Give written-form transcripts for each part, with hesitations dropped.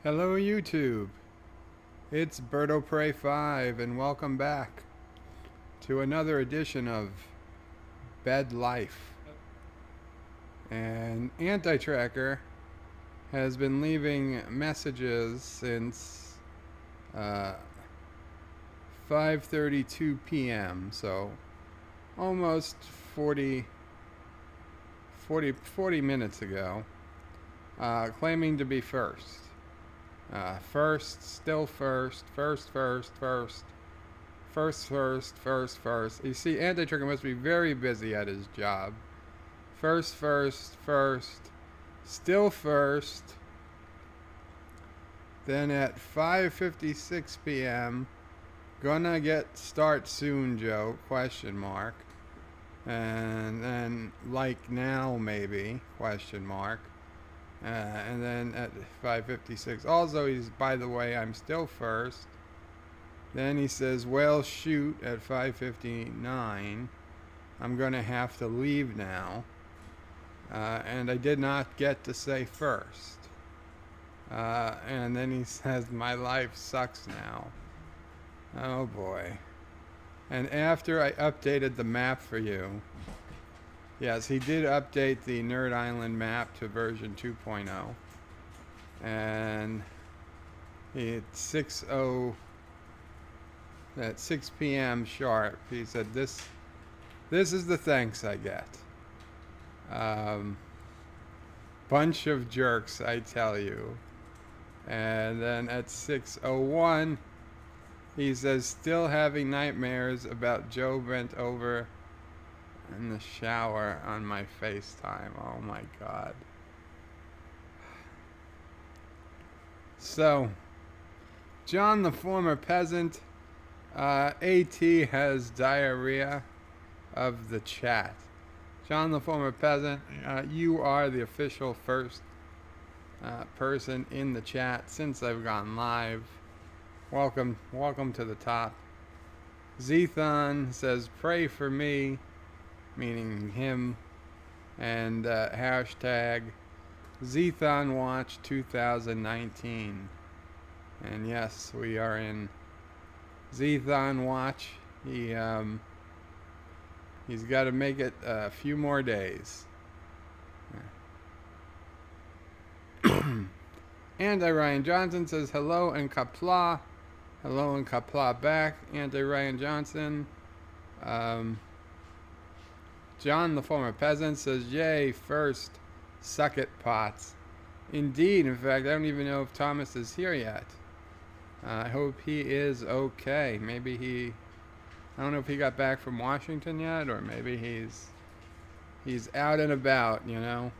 Hello YouTube, it's Birdo Prey 5 and welcome back to another edition of BedLife. And Anti-Tracker has been leaving messages since 5:32 p.m. so almost 40 minutes ago, claiming to be first. First. You see, Anti-Tracker must be very busy at his job. First, still first. Then at 5:56 p.m., gonna start soon, Joe, question mark. And then like now maybe, question mark. And then at 5:56, also he's, by the way, I'm still first. Then he says, well, shoot, at 5:59, I'm gonna have to leave now. And I did not get to say first. And then he says, my life sucks now. Oh boy. And after I updated the map for you, yes, he did update the Nerd Island map to version 2.0. And it's at 6 p.m. sharp, he said, this is the thanks I get. Bunch of jerks, I tell you. And then at 6:01, he says, still having nightmares about Joe bent over in the shower on my FaceTime. Oh my God. So, John the former peasant, AT has diarrhea of the chat. John the former peasant, you are the official first person in the chat since I've gone live. Welcome to the top. Zethon says, pray for me, meaning him, and hashtag Zethon Watch 2019. And yes, we are in Zethon Watch. He's got to make it a few more days. Anti-Ryan Johnson says, hello and Qapla. Hello and Qapla back. Anti-Ryan Johnson. John the former peasant says, yay, first, suck it, pots. Indeed, in fact, I don't even know if Thomas is here yet. I hope he is okay. Maybe I don't know if he got back from Washington yet, or maybe he's out and about, you know.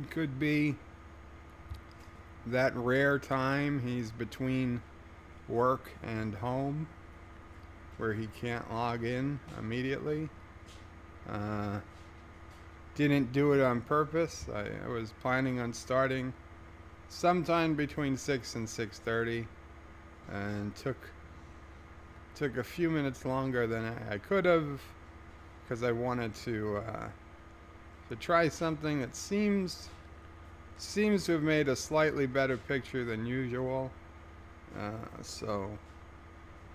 It could be that rare time he's between work and home where he can't log in immediately. Didn't do it on purpose. I was planning on starting sometime between 6 and 6:30, and took a few minutes longer than I could have, because I wanted to try something that seems to have made a slightly better picture than usual. So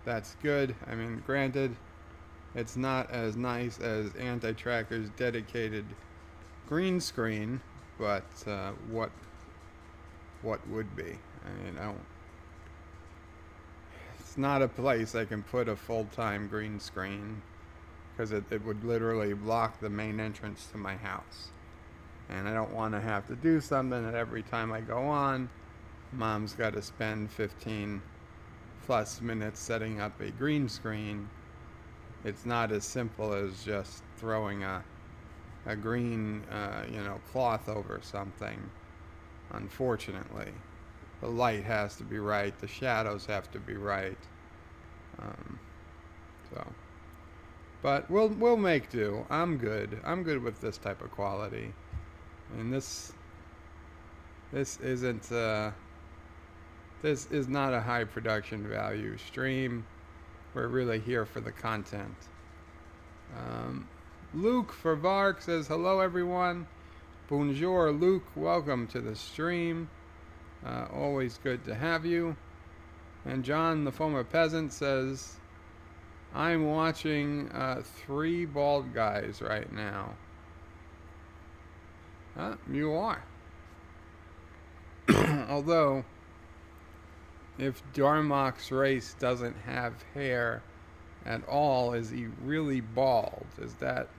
that's good. I mean, granted, it's not as nice as Anti-Tracker's dedicated green screen, but what would be? I mean, it's not a place I can put a full-time green screen, because it would literally block the main entrance to my house. And I don't want to have to do something that every time I go on, Mom's got to spend 15 plus minutes setting up a green screen. It's not as simple as just throwing a green cloth over something. Unfortunately, the light has to be right, the shadows have to be right. But we'll make do. I'm good with this type of quality. And this isn't this is not a high production value stream. We're really here for the content. Luke Farvark says, hello everyone. Bonjour, Luke. Welcome to the stream. Always good to have you. And John, the former peasant, says, I'm watching Three Bald Guys right now. You are. Although, if Darmok's race doesn't have hair at all, is he really bald? Is that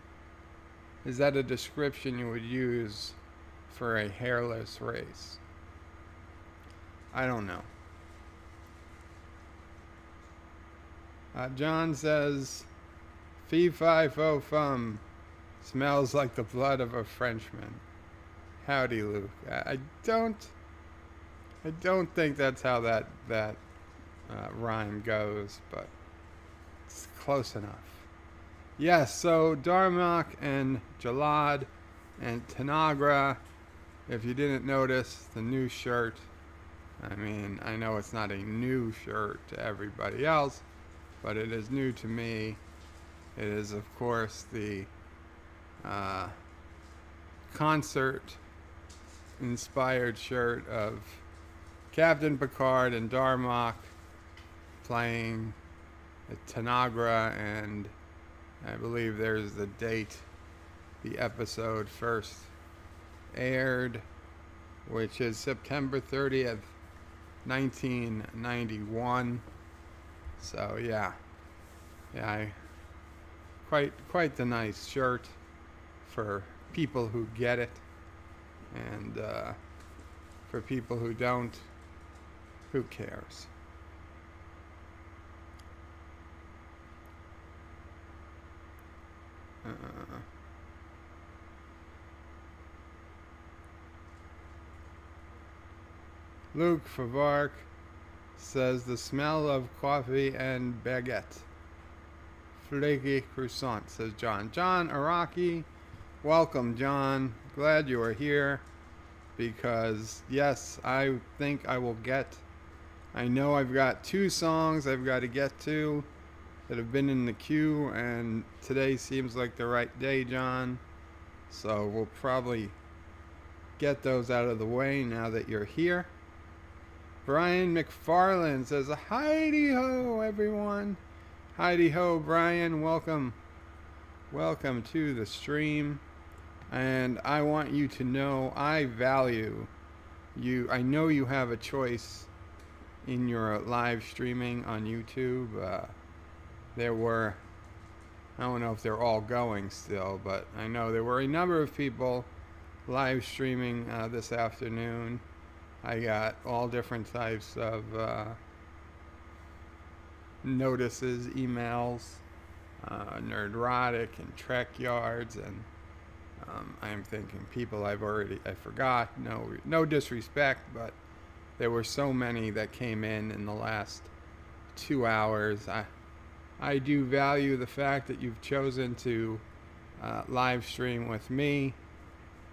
a description you would use for a hairless race? I don't know. John says, Fee Fi Fo Fum smells like the blood of a Frenchman. Howdy, Luke. I don't think that's how that rhyme goes, but it's close enough. Yes, so Darmok and Jalad and Tanagra, if you didn't notice, the new shirt. I mean, I know it's not a new shirt to everybody else, but it is new to me. It is, of course, the concert-inspired shirt of Captain Picard and Darmok playing at Tanagra, and I believe there's the date the episode first aired, which is September 30th, 1991. So yeah, quite the nice shirt for people who get it, and for people who don't, who cares? Luke Favark says the smell of coffee and baguette. Flaky croissant, says John. John Araki, welcome, John. Glad you are here, because yes, I think I will get. I know I've got 2 songs I've got to get to that have been in the queue, and today seems like the right day, John. So we'll probably get those out of the way now that you're here. Brian McFarland says, hi-de-ho, everyone. Hi-de-ho, Brian. Welcome to the stream. And I want you to know I value you. I know you have a choice in your live streaming on YouTube. There were, I don't know if they're all going still, but I know there were a number of people live streaming this afternoon. I got all different types of notices, emails, Nerdrotic and Trek Yards, and I'm thinking people I forgot. No disrespect, but there were so many that came in the last 2 hours. I do value the fact that you've chosen to live stream with me,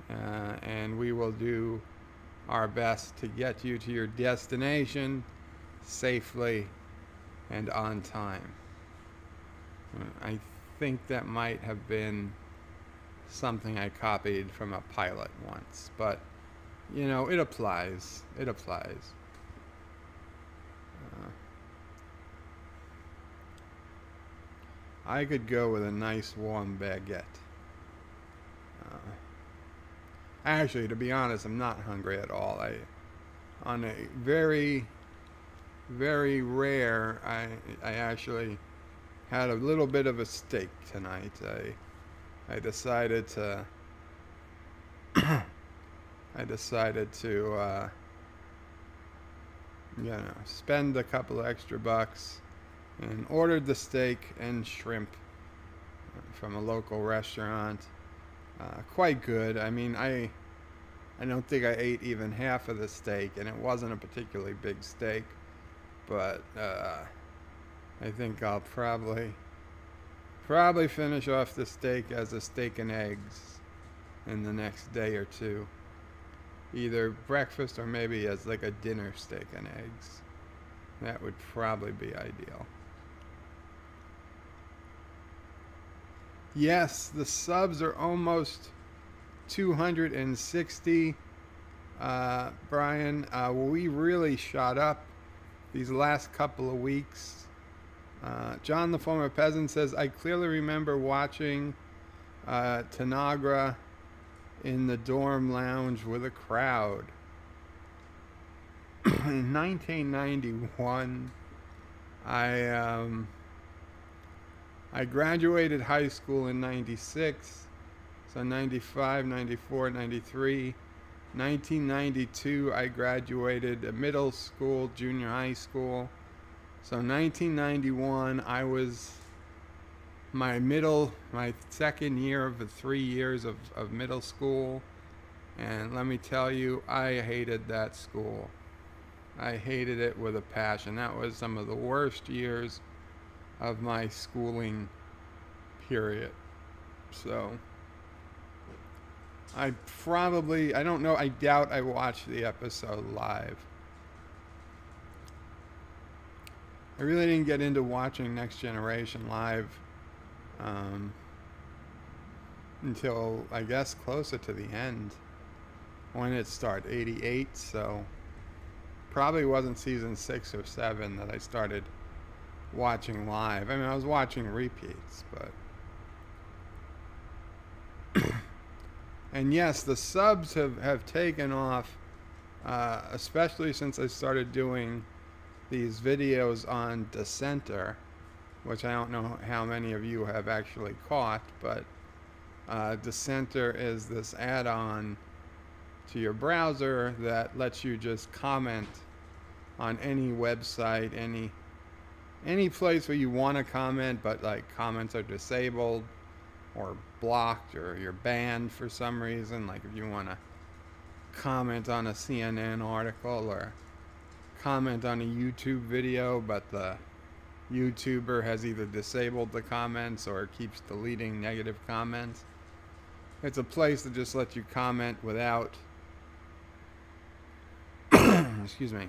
and we will do our best to get you to your destination safely and on time. I think that might have been something I copied from a pilot once, but you know, it applies. It applies. I could go with a nice warm baguette. Actually, to be honest, I'm not hungry at all. On a very, very rare, I actually had a little bit of a steak tonight. I decided to spend a couple extra bucks and ordered the steak and shrimp from a local restaurant. Quite good. I mean, I don't think I ate even half of the steak, and it wasn't a particularly big steak, but I think I'll probably finish off the steak as a steak and eggs in the next day or two. Either breakfast or maybe as like a dinner steak and eggs. That would probably be ideal. Yes, the subs are almost 260. Brian. We really shot up these last couple of weeks. John the Former Peasant says, I clearly remember watching Tanagra in the dorm lounge with a crowd. In 1991, I graduated high school in 96, so 95, 94, 93. 1992, I graduated middle school, junior high school. So 1991, I was my second year of the 3 years of middle school. And let me tell you, I hated that school. I hated it with a passion. That was some of the worst years of my schooling period. So I don't know, I doubt I watched the episode live. I really didn't get into watching Next Generation live until, I guess, closer to the end, when it started, 88, so probably wasn't season 6 or 7 that I started watching live. I mean, I was watching repeats, but and yes, the subs have taken off, especially since I started doing these videos on Dissenter, which I don't know how many of you have actually caught, but Dissenter is this add-on to your browser that lets you just comment on any website, any place where you want to comment, but like comments are disabled or blocked, or you're banned for some reason. Like if you want to comment on a CNN article or comment on a YouTube video, but the YouTuber has either disabled the comments or keeps deleting negative comments. It's a place that just lets you comment without excuse me,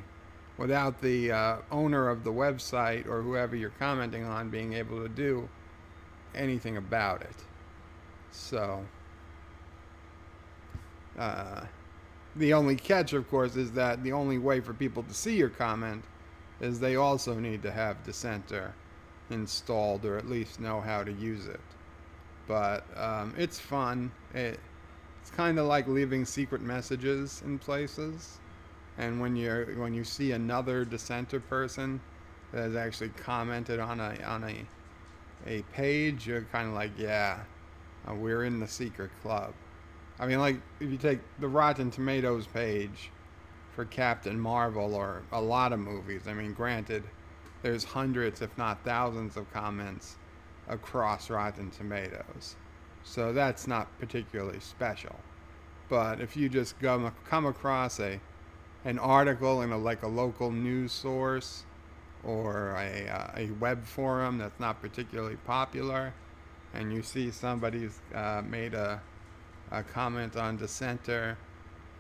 without the owner of the website or whoever you're commenting on being able to do anything about it. So the only catch, of course, is that the only way for people to see your comment is they also need to have Dissenter installed, or at least know how to use it. But it's fun. It's kind of like leaving secret messages in places. And when you see another Dissenter person that has actually commented on a page, you're kind of like, yeah, we're in the secret club. I mean, like, if you take the Rotten Tomatoes page for Captain Marvel or a lot of movies, I mean, granted, there's hundreds, if not thousands, of comments across Rotten Tomatoes, so that's not particularly special. But if you just come across an article in a local news source, or a web forum that's not particularly popular, and you see somebody's made a comment on Dissenter,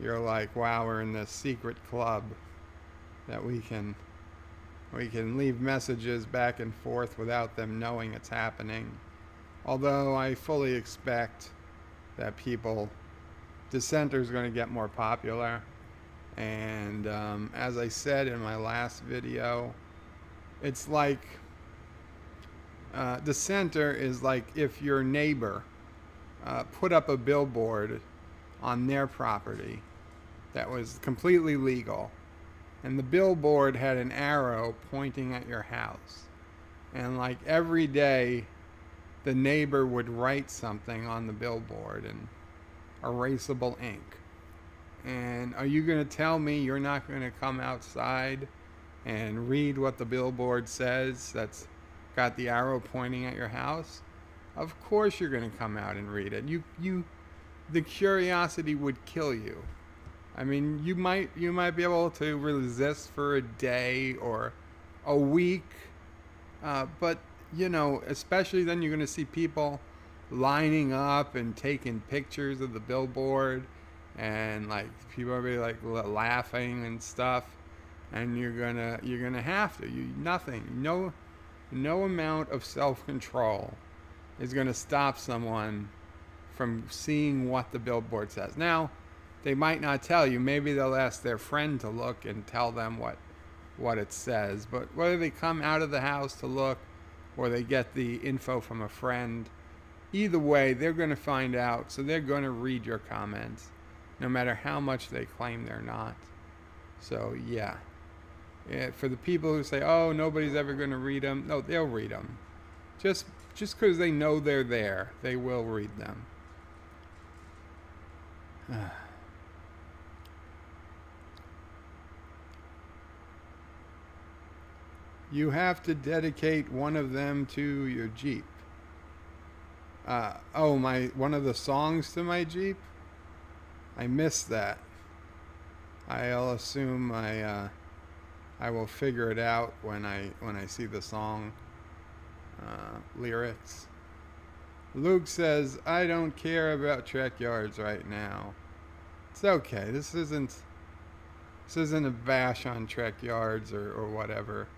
you're like, wow, we're in this secret club that we can leave messages back and forth without them knowing it's happening. Although I fully expect that Dissenter's going to get more popular. And as I said in my last video, it's like Dissenter is like if your neighbor put up a billboard on their property that was completely legal, and the billboard had an arrow pointing at your house, and like every day the neighbor would write something on the billboard in erasable ink. And are you going to tell me you're not going to come outside and read what the billboard says that's got the arrow pointing at your house? Of course you're going to come out and read it. The curiosity would kill you. I mean, you might be able to resist for a day or a week, but you know, especially then you're going to see people lining up and taking pictures of the billboard, and like people are really like laughing and stuff, and you're gonna have to. No amount of self-control is gonna stop someone from seeing what the billboard says. Now, they might not tell you. Maybe they'll ask their friend to look and tell them what it says. But whether they come out of the house to look or they get the info from a friend, either way, they're going to find out. So they're going to read your comments, no matter how much they claim they're not. So, yeah. For the people who say, oh, nobody's ever going to read them, no, they'll read them. Just because they know they're there, they will read them. You have to dedicate one of them to your Jeep. One of the songs to my Jeep? I missed that. I'll assume I will figure it out when I see the song lyrics. Luke says, I don't care about Trek Yards right now. It's okay. This isn't a bash on Trek Yards or whatever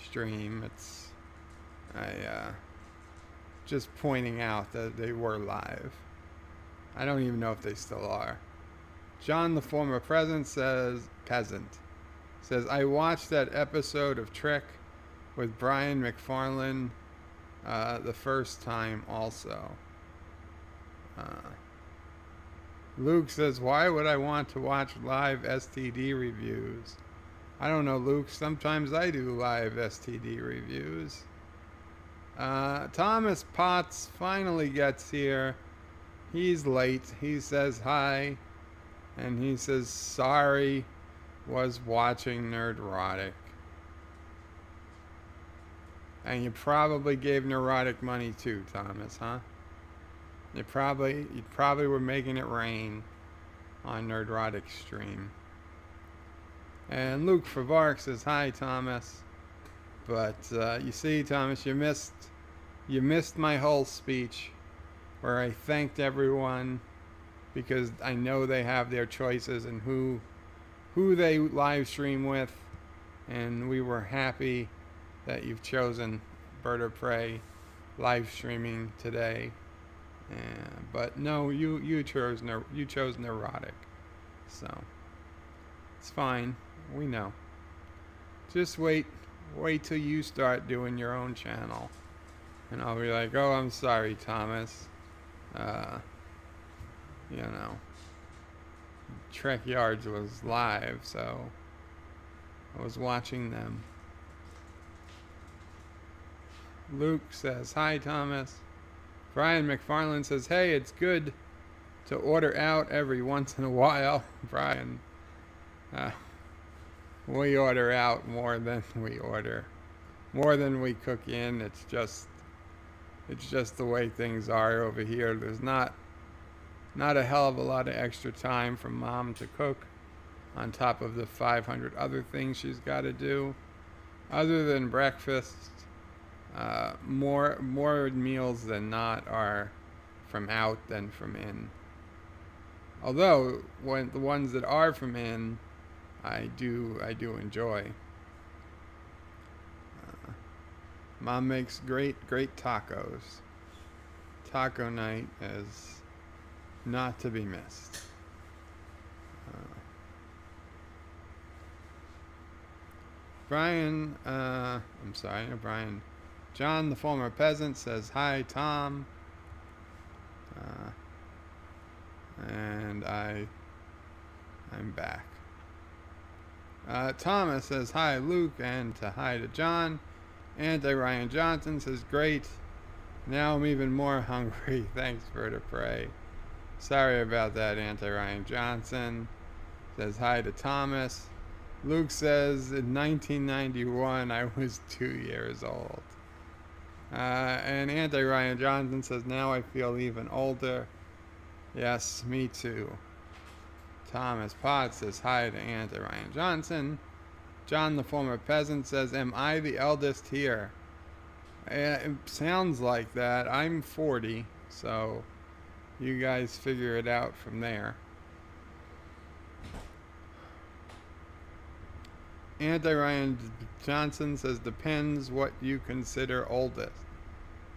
stream. It's just pointing out that they were live. I don't even know if they still are. John, the former peasant, says, I watched that episode of Trek with Brian McFarlane the first time also. Luke says, why would I want to watch live STD reviews? I don't know, Luke. Sometimes I do live STD reviews. Thomas Potts finally gets here. He's late. He says hi. And he says, sorry, was watching Nerdrotic. And you probably gave Neurotic money too, Thomas, huh? You probably were making it rain on Nerdrotic stream. And Luke Favark says, hi, Thomas. But you see, Thomas, you missed my whole speech where I thanked everyone because I know they have their choices and who they live stream with, and we were happy that you've chosen Bird of Prey live streaming today. But no, you chose Neurotic, so it's fine. We know. Just wait till you start doing your own channel, and I'll be like, oh, I'm sorry, Thomas. Trek Yards was live, so I was watching them. Luke says, hi, Thomas. Brian McFarlane says, hey, it's good to order out every once in a while. Brian, we order out more than we we cook in. It's just the way things are over here. There's not a hell of a lot of extra time for Mom to cook on top of the 500 other things she's got to do. Other than breakfast, more meals than not are from out than from in. Although the ones that are from in, I do enjoy. Mom makes great tacos. Taco night is not to be missed. Brian, John, the former peasant, says, hi, Tom. And I'm back. Thomas says, hi, Luke, and hi to John. Ryan Johnson says, great. Now I'm even more hungry. Thanks, Bird of Prey. Sorry about that, Ryan Johnson. Says hi to Thomas. Luke says, in 1991, I was 2 years old. And Ryan Johnson says, now I feel even older. Yes, me too. Thomas Potts says hi to Ryan Johnson. John, the former peasant, says, am I the eldest here? It sounds like that. I'm 40, so you guys figure it out from there. Ryan Johnson says, depends what you consider oldest.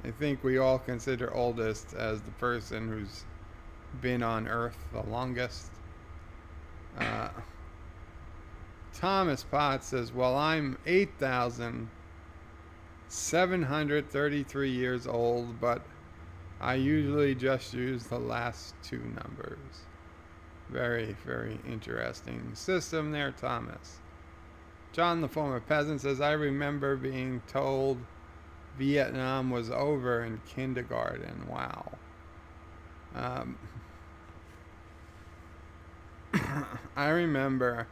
I think we all consider oldest as the person who's been on Earth the longest. Uh, Thomas Potts says, well, I'm 8,733 years old, but I usually just use the last two numbers. Very, very interesting system there, Thomas. John, the former peasant, says, I remember being told Vietnam was over in kindergarten. Wow. I remember,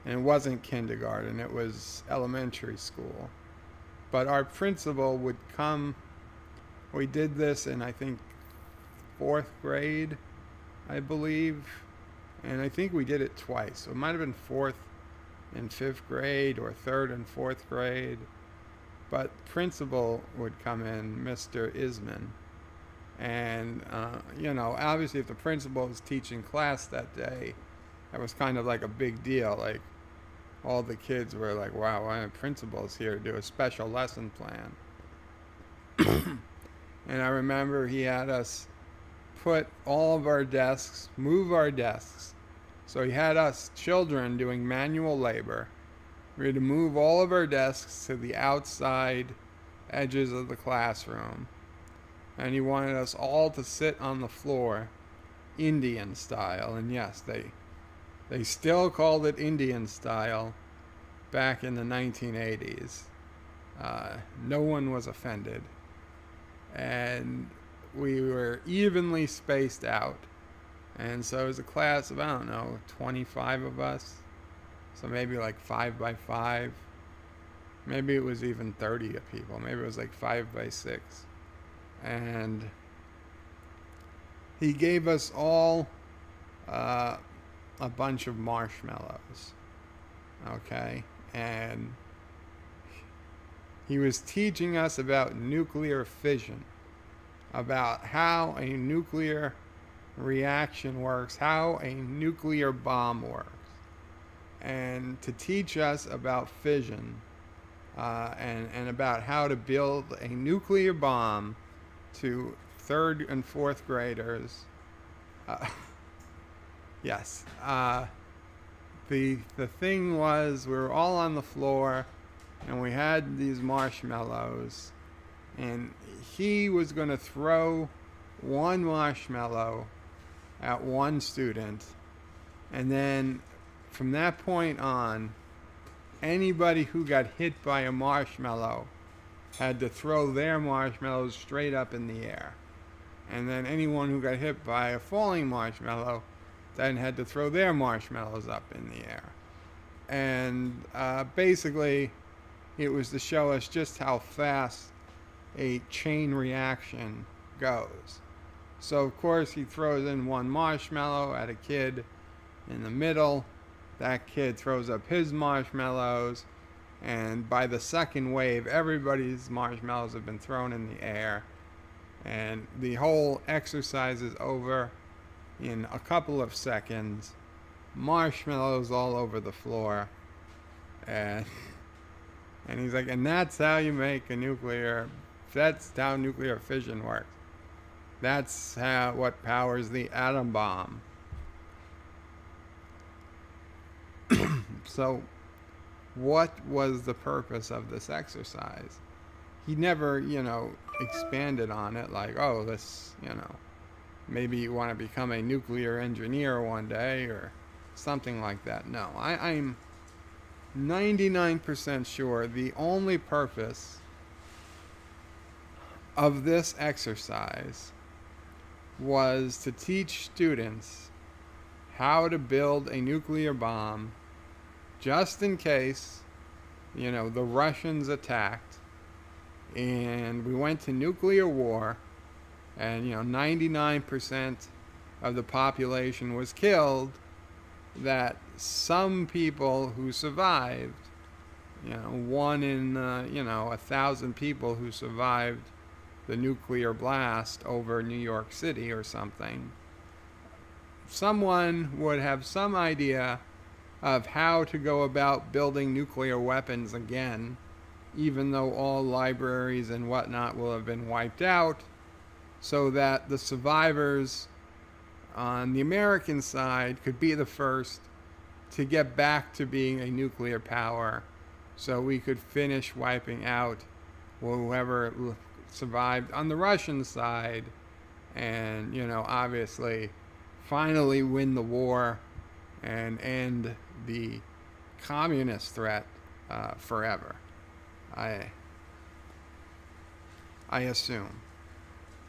and it wasn't kindergarten, it was elementary school. But our principal would come, we did this in, I think, fourth grade, I believe. And I think we did it twice. So it might have been fourth and fifth grade or third and fourth grade. But principal would come in, Mr. Isman. And, obviously if the principal was teaching class that day, that was kind of like a big deal. Like, all the kids were like, wow, our principal's here to do a special lesson plan. And I remember he had us put all of our desks, move our desks. So he had us children doing manual labor. We had to move all of our desks to the outside edges of the classroom. And he wanted us all to sit on the floor, Indian style. And yes, they still called it Indian style back in the 1980s. No one was offended. And we were evenly spaced out. And so it was a class of, I don't know, 25 of us. So maybe like 5 by 5. Maybe it was even 30 of people. Maybe it was like 5 by 6. And he gave us all a bunch of marshmallows. Okay? And he was teaching us about nuclear fission, about how a nuclear reaction works, how a nuclear bomb works, and to teach us about fission and about how to build a nuclear bomb to third and fourth graders. Yes. The thing was, we were all on the floor, and we had these marshmallows, and he was going to throw one marshmallow at one student, and then from that point on, anybody who got hit by a marshmallow had to throw their marshmallows straight up in the air. And then anyone who got hit by a falling marshmallow then had to throw their marshmallows up in the air. And basically, it was to show us just how fast a chain reaction goes. So, of course, he throws in one marshmallow at a kid in the middle. That kid throws up his marshmallows. And by the second wave, everybody's marshmallows have been thrown in the air. And the whole exercise is over in a couple of seconds. Marshmallows all over the floor. And he's like, and that's how you make a nuclear, that's how nuclear fission works. That's what powers the atom bomb. So, what was the purpose of this exercise? He never, expanded on it like, oh, this, maybe you want to become a nuclear engineer one day or something like that. No, I'm 99% sure the only purpose of this exercise was to teach students how to build a nuclear bomb just in case, the Russians attacked and we went to nuclear war and, 99% of the population was killed, that some people who survived, one in, 1,000 people who survived the nuclear blast over New York City or something, someone would have some idea of how to go about building nuclear weapons again, even though all libraries and whatnot will have been wiped out, so that the survivors on the American side could be the first to get back to being a nuclear power, so we could finish wiping out whoever survived on the Russian side, and, you know, obviously finally win the war and end the communist threat forever. I assume,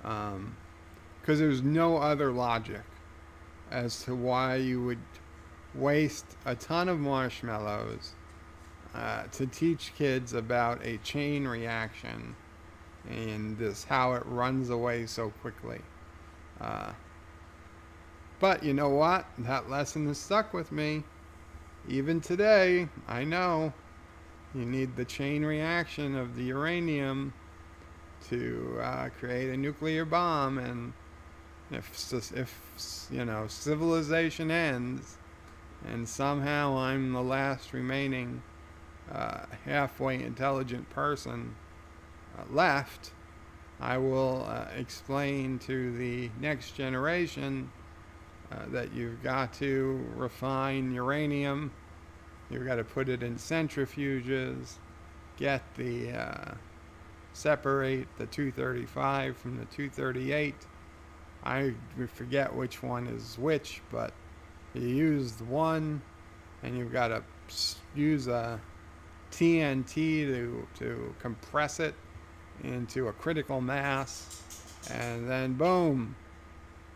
because there's no other logic as to why you would waste a ton of marshmallows to teach kids about a chain reaction and this how it runs away so quickly. But you know what? That lesson has stuck with me. Even today, I know you need the chain reaction of the uranium to create a nuclear bomb, and if you know, civilization ends and somehow I'm the last remaining halfway intelligent person left, I will explain to the next generation that you've got to refine uranium, you've got to put it in centrifuges, get the separate the 235 from the 238. I forget which one is which, but you use the one, and you've got to use a TNT to compress it into a critical mass, and then boom,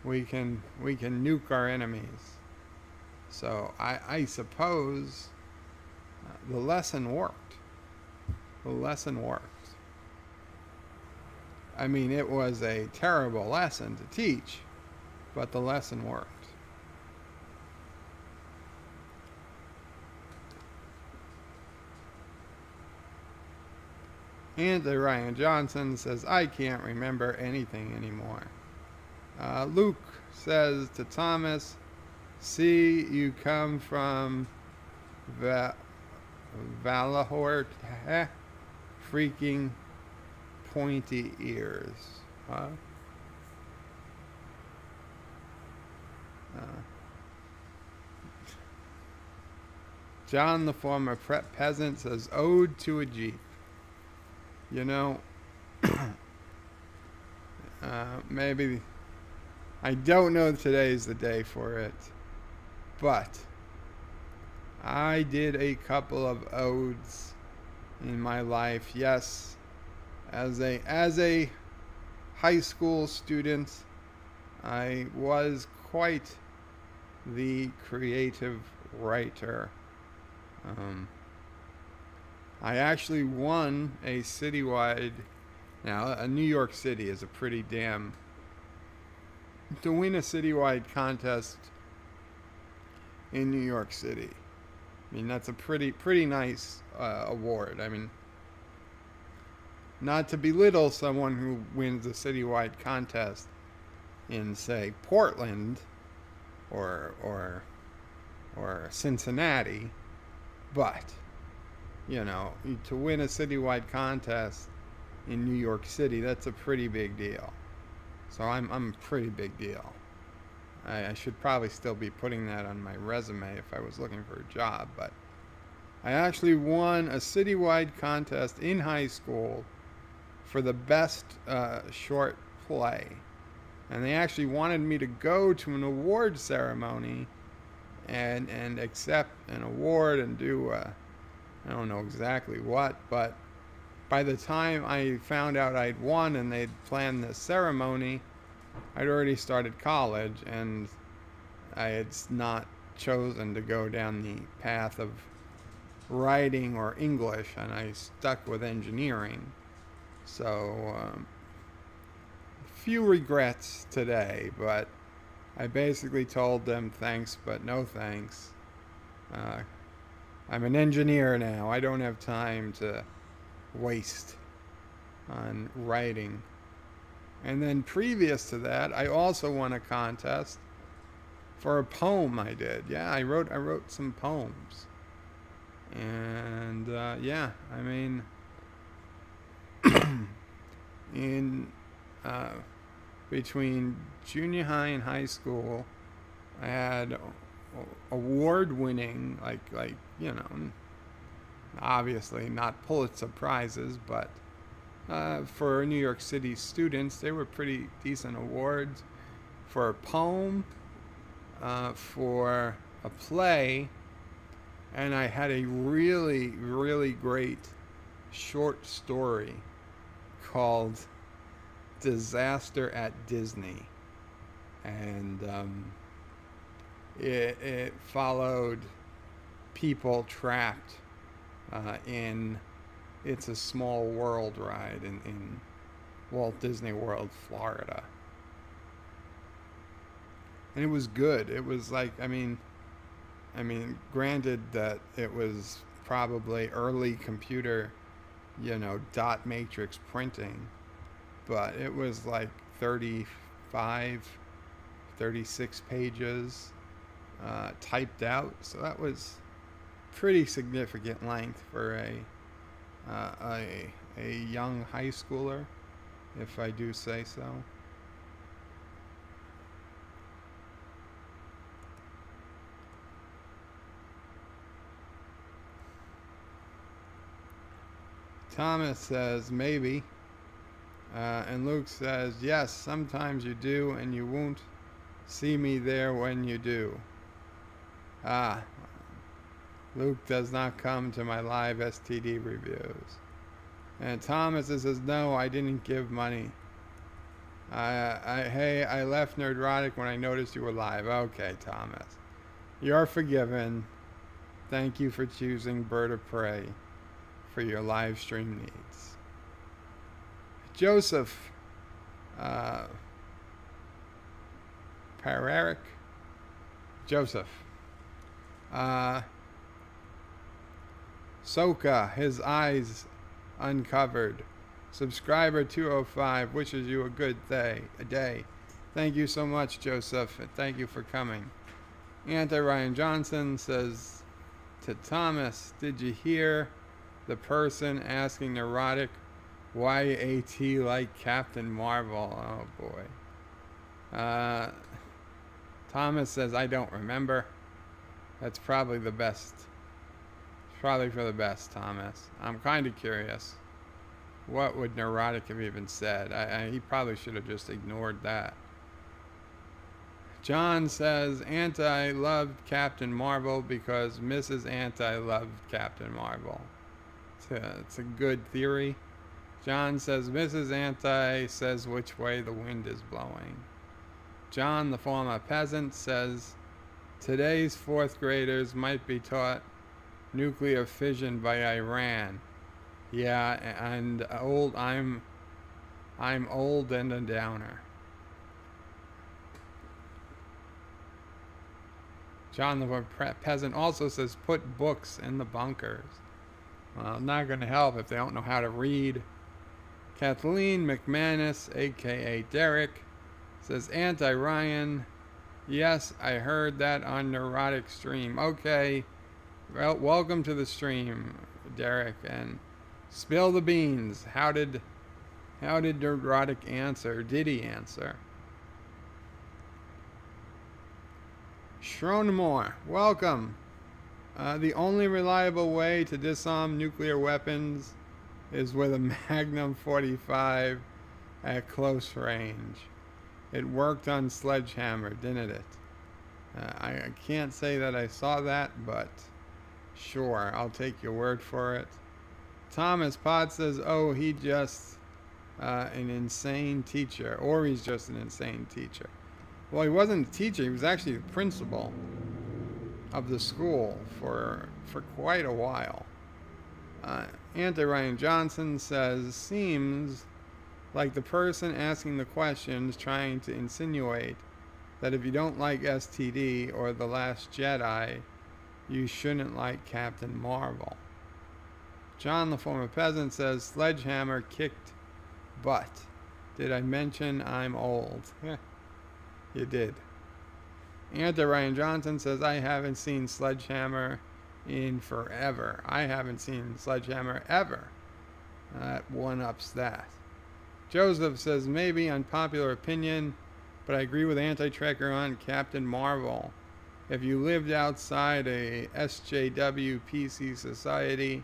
we can nuke our enemies. So I suppose the lesson worked. The lesson worked. I mean, it was a terrible lesson to teach, but the lesson worked. And Ryan Johnson says, I can't remember anything anymore. Luke says to Thomas, see, you come from Valahort, freaking pointy ears. Huh? John, the former peasant, says, ode to a Jeep. You know, maybe, I don't know if today's the day for it, but I did a couple of odes in my life. Yes, as a high school student, I was quite the creative writer. I actually won a citywide. Now, a New York City is a pretty damn. To win a citywide contest in New York City, I mean, that's a pretty nice award. I mean, not to belittle someone who wins a citywide contest in, say, Portland or Cincinnati, but, you know, to win a citywide contest in New York City, that's a pretty big deal. So I'm a pretty big deal. I should probably still be putting that on my resume if I was looking for a job, but I actually won a citywide contest in high school for the best short play. And they actually wanted me to go to an award ceremony and accept an award and do I don't know exactly what, but by the time I found out I'd won and they'd planned this ceremony, I'd already started college, and I had not chosen to go down the path of writing or English, and I stuck with engineering. So, few regrets today, but I basically told them thanks, but no thanks. I'm an engineer now. I don't have time to waste on writing. And then previous to that, I also won a contest for a poem I did. Yeah, I wrote some poems. And yeah, I mean, in between junior high and high school, I had award-winning, you know, obviously not Pulitzer prizes, but for New York City students, they were pretty decent awards for a poem, for a play, and I had a really, really great short story called Disaster at Disney. And it followed people trapped in It's a Small World ride in Walt Disney World, Florida. And it was good. It was like, I mean, granted that it was probably early computer, you know, dot matrix printing, but it was like 35, 36 pages typed out. So that was pretty significant length for a young high schooler, if I do say so. Thomas says, maybe. And Luke says, yes, sometimes you do, and you won't see me there when you do. Ah, Luke does not come to my live STD reviews. And Thomas says, no, I didn't give money. Hey, I left Nerdrotic when I noticed you were live. Okay, Thomas. You're forgiven. Thank you for choosing Bird of Prey for your live stream needs. Joseph Pararic. Joseph. Soka, his eyes uncovered. Subscriber 205 wishes you a good day. Thank you so much, Joseph, and thank you for coming. Ryan Johnson says to Thomas, did you hear the person asking Neurotic why AT like Captain Marvel? Oh boy. Thomas says, I don't remember. That's probably the best. It's probably for the best, Thomas. I'm kind of curious. What would Neurotic have even said? He probably should have just ignored that. John says, Anti loved Captain Marvel because Mrs. Anti loved Captain Marvel. It's a good theory. John says, Mrs. Anti says which way the wind is blowing. John, the former peasant, says, today's fourth graders might be taught nuclear fission by Iran. Yeah, and I'm old and a downer. John, the peasant, also says, put books in the bunkers. Well, not going to help if they don't know how to read. Kathleen McManus, a.k.a. Derek, says, Anti-Ryan, yes, I heard that on Neurotic stream. Okay, well, welcome to the stream, Derek, and spill the beans. How did Neurotic answer? Did he answer? Schronemore, welcome. The only reliable way to disarm nuclear weapons is with a Magnum 45 at close range. It worked on Sledgehammer, didn't it? I can't say that I saw that, but sure, I'll take your word for it. Thomas Potts says, oh, he just an insane teacher, or he's just an insane teacher. Well, he wasn't a teacher, he was actually the principal of the school for quite a while. Ryan Johnson says, seems like the person asking the questions trying to insinuate that if you don't like STD or The Last Jedi, you shouldn't like Captain Marvel. John, the former peasant, says, Sledgehammer kicked butt. Did I mention I'm old? You did. Ryan Johnson says, I haven't seen Sledgehammer in forever. I haven't seen Sledgehammer ever. That one-ups that. Joseph says, maybe unpopular opinion, but I agree with Anti-Trekker on Captain Marvel. if you lived outside a SJW PC society,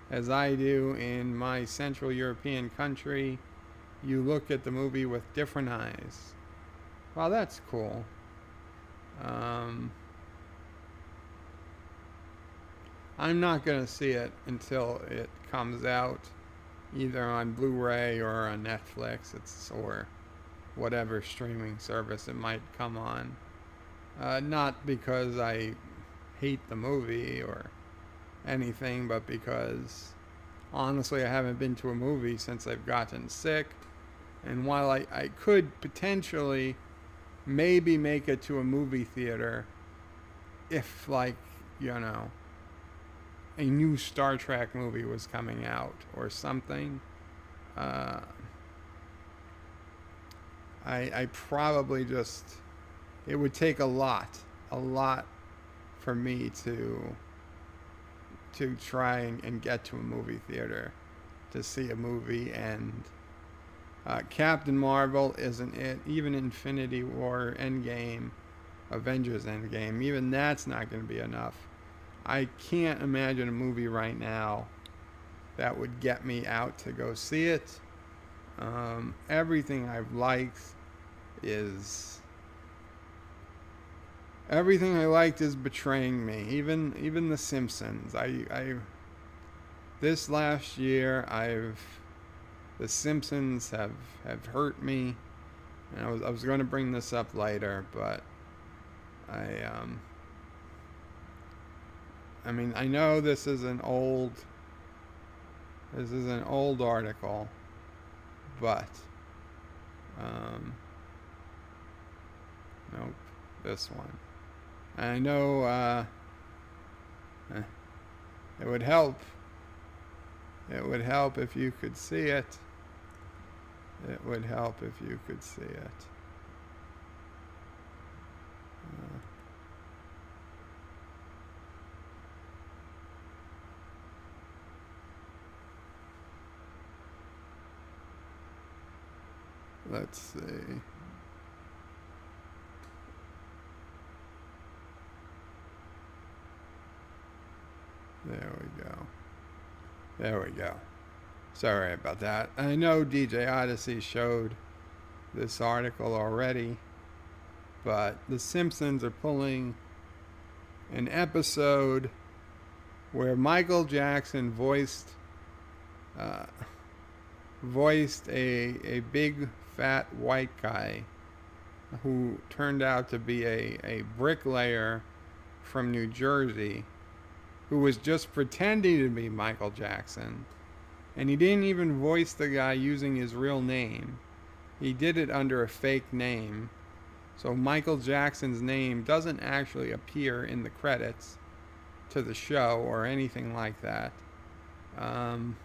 as I do in my Central European country, you look at the movie with different eyes. Well, that's cool. I'm not going to see it until it comes out, either on Blu-ray or on Netflix, or whatever streaming service it might come on. Not because I hate the movie or anything, but because honestly I haven't been to a movie since I've gotten sick. And while I could potentially maybe make it to a movie theater if, like, you know, a new Star Trek movie was coming out or something, I probably just, it would take a lot for me to try and get to a movie theater to see a movie. And Captain Marvel isn't it. Even Infinity War, Endgame, Avengers Endgame, even that's not going to be enough. I can't imagine a movie right now that would get me out to go see it. Everything I've liked is betraying me. Even The Simpsons. This last year, The Simpsons have hurt me. And I was going to bring this up later, but I mean, I know this is an old article, but nope, this one. I know it would help. It would help if you could see it. It would help if you could see it. Let's see. There we go. There we go. Sorry about that. I know DJ Odyssey showed this article already, but The Simpsons are pulling an episode where Michael Jackson voiced a big fat white guy who turned out to be a bricklayer from New Jersey who was just pretending to be Michael Jackson. And he didn't even voice the guy using his real name. He did it under a fake name. So Michael Jackson's name doesn't actually appear in the credits to the show or anything like that. And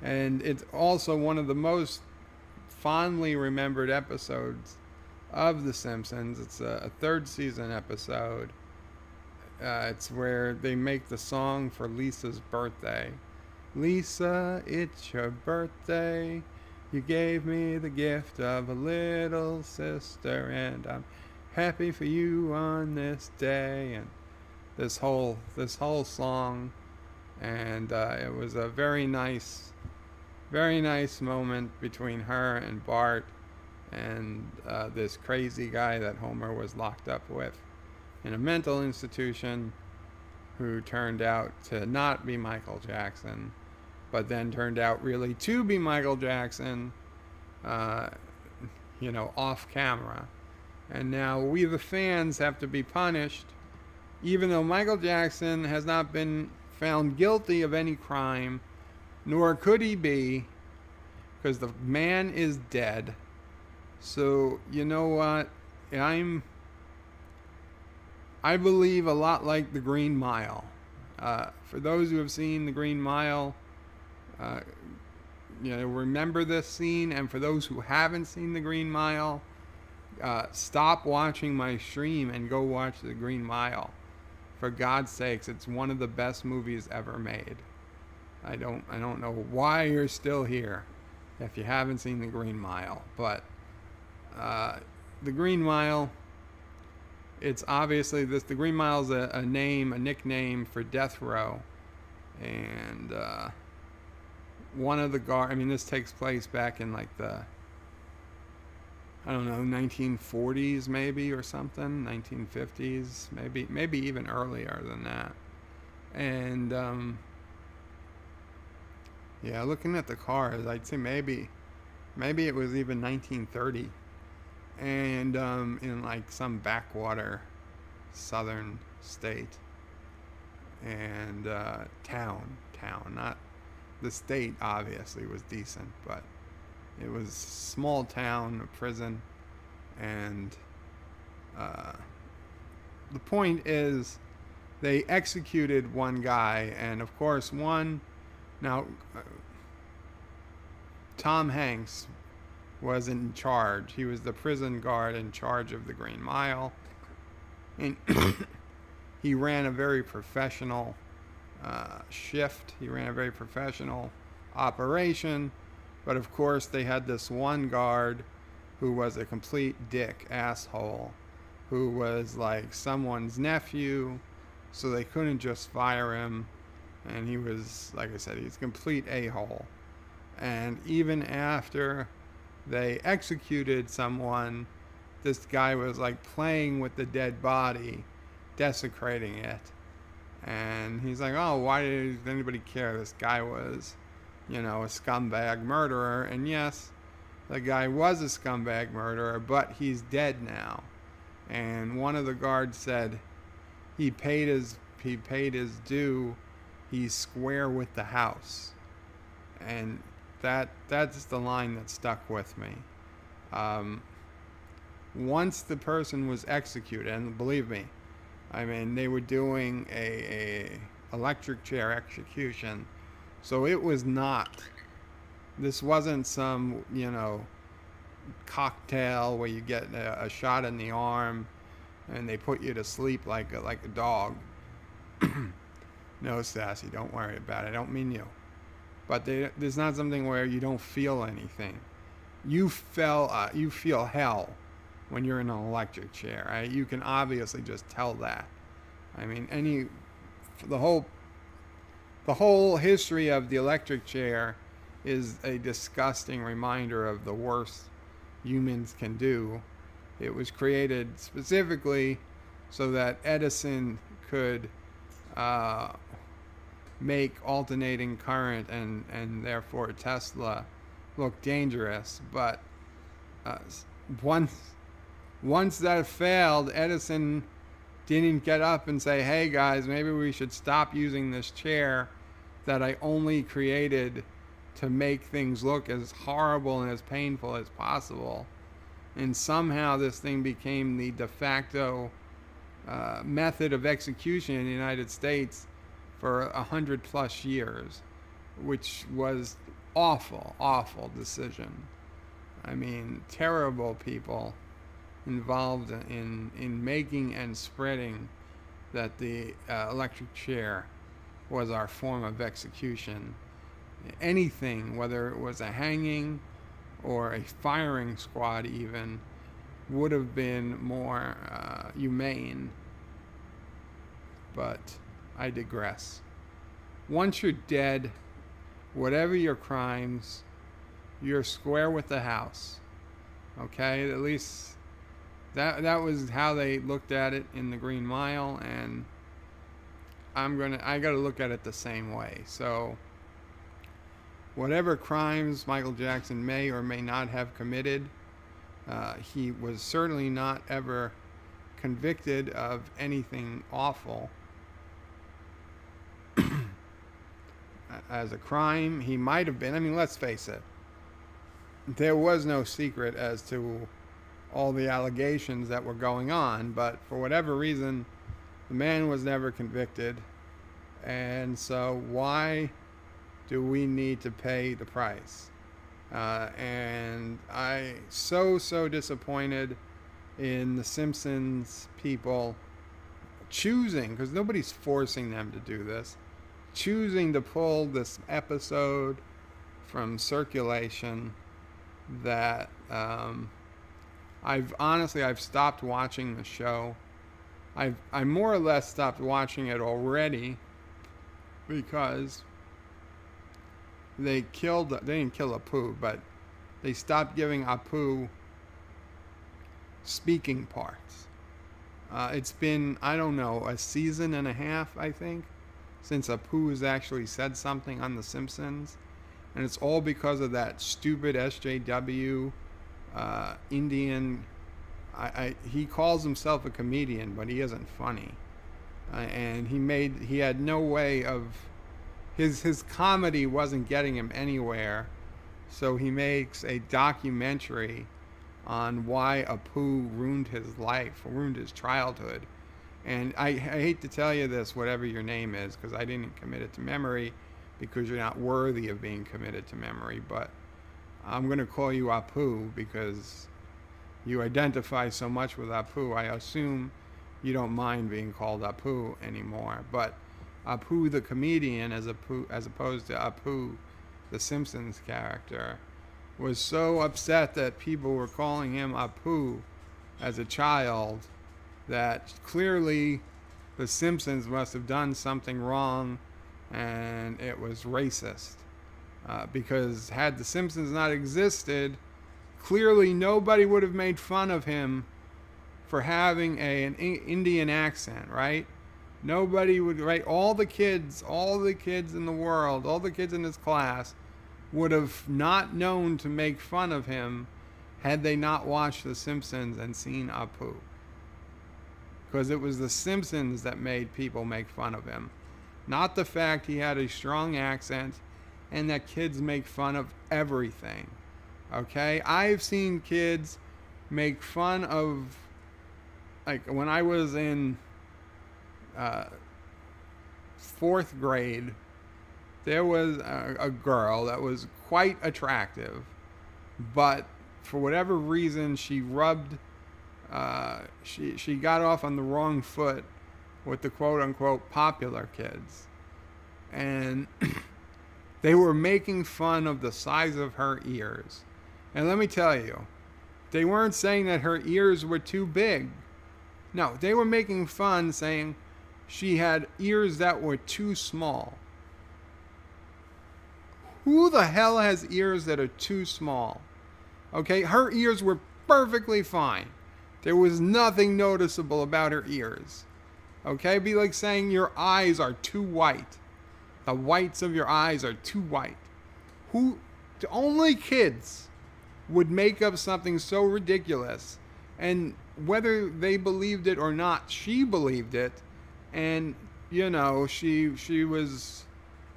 it's also one of the most fondly remembered episodes of The Simpsons. It's a third season episode. It's where they make the song for Lisa's birthday. Lisa, it's your birthday. You gave me the gift of a little sister, and I'm happy for you on this day. And this whole song, and it was a very nice moment between her and Bart and this crazy guy that Homer was locked up with in a mental institution, who turned out to not be Michael Jackson, but then turned out really to be Michael Jackson, off camera. And now we, the fans, have to be punished, even though Michael Jackson has not been found guilty of any crime, nor could he be, because the man is dead. So, you know what? I believe a lot like The Green Mile. For those who have seen The Green Mile, remember this scene. And for those who haven't seen The Green Mile, stop watching my stream and go watch The Green Mile. For God's sakes, it's one of the best movies ever made. I don't know why you're still here if you haven't seen The Green Mile. But The Green Mile it's obviously this. The Green Mile's a nickname for death row, and one of the guard. I mean, this takes place back in like the, I don't know, 1940s maybe or something, 1950s, maybe even earlier than that. And yeah, looking at the cars, I'd say maybe it was even 1930, and in like some backwater southern state, and town, not the state. Obviously was decent, but it was small town, a prison, and the point is, they executed one guy, and of course now Tom Hanks was in charge. He was the prison guard in charge of the Green Mile, and he ran a very professional shift. He ran a very professional operation. But of course, they had this one guard who was a complete dick asshole, who was like someone's nephew, so they couldn't just fire him. And he was, like I said, he's a complete a-hole. And even after they executed someone, this guy was like playing with the dead body, desecrating it. And he's like, oh, why did anybody care? This guy was, a scumbag murderer. And yes, the guy was a scumbag murderer, but he's dead now. And one of the guards said he paid his due. He's square with the house. And that's the line that stuck with me. Once the person was executed, and believe me, I mean, they were doing a electric chair execution, so it was not. This wasn't some, cocktail where you get a shot in the arm and they put you to sleep like a dog. No, Sassy, don't worry about it. I don't mean you. But there's not something where you don't feel anything. You feel hell when you're in an electric chair. Right? You can obviously just tell that. I mean, the whole history of the electric chair is a disgusting reminder of the worst humans can do. It was created specifically so that Edison could make alternating current and therefore Tesla look dangerous. But once that failed, Edison didn't get up and say, hey guys, maybe we should stop using this chair that I only created to make things look as horrible and as painful as possible. And somehow this thing became the de facto method of execution in the United States for 100+ years, which was awful decision. I mean, terrible people involved in making and spreading that the electric chair was our form of execution. Anything, whether it was a hanging or a firing squad even, would have been more humane. But I digress. Once you're dead, whatever your crimes, you're square with the house. Okay? At least that was how they looked at it in the Green Mile, and I gotta look at it the same way. So whatever crimes Michael Jackson may or may not have committed, he was certainly not ever convicted of anything awful. As a crime, he might have been. I mean, let's face it. There was no secret as to all the allegations that were going on, but for whatever reason, the man was never convicted. And so why do we need to pay the price? And I so disappointed in the Simpsons people choosing, because nobody's forcing them to do this, choosing to pull this episode from circulation that I've stopped watching the show. I more or less stopped watching it already because they didn't kill Apu, but they stopped giving Apu speaking parts. It's been, I don't know, a season and a half, I think, since Apu has actually said something on The Simpsons. And it's all because of that stupid SJW Indian. He calls himself a comedian, but he isn't funny. And he had no way of, his comedy wasn't getting him anywhere. So he makes a documentary on why Apu ruined his life, ruined his childhood. And I hate to tell you this, whatever your name is, because I didn't commit it to memory, because you're not worthy of being committed to memory. But I'm going to call you Apu because you identify so much with Apu. I assume you don't mind being called Apu anymore. But Apu the comedian, as opposed to Apu the Simpsons character, was so upset that people were calling him Apu as a child that clearly the Simpsons must have done something wrong and it was racist. Because had the Simpsons not existed, clearly nobody would have made fun of him for having an Indian accent, right? Nobody would, right? All the kids in the world, all the kids in his class would have not known to make fun of him had they not watched The Simpsons and seen Apu. Because it was The Simpsons that made people make fun of him. Not the fact he had a strong accent and that kids make fun of everything. Okay? I've seen kids make fun of, like when I was in 4th grade, there was a girl that was quite attractive, but for whatever reason she got off on the wrong foot with the quote-unquote popular kids. And they were making fun of the size of her ears. And let me tell you, they weren't saying that her ears were too big. No, they were making fun, saying she had ears that were too small. Who the hell has ears that are too small? Okay, her ears were perfectly fine. There was nothing noticeable about her ears. Okay, it'd be like saying your eyes are too white. The whites of your eyes are too white. Only kids would make up something so ridiculous. And whether they believed it or not, she believed it. And, you know, she was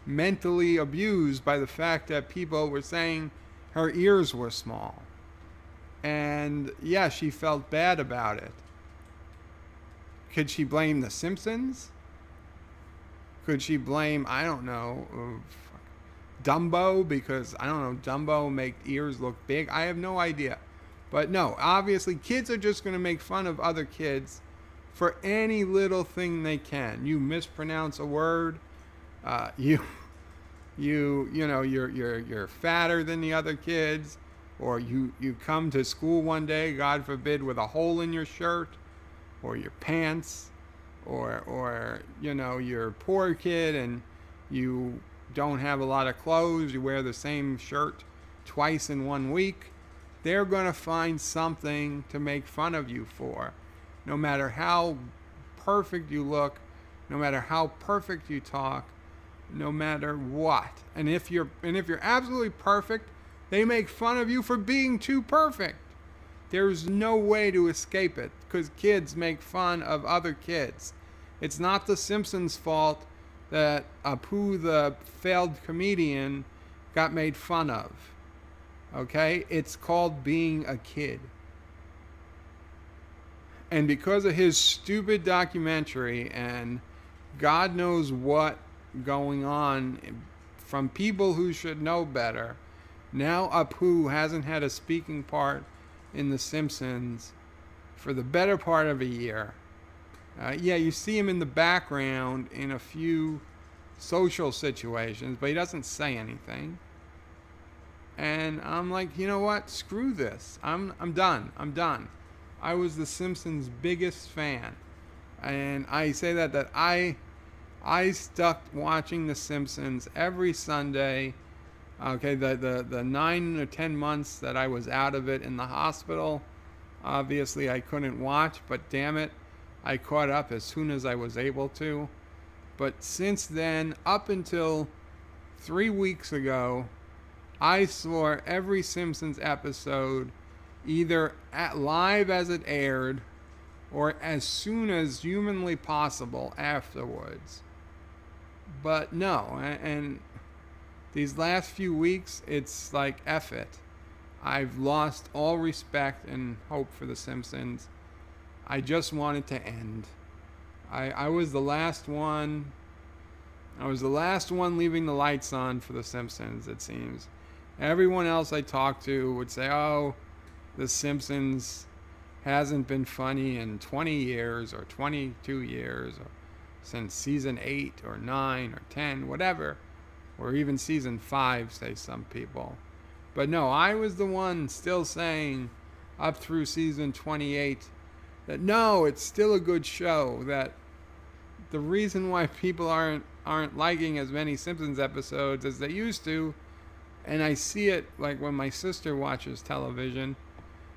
mentally abused by the fact that people were saying her ears were small. And yeah, she felt bad about it. Could she blame The Simpsons? Could she blame, I don't know, Dumbo? Because, I don't know, Dumbo make ears look big? I have no idea. But no, obviously kids are just going to make fun of other kids for any little thing they can. You mispronounce a word, you're fatter than the other kids, or you come to school one day, God forbid, with a hole in your shirt or your pants, or you're a poor kid and you don't have a lot of clothes, you wear the same shirt twice in 1 week. They're going to find something to make fun of you for. No matter how perfect you look, no matter how perfect you talk, no matter what. And if you're absolutely perfect, they make fun of you for being too perfect. There's no way to escape it, because kids make fun of other kids. It's not The Simpsons' fault that Apu the failed comedian got made fun of. Okay? It's called being a kid. And because of his stupid documentary and God knows what going on from people who should know better, now Apu hasn't had a speaking part in The Simpsons for the better part of a year. Yeah, you see him in the background in a few social situations, but he doesn't say anything. And I'm like, you know what? Screw this. I'm done. I was The Simpsons' biggest fan. And I say that I stuck watching The Simpsons every Sunday. Okay, the 9 or 10 months that I was out of it in the hospital, obviously I couldn't watch, but damn it, I caught up as soon as I was able to. But since then, up until 3 weeks ago, I saw every Simpsons episode either at live as it aired or as soon as humanly possible afterwards. But no, and these last few weeks, it's like, F it. I've lost all respect and hope for The Simpsons. I just want it to end. I was the last one. I was the last one leaving the lights on for The Simpsons, it seems. Everyone else I talked to would say, oh, The Simpsons hasn't been funny in 20 years or 22 years or since season 8 or 9 or 10, whatever. Or even season 5, say some people. But no, I was the one still saying up through season 28 that no, it's still a good show. That the reason why people aren't liking as many Simpsons episodes as they used to, and I see it like when my sister watches television,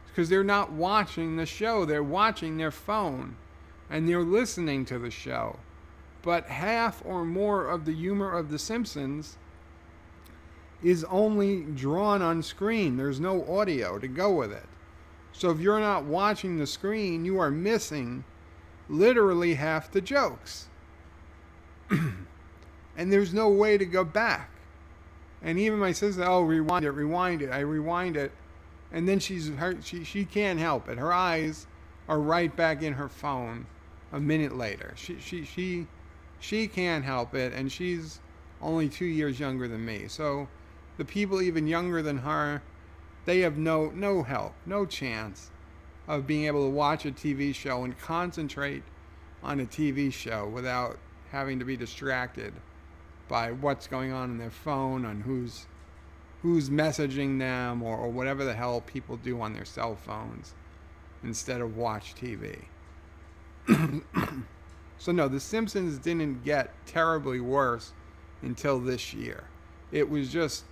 because they're not watching the show, they're watching their phone and they're listening to the show. But half or more of the humor of The Simpsons is only drawn on screen. There's no audio to go with it. So if you're not watching the screen, you are missing literally half the jokes. And there's no way to go back. And even my sister, oh, rewind it. I rewind it. And then she can't help it. Her eyes are right back in her phone a minute later. She can't help it, and she's only 2 years younger than me. So the people even younger than her, they have no help, no chance of being able to watch a TV show and concentrate on a TV show without having to be distracted by what's going on their phone, on who's messaging them, or whatever the hell people do on their cell phones instead of watch TV. So no, The Simpsons didn't get terribly worse until this year. It was just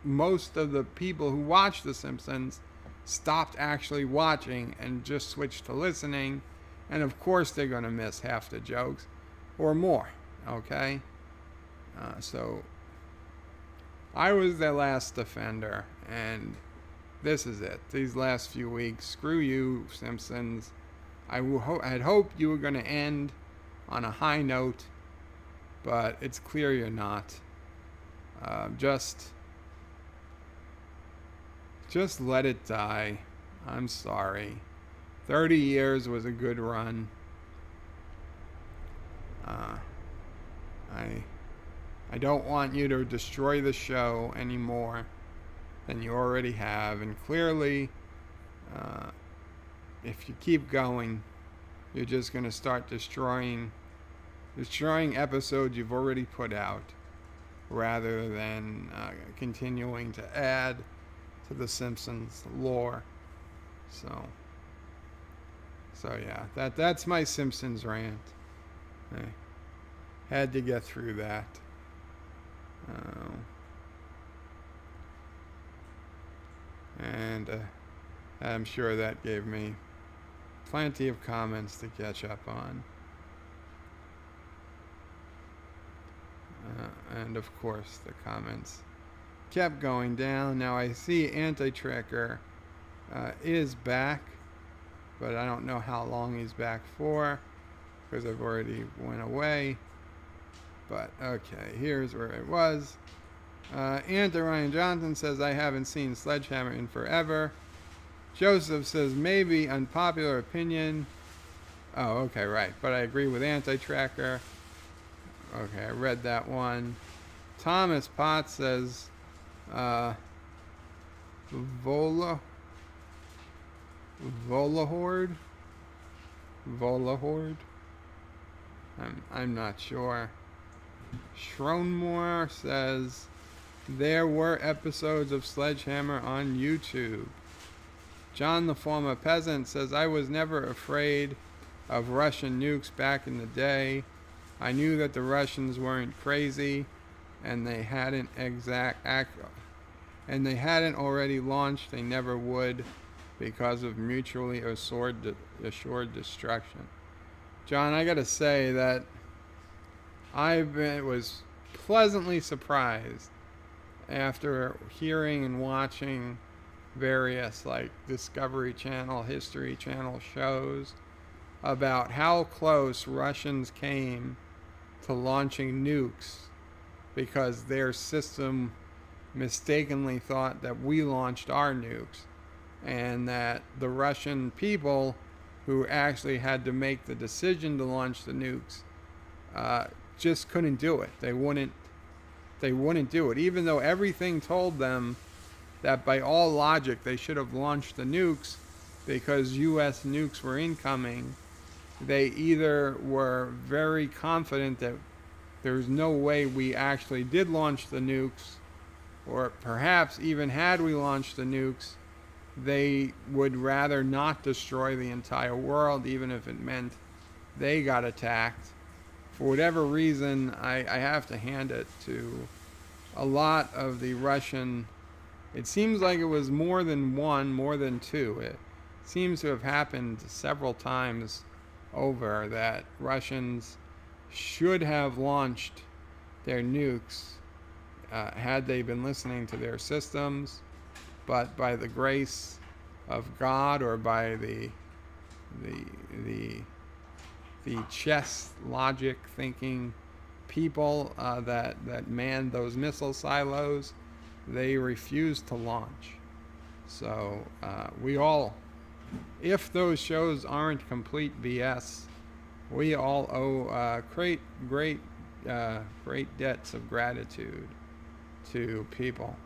most of the people who watched The Simpsons stopped actually watching and just switched to listening. And of course they're going to miss half the jokes or more, okay? So I was their last defender, and this is it. These last few weeks, screw you, Simpsons. I had hoped you were going to end on a high note, but it's clear you're not. Just let it die. I'm sorry. 30 years was a good run. I don't want you to destroy the show any more than you already have, and clearly, if you keep going, you're just going to start destroying episodes you've already put out, rather than continuing to add to the Simpsons lore. So yeah, that's my Simpsons rant. I had to get through that. And I'm sure that gave me plenty of comments to catch up on. And of course the comments kept going down. Now I see Anti-Tracker is back, but I don't know how long he's back for, because I've already went away. But okay, here's where it was. Ryan Johnson says, I haven't seen Sledgehammer in forever. Joseph says, maybe unpopular opinion. Oh, okay, right. But I agree with Anti-Tracker. Okay, I read that one. Thomas Potts says, Volahord? I'm not sure. Schronmore says, there were episodes of Sledgehammer on YouTube. John the Former Peasant says, I was never afraid of Russian nukes back in the day. I knew that the Russians weren't crazy, and they hadn't already launched. They never would, because of mutually assured destruction. John, I gotta say that was pleasantly surprised after hearing and watching various like Discovery Channel, History Channel shows about how close Russians came to launching nukes, because their system mistakenly thought that we launched our nukes, and that the Russian people who actually had to make the decision to launch the nukes just couldn't do it. They wouldn't do it, even though everything told them that by all logic they should have launched the nukes because US nukes were incoming. They either were very confident that there's no way we actually did launch the nukes, or perhaps even had we launched the nukes, they would rather not destroy the entire world, even if it meant they got attacked. For whatever reason, I have to hand it to a lot of the Russian. It seems like it was more than one, more than two. It seems to have happened several times over that Russians should have launched their nukes had they been listening to their systems, but by the grace of God, or by the chess logic thinking people that manned those missile silos, they refused to launch. So we all, if those shows aren't complete BS, we all owe great debts of gratitude to people.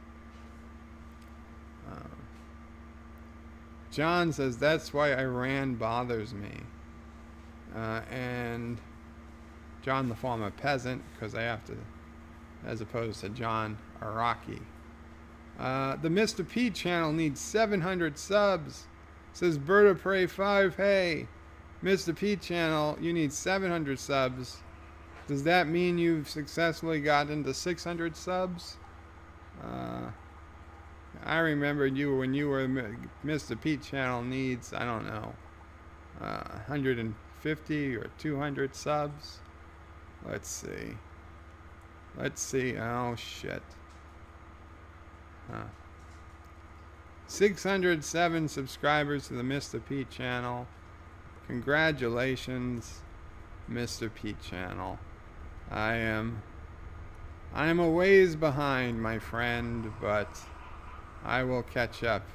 John says, that's why Iran bothers me. And John the former peasant, because I have to, as opposed to John Iraqi. The Mr. P channel needs 700 subs. Says Berta Prey 5. Hey, Mr. P channel, you need 700 subs. Does that mean you've successfully gotten to 600 subs? I remember you when you were Mr. P channel needs, I don't know, 150 or 200 subs. Let's see. Oh shit. 607 subscribers to the Mr. P channel. Congratulations, Mr. P channel. I am a ways behind, my friend, but I will catch up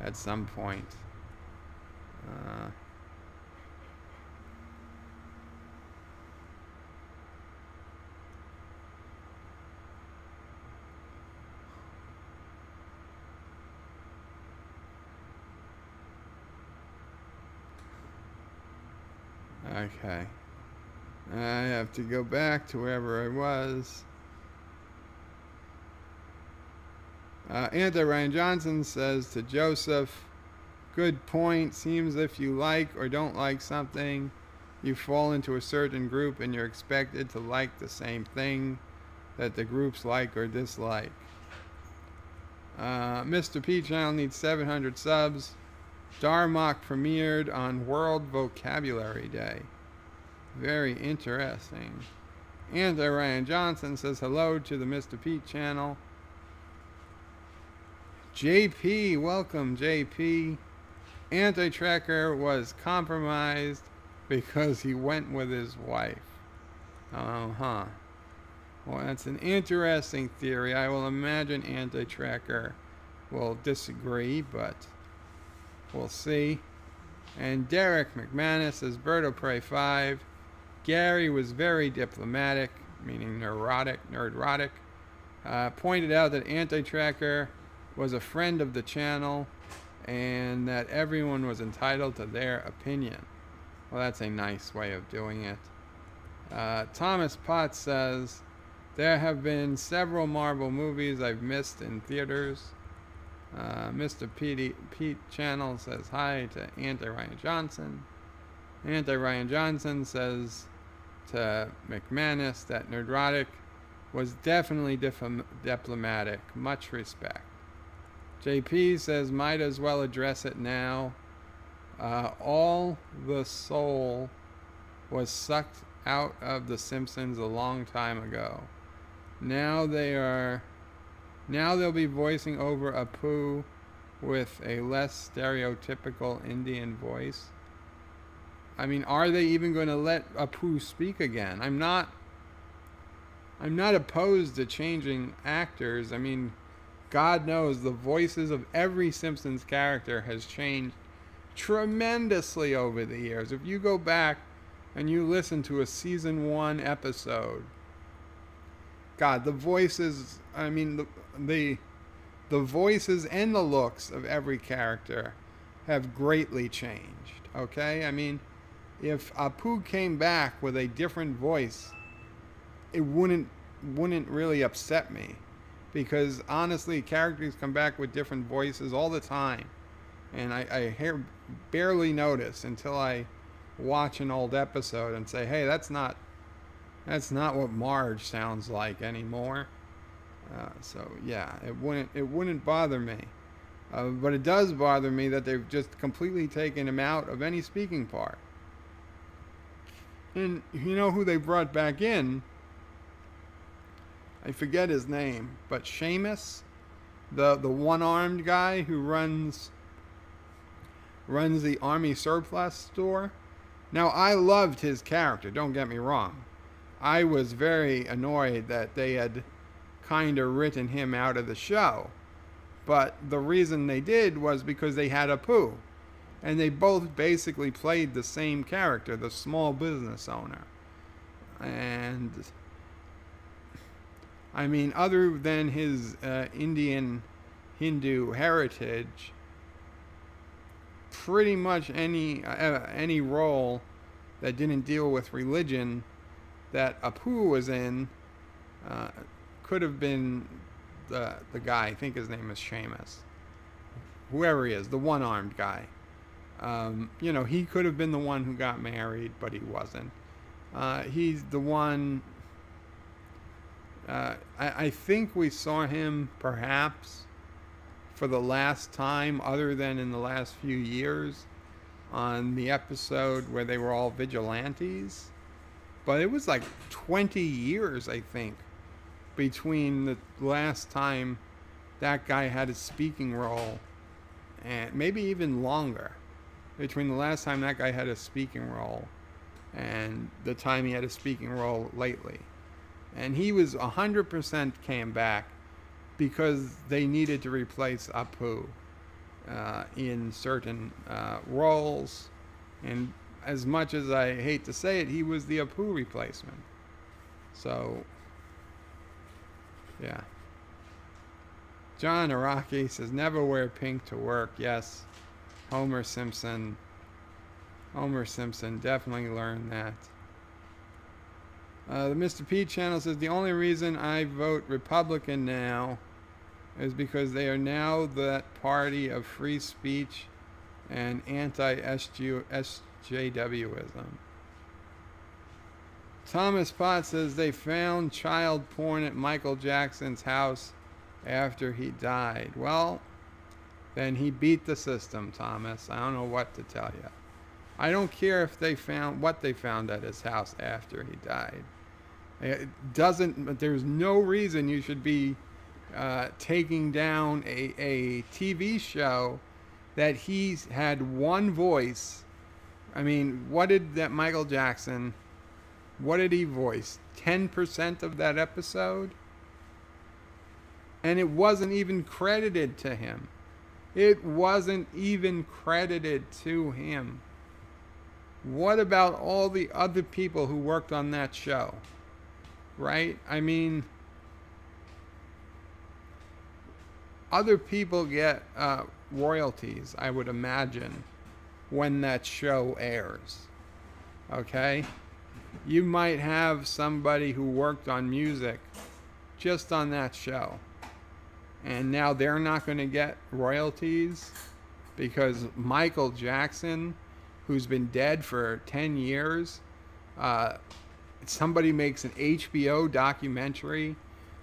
at some point. Okay. I have to go back to wherever I was. Ryan Johnson says to Joseph, good point. Seems if you like or don't like something, you fall into a certain group and you're expected to like the same thing that the groups like or dislike. Mr. P channel needs 700 subs. Darmok premiered on World Vocabulary Day. Very interesting. Ryan Johnson says hello to the Mr. P channel. JP, welcome JP. Anti-Tracker was compromised because he went with his wife. Well, that's an interesting theory. I will imagine Anti-Tracker will disagree, but we'll see. And Derek McManus says, Berto Prey 5. Gary was very diplomatic, meaning nerdrotic. Pointed out that Anti-Tracker was a friend of the channel and that everyone was entitled to their opinion. Well, that's a nice way of doing it. Thomas Potts says, there have been several Marvel movies I've missed in theaters. Mr. Pete Channel says hi to Ryan Johnson. Anti-Ryan Johnson says to McManus that Nerdrotic was definitely diplomatic. Much respect. JP says might as well address it now. All the soul was sucked out of the Simpsons a long time ago. Now they'll be voicing over Apu with a less stereotypical Indian voice. I mean, are they even going to let Apu speak again? I'm not opposed to changing actors. I mean, God knows the voices of every Simpsons character has changed tremendously over the years. If you go back and you listen to a season 1 episode, God, the voices, I mean, the voices and the looks of every character have greatly changed, okay? I mean, if Apu came back with a different voice, it wouldn't really upset me, because honestly, characters come back with different voices all the time, and I barely notice until I watch an old episode and say, hey, that's not what Marge sounds like anymore. So yeah, it wouldn't bother me, but it does bother me that they've just completely taken him out of any speaking part. And you know who they brought back in? I forget his name, but Seamus, the one-armed guy who runs the army surplus store. Now, I loved his character, don't get me wrong. I was very annoyed that they had kind of written him out of the show. But the reason they did was because they had Apu. And they both basically played the same character, the small business owner. And I mean, other than his Indian Hindu heritage, pretty much any role that didn't deal with religion that Apu was in could have been the guy. I think his name is Seamus. Whoever he is, the one-armed guy. You know, he could have been the one who got married, but he wasn't. He's the one... I think we saw him perhaps for the last time, other than in the last few years, on the episode where they were all vigilantes. But it was like 20 years, I think, between the last time that guy had a speaking role, and maybe even longer, between the last time that guy had a speaking role and the time he had a speaking role lately. And he was 100% came back because they needed to replace Apu in certain roles. And as much as I hate to say it, he was the Apu replacement. So, yeah. John Araki says, never wear pink to work. Yes, Homer Simpson definitely learned that. The Mr. P channel says, the only reason I vote Republican now is because they are now that party of free speech and anti-SJWism. Thomas Potts says, they found child porn at Michael Jackson's house after he died. Well, then he beat the system, Thomas. I don't know what to tell you. I don't care if they found what they found at his house after he died. It doesn't. There's no reason you should be taking down a TV show that he's had one voice. I mean, what did that Michael Jackson? What did he voice? 10% of that episode, and it wasn't even credited to him. It wasn't even credited to him. What about all the other people who worked on that show? Right? I mean, other people get royalties, I would imagine, when that show airs. Okay? You might have somebody who worked on music just on that show, and now they're not going to get royalties because Michael Jackson who's been dead for 10 years. Somebody makes an HBO documentary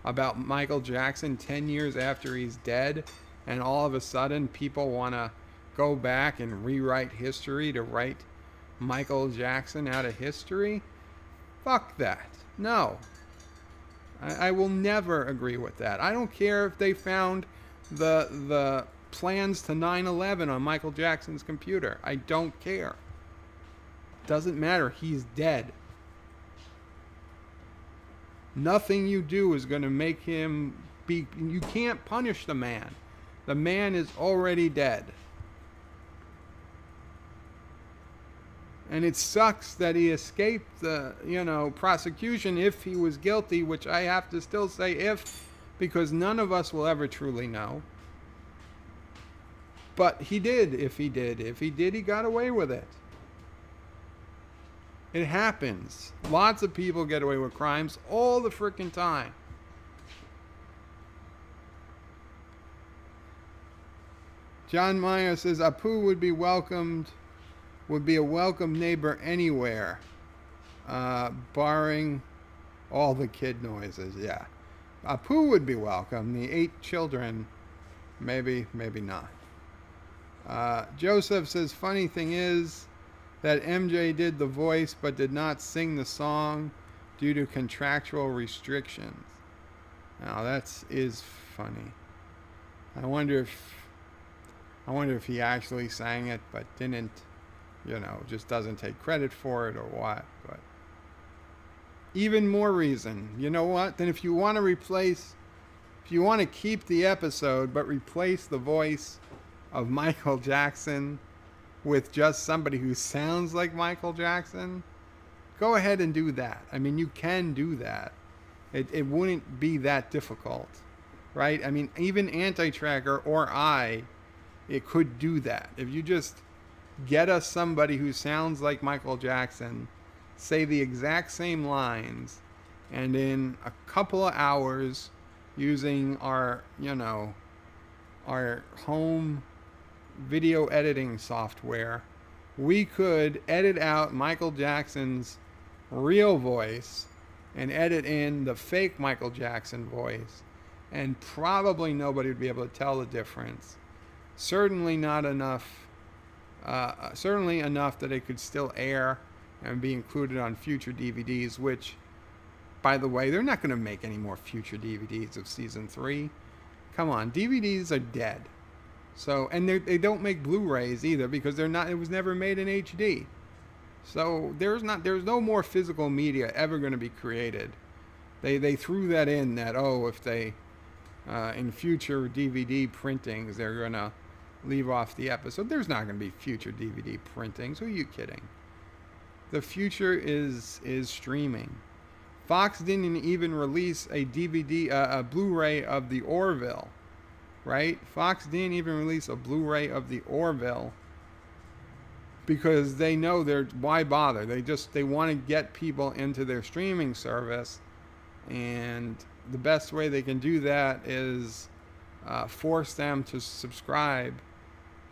about Michael Jackson 10 years after he's dead, and all of a sudden people want to go back and rewrite history to write Michael Jackson out of history? Fuck that. No. I will never agree with that. I don't care if they found the plans to 9/11 on Michael Jackson's computer. I don't care. Doesn't matter. He's dead. Nothing you do is going to make him be... You can't punish the man. The man is already dead. And it sucks that he escaped the, prosecution if he was guilty, which I have to still say if, because none of us will ever truly know. But he did, if he did. If he did, he got away with it. It happens. Lots of people get away with crimes all the frickin' time. John Meyer says, Apu would be a welcome neighbor anywhere, barring all the kid noises. Yeah. Apu would be welcome. The 8 children, maybe not. Joseph says, funny thing is that MJ did the voice but did not sing the song due to contractual restrictions. Now that is funny. I wonder if he actually sang it but didn't, just doesn't take credit for it or what. But even more reason, you know what? Then if you want to keep the episode but replace the voice of Michael Jackson with just somebody who sounds like Michael Jackson, go ahead and do that. I mean, you can do that. It wouldn't be that difficult, right? I mean, even Anti-Tracker or it could do that. If you just get us somebody who sounds like Michael Jackson, say the exact same lines, and in a couple of hours, using our home video editing software, we could edit out Michael Jackson's real voice and edit in the fake Michael Jackson voice, and probably nobody would be able to tell the difference. Certainly not enough. Certainly enough that it could still air and be included on future DVDs, which, by the way, they're not going to make any more future DVDs of season 3. Come on, DVDs are dead. So, and they don't make Blu-rays either, because they're not. It was never made in HD. So there's no more physical media ever going to be created. They threw that in that, if they in future DVD printings they're going to leave off the episode. There's not going to be future DVD printings. Who are you kidding? The future is streaming. Fox didn't even release a Blu-ray of the Orville. Right? Fox didn't even release a Blu-ray of the Orville because they know why bother? They want to get people into their streaming service, and the best way they can do that is force them to subscribe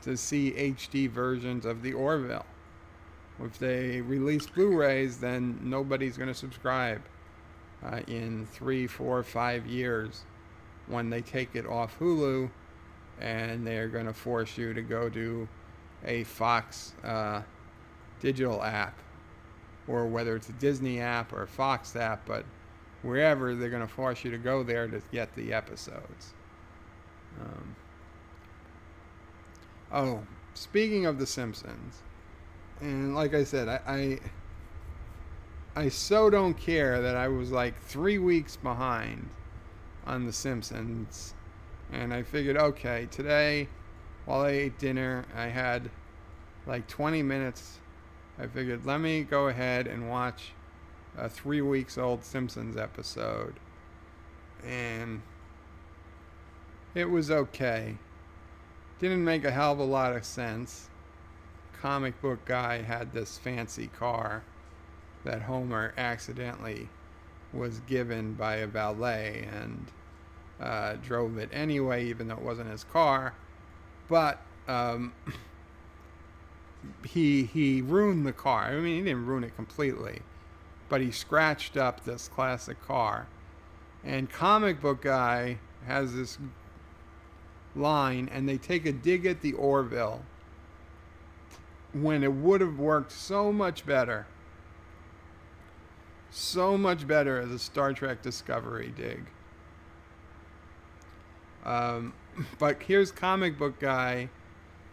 to see HD versions of the Orville. If they release Blu-rays, then nobody's going to subscribe in 3, 4, 5 years. When they take it off Hulu, and they're going to force you to go to a Fox digital app, or whether it's a Disney app or a Fox app, but wherever, they're going to force you to go there to get the episodes. Speaking of The Simpsons, and like I said, I so don't care that I was like 3 weeks behind on The Simpsons, and I figured, okay, today while I ate dinner I had like 20 minutes. I figured, let me go ahead and watch a 3 weeks old Simpsons episode, and it was okay. Didn't make a hell of a lot of sense. Comic book guy had this fancy car that Homer accidentally was given by a valet, and drove it anyway, even though it wasn't his car. But he ruined the car. I mean, he didn't ruin it completely, but he scratched up this classic car. And Comic Book Guy has this line, and they take a dig at the Orville when it would have worked so much better as a Star Trek Discovery dig. But here's Comic Book Guy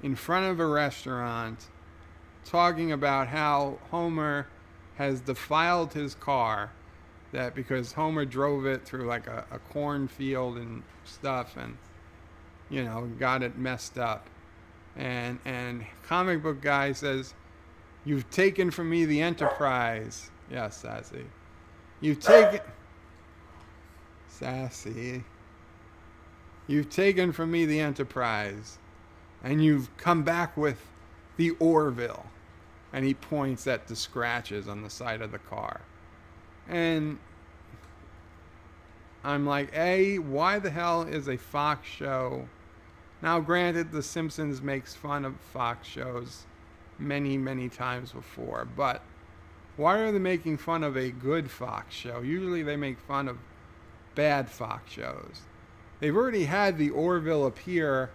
in front of a restaurant talking about how Homer has defiled his car, that because Homer drove it through like a cornfield and stuff, and you know, got it messed up. And Comic Book Guy says, "You've taken from me the Enterprise." Yes, Sassy. You've taken from me the Enterprise, and you've come back with the Orville. And he points at the scratches on the side of the car. And I'm like, why the hell is a Fox show? Now, granted, The Simpsons makes fun of Fox shows many, many times before, but why are they making fun of a good Fox show? Usually they make fun of bad Fox shows. They've already had the Orville appear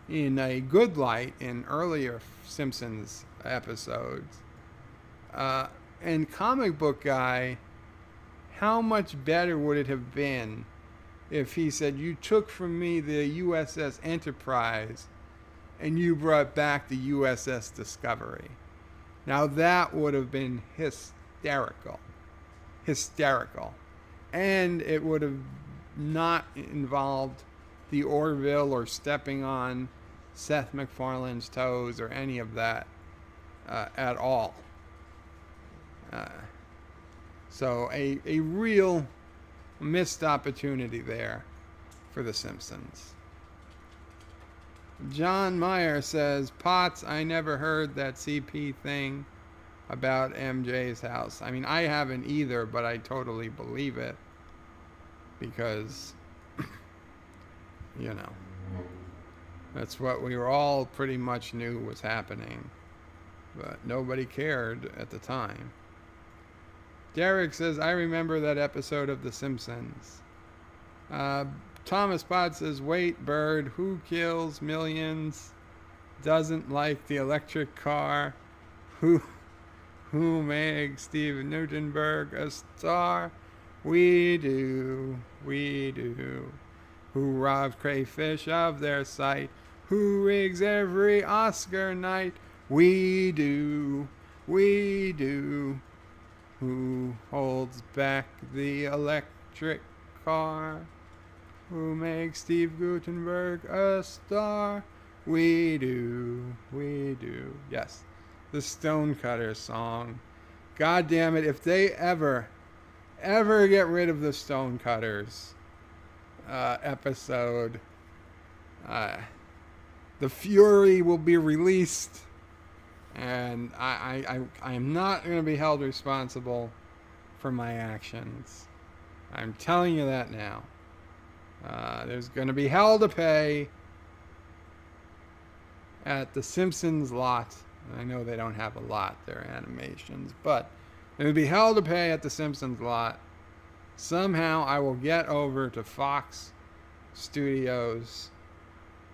in a good light in earlier Simpsons episodes. And Comic Book Guy, how much better would it have been if he said, "You took from me the USS Enterprise and you brought back the USS Discovery"? Now that would have been hysterical. And it would have not involved the Orville or stepping on Seth MacFarlane's toes or any of that at all. So a real missed opportunity there for The Simpsons. John Meyer says, "Potts, I never heard that CP thing about MJ's house." I mean, I haven't either, but I totally believe it. Because, you know, that's what we were all pretty much knew was happening. But nobody cared at the time. Derek says, "I remember that episode of The Simpsons." Thomas Potts says, "Wait, Bird, who kills millions? Doesn't like the electric car? Who makes Steve Newtonberg a star? We do. Who robs crayfish of their sight? Who rigs every Oscar night? We do. Who holds back the electric car? Who makes Steve Gutenberg a star? We do. Yes, the Stonecutters song. God damn it, if they ever get rid of the Stonecutters episode, the Fury will be released, and I am not going to be held responsible for my actions. I'm telling you that now. There's going to be hell to pay at the Simpsons lot. I know they don't have a lot, their animations, but there'll be hell to pay at the Simpsons lot. Somehow I will get over to Fox Studios,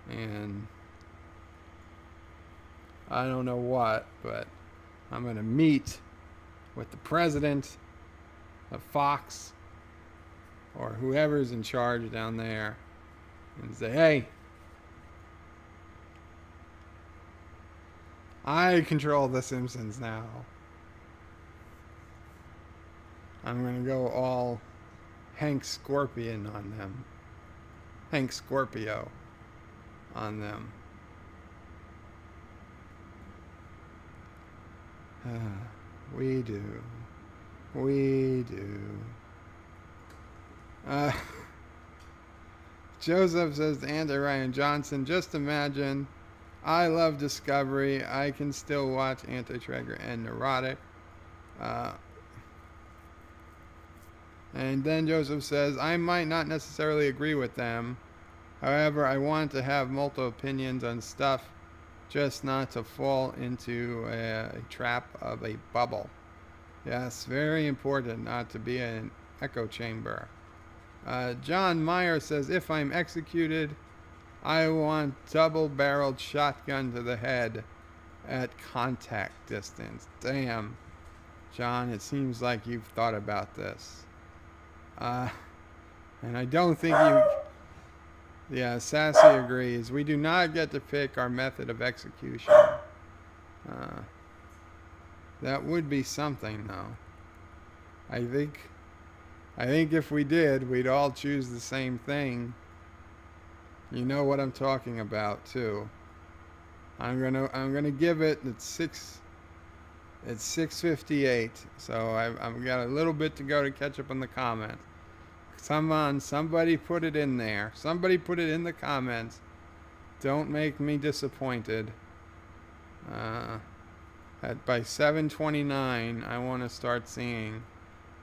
and I don't know what, but I'm going to meet with the president of Fox or whoever's in charge down there and say, "Hey, I control the Simpsons now. I'm going to go all Hank Scorpion on them. Hank Scorpio on them." We do. Joseph says to Andy Ryan Johnson, "Just imagine, I love Discovery. I can still watch Anti-Tracker and Neurotic." And then Joseph says, "I might not necessarily agree with them. However, I want to have multiple opinions on stuff just not to fall into a trap of a bubble. Yes, very important not to be in an echo chamber. John Meyer says, if I'm executed, I want double-barreled shotgun to the head at contact distance. Damn, John, it seems like you've thought about this. And I don't think you... Yeah, Sassy agrees. We do not get to pick our method of execution. That would be something, though. I think if we did, we'd all choose the same thing. You know what I'm talking about, too. I'm gonna give it. It's 6:58, so I've got a little bit to go to catch up on the comments. Come on, somebody put it in there. Somebody put it in the comments. Don't make me disappointed. By 7:29, I want to start seeing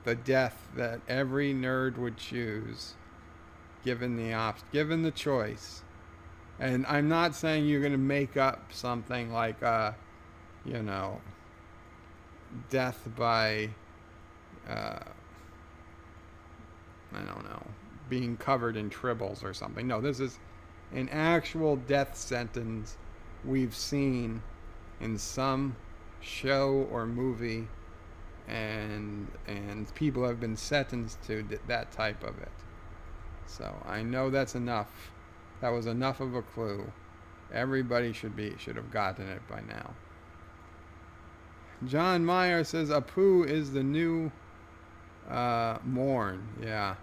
the death that every nerd would choose, given the choice. And I'm not saying you're going to make up something like, you know, death by, I don't know, being covered in tribbles or something. No, this is an actual death sentence we've seen in some show or movie, and people have been sentenced to that type of it. So I know that's enough. That was enough of a clue. Everybody should have gotten it by now. John Meyer says Apu is the new Morn. Yeah.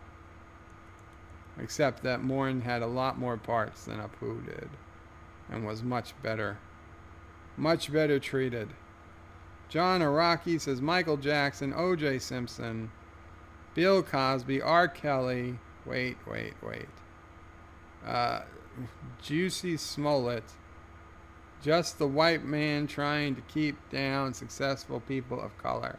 Except that Morn had a lot more parts than Apu did, and was much better treated. John Araki says Michael Jackson, O.J. Simpson, Bill Cosby, R. Kelly. Wait. Juicy Smollett. Just the white man trying to keep down successful people of color.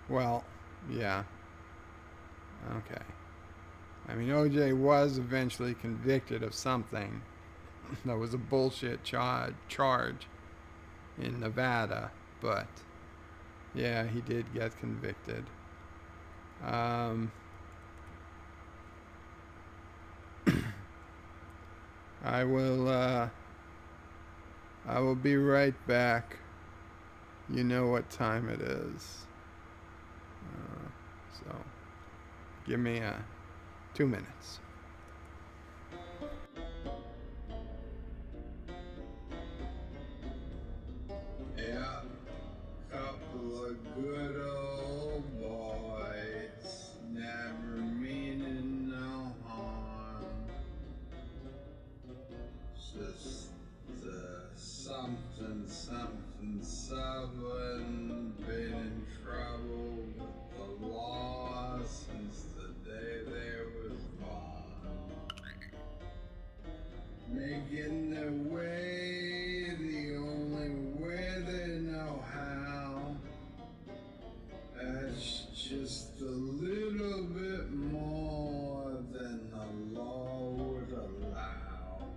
Well, yeah. Okay. I mean, OJ was eventually convicted of something. That was a bullshit charge in Nevada, but yeah, he did get convicted. I will be right back. You know what time it is. So give me 2 minutes. Yeah, couple of good old boys, never meaning no harm. Just something, been in trouble with the law since the day they was born. Making their way the only way they know how. That's just a little bit more than the law would allow.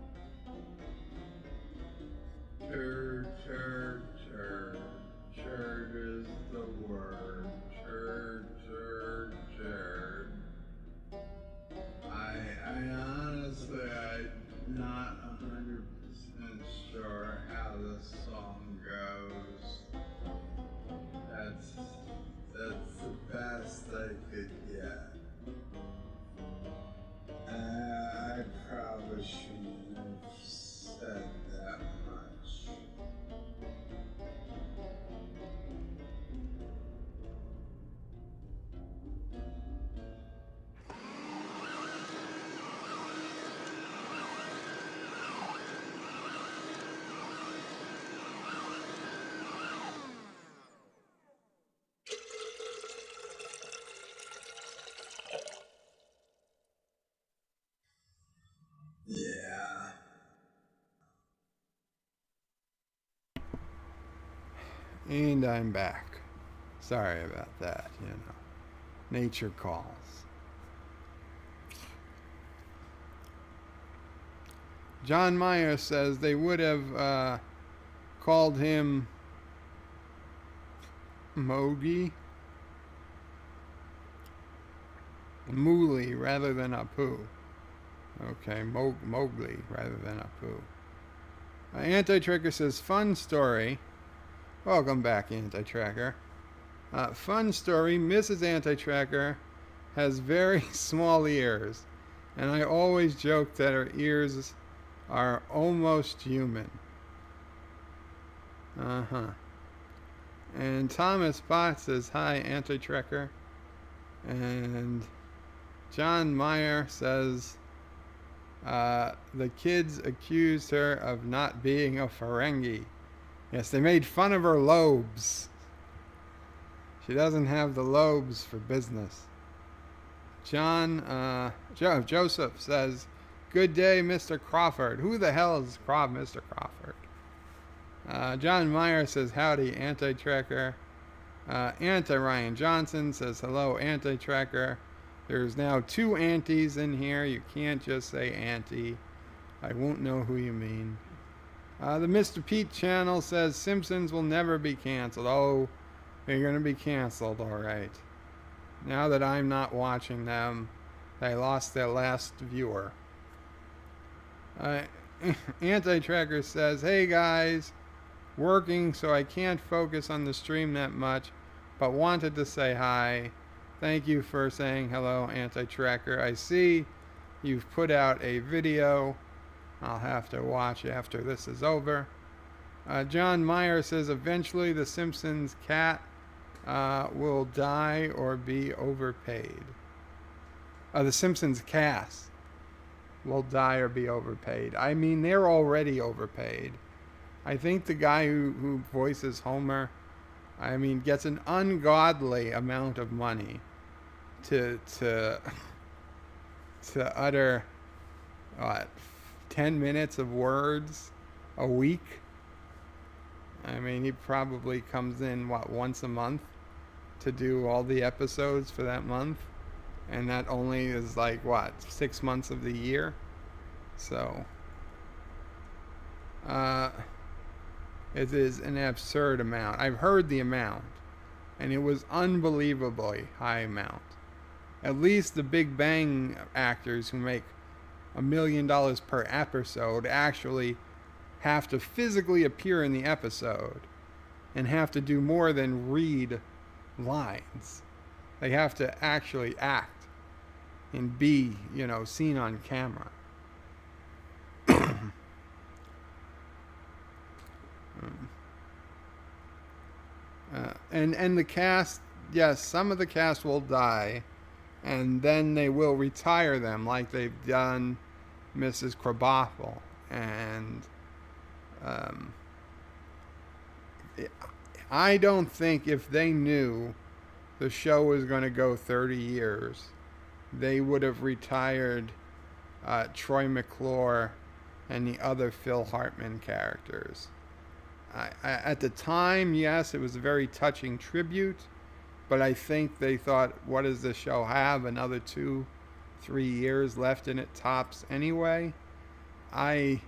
Turd is the word. Turd. I honestly, I'm not 100% sure how this song goes. That's the best I could get. I probably shouldn't have said that much. Yeah. And I'm back. Sorry about that, you know. Nature calls. John Meyer says they would have called him Mogi, Mooley rather than Apu. Okay, Mowgli rather than Apu. Anti-Tracker says, fun story. Welcome back, Anti-Tracker. Fun story, Mrs. Anti-Tracker has very small ears, and I always joke that her ears are almost human. And Thomas Bott says, hi, Anti-Tracker. And John Meyer says, the kids accused her of not being a Ferengi. Yes, they made fun of her lobes. She doesn't have the lobes for business. Joseph says, good day, Mr. Crawford. Who the hell is Mr. Crawford? John Meyer says, howdy, Anti-Tracker. Anti-Ryan Johnson says, hello, Anti-Tracker. There's now 2 antis in here. You can't just say anti. I won't know who you mean. The Mr. Pete channel says, Simpsons will never be canceled. Oh, they're going to be canceled, all right. Now that I'm not watching them, they lost their last viewer. Anti-Tracker says, hey guys, working so I can't focus on the stream that much, but wanted to say hi. Thank you for saying hello, Anti-Tracker. I see you've put out a video. I'll have to watch after this is over. John Meyer says, eventually the Simpsons cat will die or be overpaid. The Simpsons cast will die or be overpaid. I mean, they're already overpaid. I think the guy who voices Homer, I mean, gets an ungodly amount of money to utter, what, 10 minutes of words a week. I mean, he probably comes in, what, once a month to do all the episodes for that month. And that only is like, what, 6 months of the year? So, it is an absurd amount. I've heard the amount, and it was unbelievably high amount. At least the Big Bang actors who make $1 million per episode actually have to physically appear in the episode and have to do more than read lines. They have to actually act and be, you know, seen on camera. And the cast, yes, some of the cast will die, and then they will retire them like they've done Mrs. Krabappel. And I don't think if they knew the show was going to go 30 years, they would have retired Troy McClure and the other Phil Hartman characters. At the time, yes, it was a very touching tribute, but I think they thought, what does the show have? Another 2-3 years left in it tops anyway. I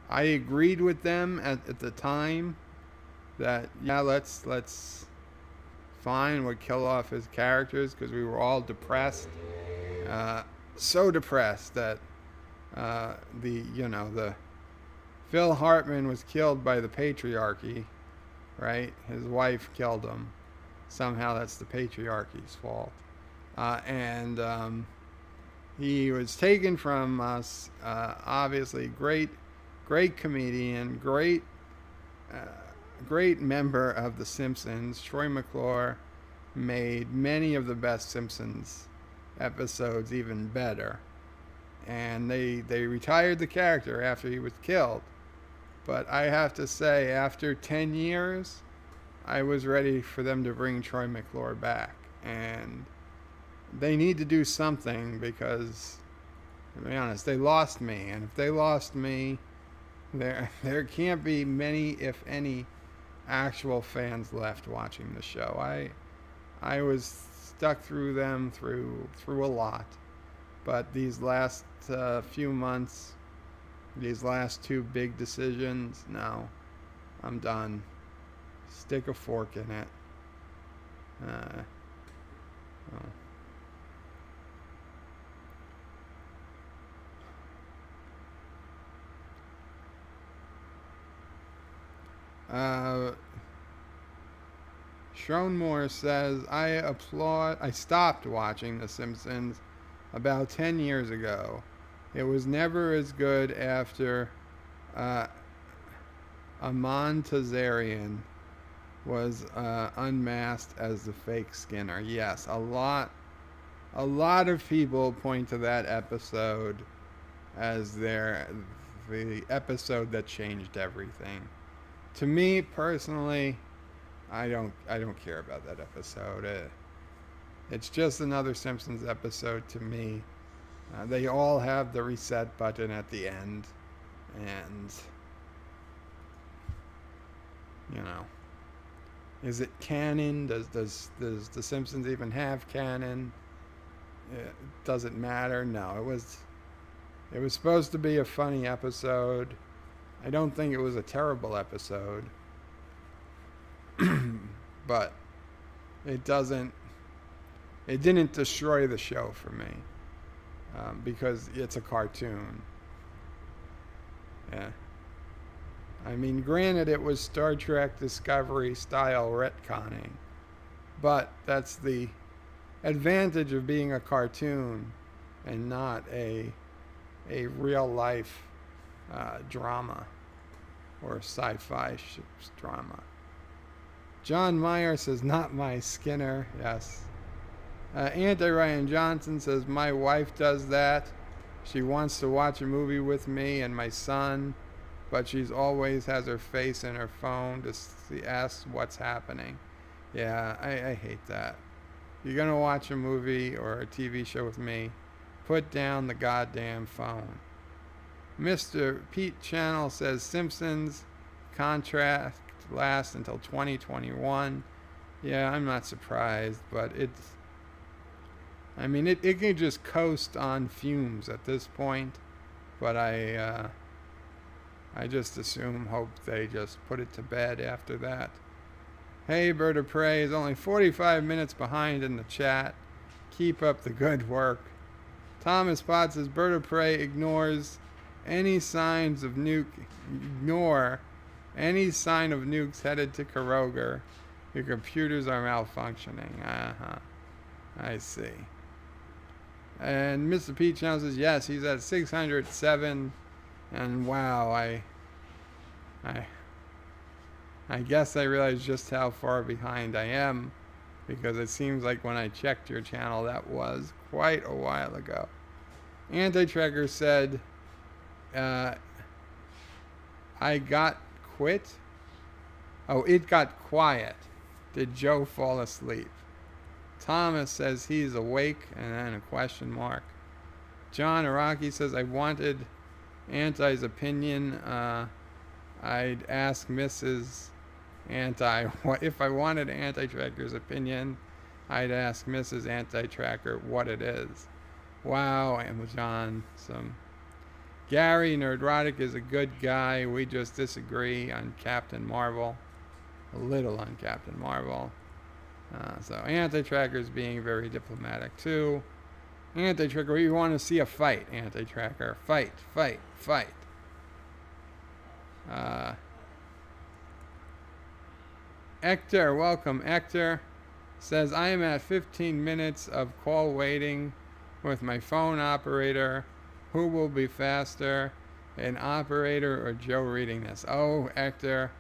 agreed with them at the time that, yeah, let's fine, we'll kill off his characters, because we were all depressed. So depressed that the Phil Hartman was killed by the patriarchy, right? His wife killed him. Somehow that's the patriarchy's fault. And he was taken from us. Obviously, great comedian, great member of The Simpsons. Troy McClure made many of the best Simpsons episodes even better. And they retired the character after he was killed. But I have to say, after 10 years, I was ready for them to bring Troy McClure back. And they need to do something because, to be honest, they lost me. And if they lost me, there can't be many, if any, actual fans left watching the show. I was stuck through them through a lot. But these last few months, These last two big decisions, no. I'm done. Stick a fork in it. Schronmore says, I stopped watching The Simpsons about 10 years ago. It was never as good after Amon Tazarian was unmasked as the fake Skinner. Yes, a lot of people point to that episode as the episode that changed everything. To me personally, I don't care about that episode. It's just another Simpsons episode to me. They all have the reset button at the end, and you know, is it canon? Does the Simpsons even have canon? Does it matter? No, it was supposed to be a funny episode. I don't think it was a terrible episode, but it didn't destroy the show for me, because it's a cartoon. Yeah. I mean, granted, it was Star Trek Discovery style retconning, but that's the advantage of being a cartoon and not a real life drama or sci-fi drama. John Meyer says, not my Skinner. Yes. Anti-Ryan Johnson says, my wife does that. She wants to watch a movie with me and my son, but she's always has her face in her phone to ask what's happening. Yeah, I hate that. You're going to watch a movie or a TV show with me, put down the goddamn phone. Mr. Pete Channel says Simpsons contract lasts until 2021. Yeah, I'm not surprised, but it can just coast on fumes at this point, but I just hope they just put it to bed after that. Hey, Bird of Prey is only 45 minutes behind in the chat. Keep up the good work. Thomas Potts says, Bird of Prey ignores any signs of ignore any sign of nukes headed to Caroga. Your computers are malfunctioning. I see. And Mr. Pete Channel says, yes, he's at 607. And wow, I guess I realized just how far behind I am, because it seems like when I checked your channel, that was quite a while ago. Anti-Tracker said, I got quit. Oh, it got quiet. Did Joe fall asleep? Thomas says he's awake, and then a question mark. John Araki says, I wanted Anti's opinion. I'd ask Mrs. Anti, if I wanted Anti-Tracker's opinion, I'd ask Mrs. Anti-Tracker what it is. Wow, and John, Gary Nerdrotic is a good guy. We just disagree on Captain Marvel. A little on Captain Marvel. So Anti-Tracker's being very diplomatic too. Anti-Tracker, we want to see a fight, Anti-Tracker. Fight, fight, fight. Hector, welcome. Hector says, I am at 15 minutes of call waiting with my phone operator. Who will be faster, an operator or Joe reading this? Oh, Hector,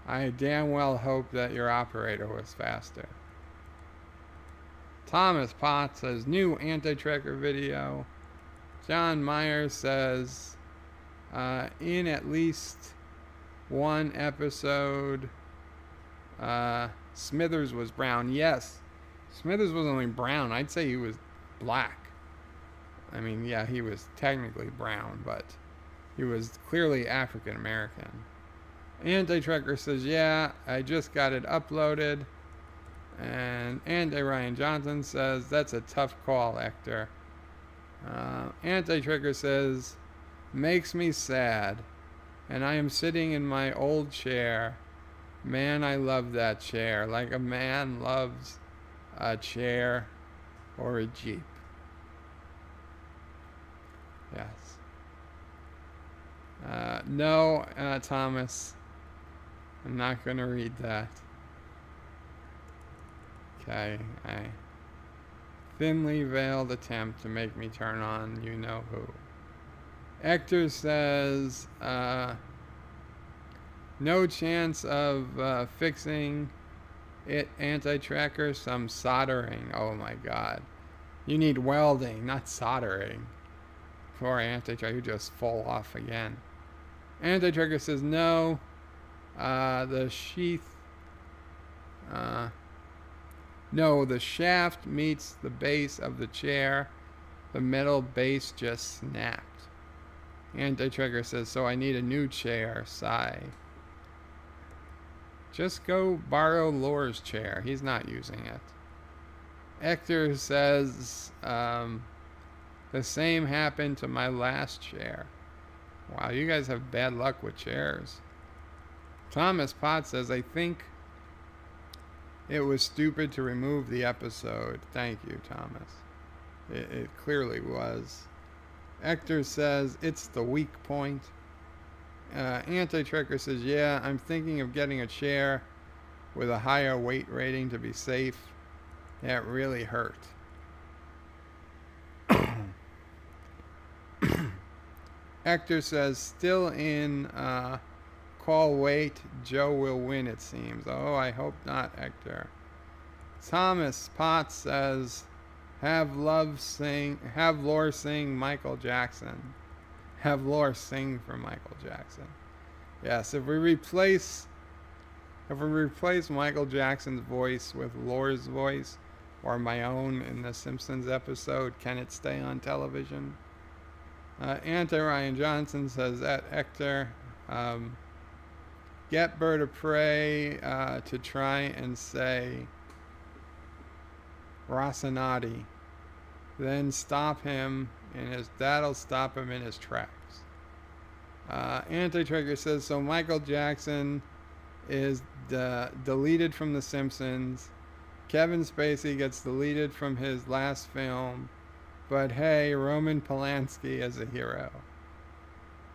I damn well hope that your operator was faster. Thomas Potts says, new Anti-Tracker video. John Myers says, in at least one episode, Smithers was brown. Yes, Smithers was only brown. I'd say he was black. I mean, yeah, he was technically brown, but he was clearly African American. Anti-Tracker says, yeah, I just got it uploaded. And Anti-Ryan Johnson says, that's a tough call, Hector. Anti-Tracker says, makes me sad, and I am sitting in my old chair. Man, I love that chair, like a man loves a chair or a Jeep. Yes. No, Thomas, I'm not going to read that. Okay, I thinly veiled attempt to make me turn on you know who. Hector says, no chance of fixing it, anti-tracker, some soldering. Oh my god. You need welding, not soldering. For anti-tracker, you just fall off again. Anti-tracker says no. The sheath, no, the shaft meets the base of the chair. The metal base just snapped. Anti-tracker says, so I need a new chair. Sigh. Just go borrow Lore's chair. He's not using it. Hector says, the same happened to my last chair. Wow, you guys have bad luck with chairs. Thomas Potts says, I think it was stupid to remove the episode. Thank you, Thomas. It clearly was. Hector says, it's the weak point. Anti-Trekker says, yeah, I'm thinking of getting a chair with a higher weight rating to be safe. That really hurt. Hector says, still in call wait. Joe will win, it seems. Oh, I hope not, Hector. Thomas Potts says, have Lore sing Michael Jackson. Have Lore sing for Michael Jackson. Yes, if we replace Michael Jackson's voice with Lore's voice or my own in the Simpsons episode, can it stay on television? Ryan Johnson says that Hector, get Bird of Prey to try and say Rocinati, then stop him that'll stop him in his tracks. Anti-Trigger says, so Michael Jackson is deleted from The Simpsons. Kevin Spacey gets deleted from his last film. But hey, Roman Polanski is a hero.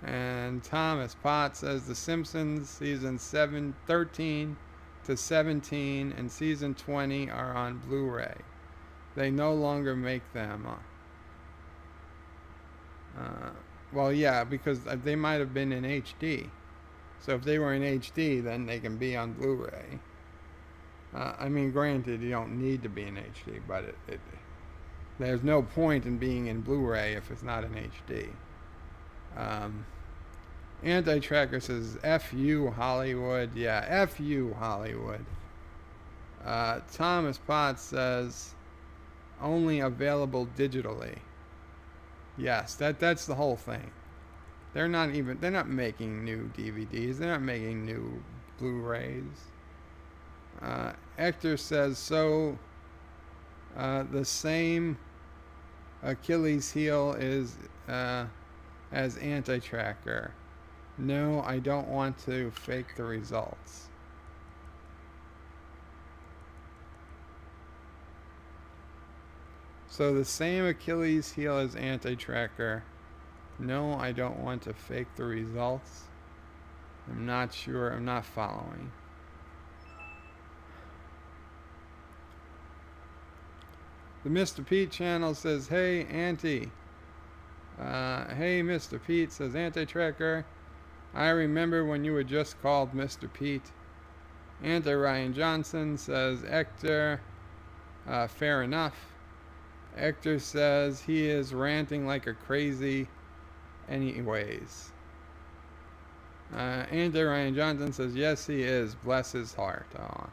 And Thomas Potts says The Simpsons season 13 to 17 and season 20 are on Blu-ray. They no longer make them. Well, yeah, because they might have been in HD. So if they were in HD, then they can be on Blu-ray. I mean, granted, you don't need to be in HD, but there's no point in being in Blu-ray if it's not in HD. Anti-Tracker says, F you, Hollywood. Yeah, F you, Hollywood. Thomas Potts says, only available digitally. Yes, that's the whole thing. They're not making new DVDs. They're not making new Blu-rays. Hector says, so the same Achilles heel is as Anti-Tracker. No, I don't want to fake the results. So the same Achilles heel as Anti-Tracker. No, I don't want to fake the results. I'm not sure. I'm not following. The Mr. Pete channel says, hey, Auntie. Hey, Mr. Pete, says Anti-Tracker. I remember when you were just called Mr. Pete. Ryan Johnson says, Hector. Fair enough. Hector says he is ranting like a crazy anyways. Ryan Johnson says, yes, he is. Bless his heart. Aw.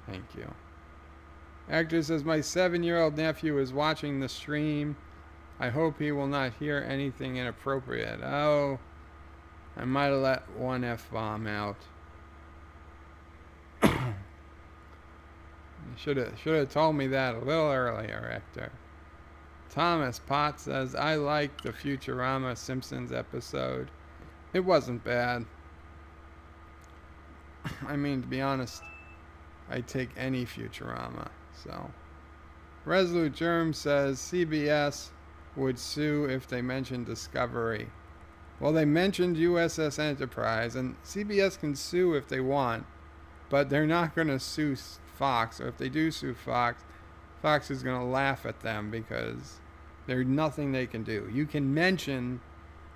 Thank you. Hector says, my 7-year-old nephew is watching the stream. I hope he will not hear anything inappropriate. Oh, I might have let one F-bomb out. You should have told me that a little earlier, Hector. Thomas Potts says, I like the Futurama Simpsons episode. It wasn't bad. I mean, to be honest, I'd take any Futurama. So, Resolute Germ says, CBS would sue if they mentioned Discovery. Well, they mentioned USS Enterprise, and CBS can sue if they want, but they're not going to sue Fox, or if they do sue Fox, Fox is going to laugh at them because there's nothing they can do. You can mention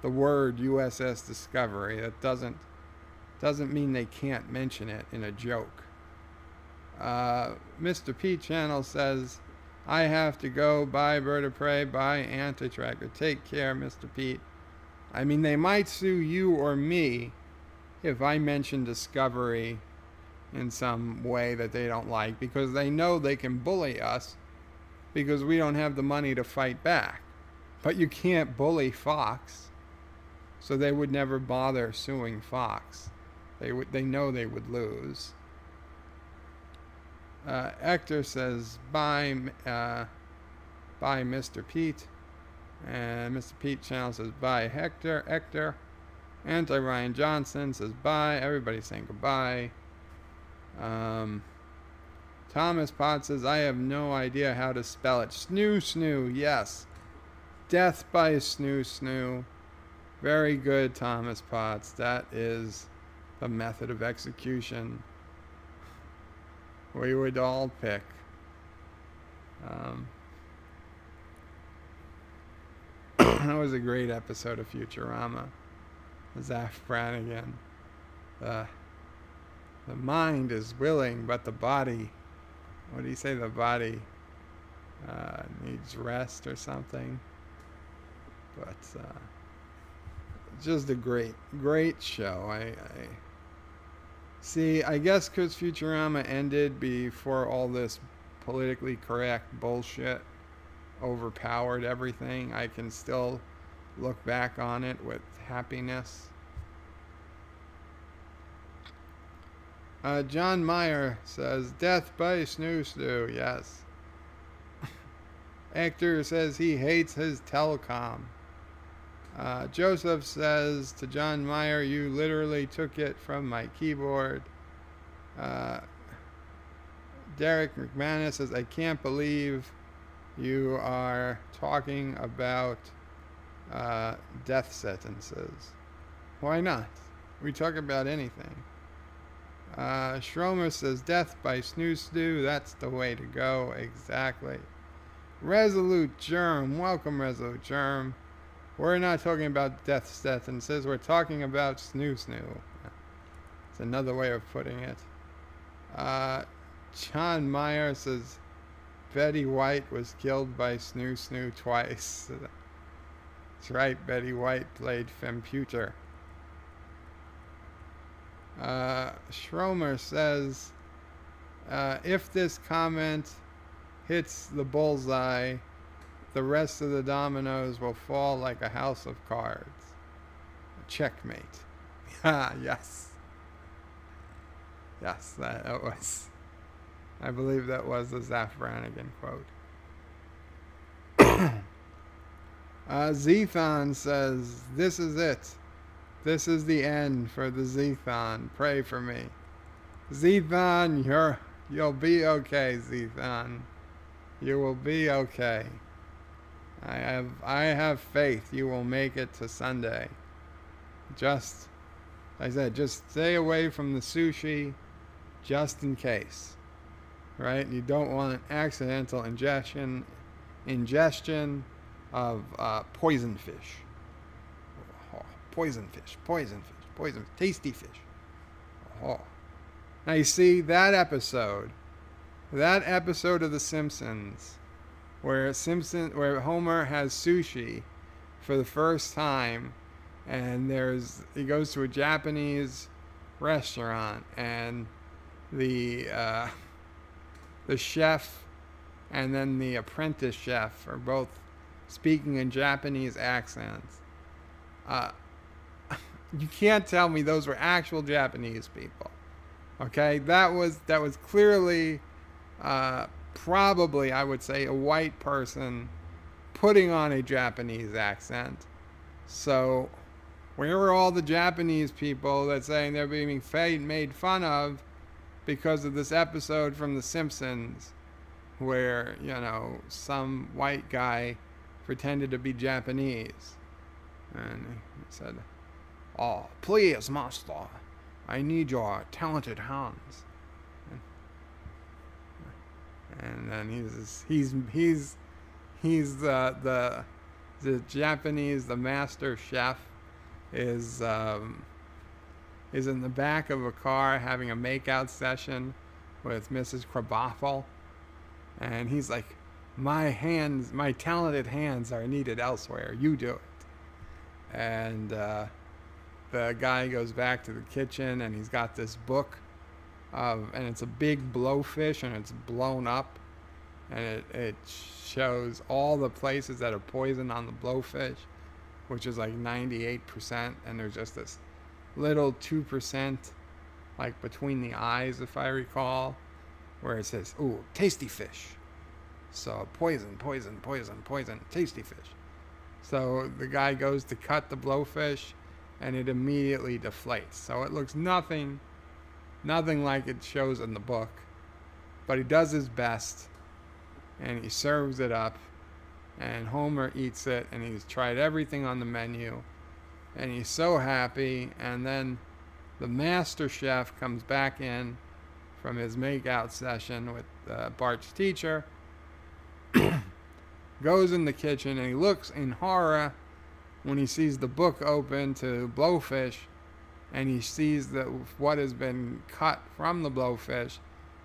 the word USS Discovery. That doesn't mean they can't mention it in a joke. Mr. Pete Channel says, I have to go. Bye, Bird of Prey. Bye, Anti-Tracker. Take care, Mr. Pete. I mean, they might sue you or me if I mention Discovery in some way that they don't like, because they know they can bully us because we don't have the money to fight back. But you can't bully Fox, so they would never bother suing Fox. They know they would lose. Hector says, bye, Mr. Pete. And Mr. Pete Channel says, bye, Hector. Anti-Ryan Johnson says, bye. Everybody's saying goodbye. Thomas Potts says, I have no idea how to spell it. Snoo, yes. Death by snoo. Very good, Thomas Potts. That is the method of execution we would all pick. That was a great episode of Futurama. Zach Brannigan. The mind is willing, but the body, what do you say, the body needs rest or something. But just a great show. I see, I guess because Futurama ended before all this politically correct bullshit overpowered everything, I can still look back on it with happiness. John Meyer says, death by snoo, yes. Hector says he hates his telecom. Joseph says to John Meyer, you literally took it from my keyboard. Derek McManus says, I can't believe you are talking about death sentences. Why not? We talk about anything. Schromer says, death by snoo, that's the way to go. Exactly. Resolute Germ, welcome Resolute Germ. We're not talking about death sentences, we're talking about snoo. It's another way of putting it. John Meyer says, Betty White was killed by snoo twice. That's right, Betty White played Femputer. Schromer says, if this comment hits the bullseye, the rest of the dominoes will fall like a house of cards. Checkmate. Yes. Yes, that was, I believe that was the Zaf Brannigan quote. Zethon says, this is it. This is the end for the Zethon. Pray for me. Zethon, you'll be okay, Zethon. You will be okay. I have faith you will make it to Sunday. Just, like I said, just stay away from the sushi, just in case. Right? You don't want accidental ingestion of poison fish. Poison fish, tasty fish. Oh. Now you see that episode of The Simpsons, where Homer has sushi for the first time, and he goes to a Japanese restaurant, and the chef and then the apprentice chef are both speaking in Japanese accents. You can't tell me those were actual Japanese people. Okay, that was clearly, probably I would say, a white person putting on a Japanese accent. So, where were all the Japanese people that saying they're being made fun of because of this episode from The Simpsons where, some white guy pretended to be Japanese? And he said, "Oh, please, master, I need your talented hands." And then he's the Japanese, the master chef is in the back of a car having a makeout session with Mrs. Krabappel, and he's like, my talented hands are needed elsewhere, you do it. And the guy goes back to the kitchen, and he's got this book and it's a big blowfish, and it's blown up, and it shows all the places that are poisoned on the blowfish, which is like 98%, and there's just this little 2%, like between the eyes, if I recall, where it says, "Ooh, tasty fish." So poison, poison, poison, poison, tasty fish. So the guy goes to cut the blowfish, and it immediately deflates. So it looks nothing like it shows in the book, but he does his best, and he serves it up, and Homer eats it, and he's tried everything on the menu, and he's so happy. And then the master chef comes back in from his makeout session with Bart's teacher, goes in the kitchen, and he looks in horror when he sees the book open to blowfish, and he sees what has been cut from the blowfish,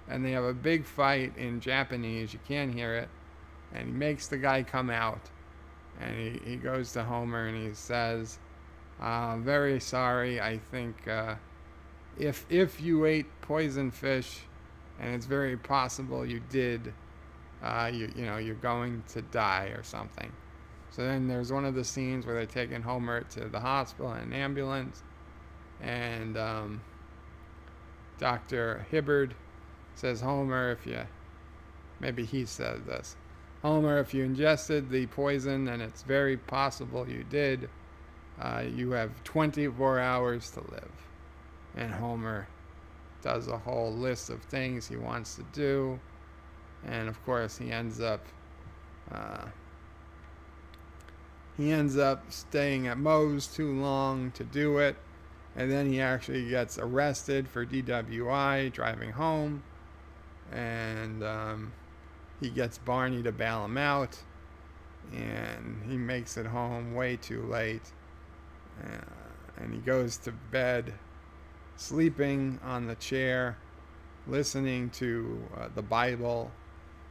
and they have a big fight in Japanese. You can't hear it. And he makes the guy come out, and he goes to Homer, and he says, "Very sorry. I think if you ate poison fish, and it's very possible you did, you're going to die or something." So then there's one of the scenes where they're taking Homer to the hospital in an ambulance, and Dr. Hibbard says, "Homer, maybe he said this, Homer, if you ingested the poison, and it's very possible you did, you have 24 hours to live." And Homer does a whole list of things he wants to do, and of course he ends up staying at Moe's too long to do it, and then he actually gets arrested for DWI driving home, and he gets Barney to bail him out, and he makes it home way too late, and he goes to bed sleeping on the chair, listening to the Bible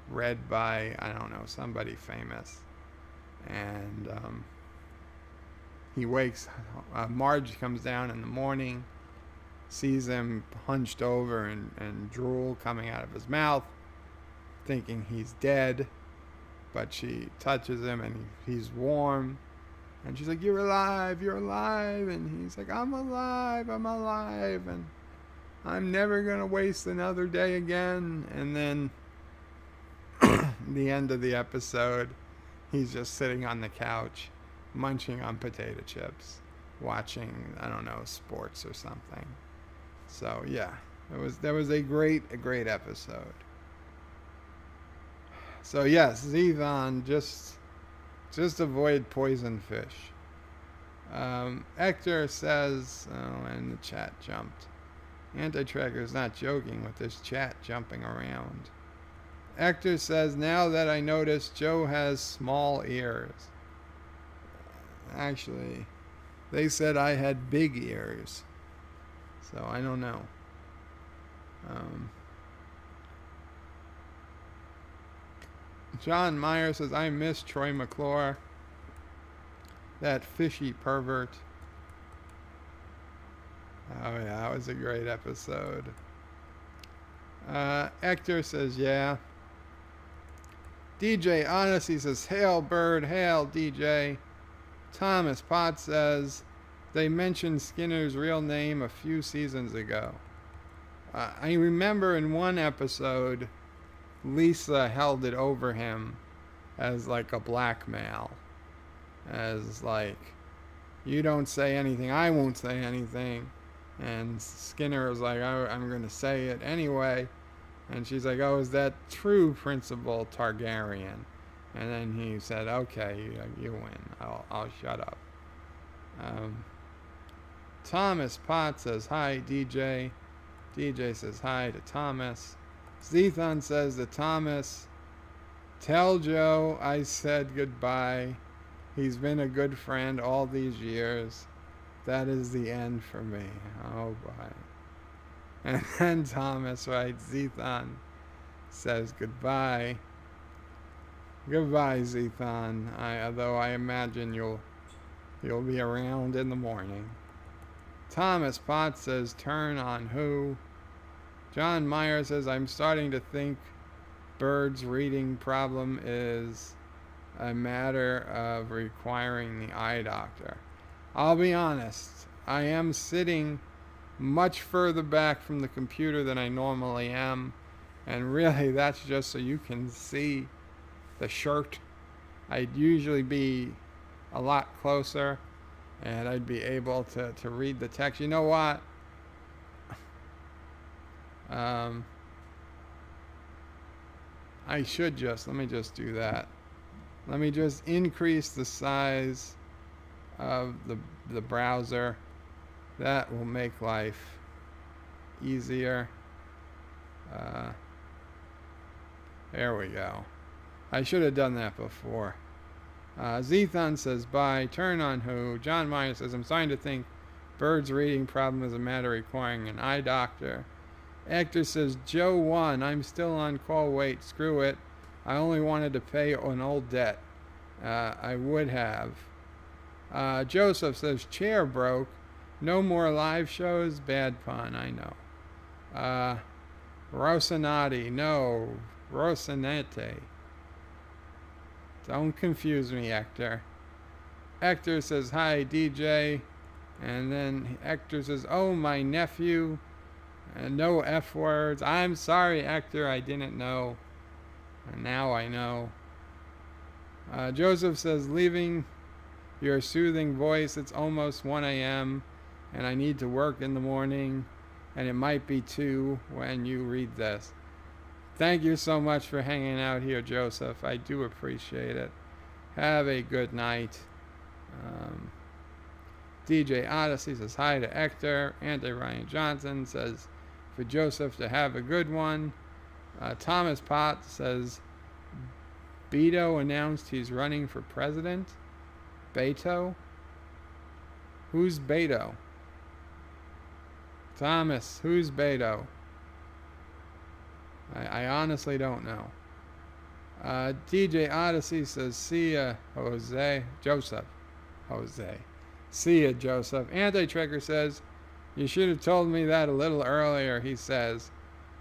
read by, I don't know, somebody famous. And he wakes, Marge comes down in the morning, sees him hunched over and drool coming out of his mouth, thinking he's dead, but she touches him, and he's warm, and she's like, "You're alive, you're alive," and he's like, I'm alive, and I'm never gonna waste another day again." And then the end of the episode, he's just sitting on the couch munching on potato chips, watching, I don't know, sports or something. So yeah, there was a great episode. So yes, Zevon, just avoid poison fish. Hector says, and the chat jumped. Anti-Tracker's not joking with this chat jumping around. Hector says, now that I notice Joe has small ears. Actually, they said I had big ears. So I don't know. John Meyer says, I miss Troy McClure. That fishy pervert. Oh yeah, that was a great episode. Hector says, yeah. DJ Honesty says, hail Bird, hail DJ. Thomas Potts says, they mentioned Skinner's real name a few seasons ago. I remember in one episode, Lisa held it over him as like a blackmail, as like, you don't say anything, I won't say anything. And Skinner was like, I'm going to say it anyway. And she's like, oh, is that true, Principal Targaryen? And then he said, okay, you win. I'll shut up. Thomas Potts says, hi, DJ. DJ says hi to Thomas. Zethon says to Thomas, tell Joe I said goodbye. He's been a good friend all these years. That is the end for me. Oh, boy. And then Thomas writes, Zethon says goodbye. Goodbye, Zethon. Although I imagine you'll be around in the morning. Thomas Potts says, turn on who? John Meyer says, I'm starting to think Bird's reading problem is a matter of requiring the eye doctor. I'll be honest, I am sitting much further back from the computer than I normally am, and really that's just so you can see the shirt. I'd usually be a lot closer and I'd be able to read the text. You know what? I should let me just do that. Let me just increase the size of the browser. That will make life easier. There we go. I should have done that before. Zethon says bye. Turn on who? John Meyer says, I'm starting to think Bird's reading problem is a matter requiring an eye doctor. Hector says, Joe won. I'm still on call. Wait, screw it. I only wanted to pay an old debt. I would have. Joseph says, chair broke. No more live shows. Bad pun, I know. Rosinati. No. Rosinete. Don't confuse me, Hector. Hector says, hi, DJ. And then Hector says, oh, my nephew. And no F words. I'm sorry, Hector, I didn't know. And now I know. Joseph says, leaving your soothing voice. It's almost 1 a.m. and I need to work in the morning. And it might be 2 when you read this. Thank you so much for hanging out here, Joseph. I do appreciate it. Have a good night. DJ Odyssey says hi to Hector. Andy Ryan Johnson says for Joseph to have a good one. Thomas Potts says Beto announced he's running for president. Beto? Who's Beto? Thomas, who's Beto? I honestly don't know. DJ Odyssey says, see ya, Joseph. See ya, Joseph. Anti-Tracker says, you should have told me that a little earlier, he says,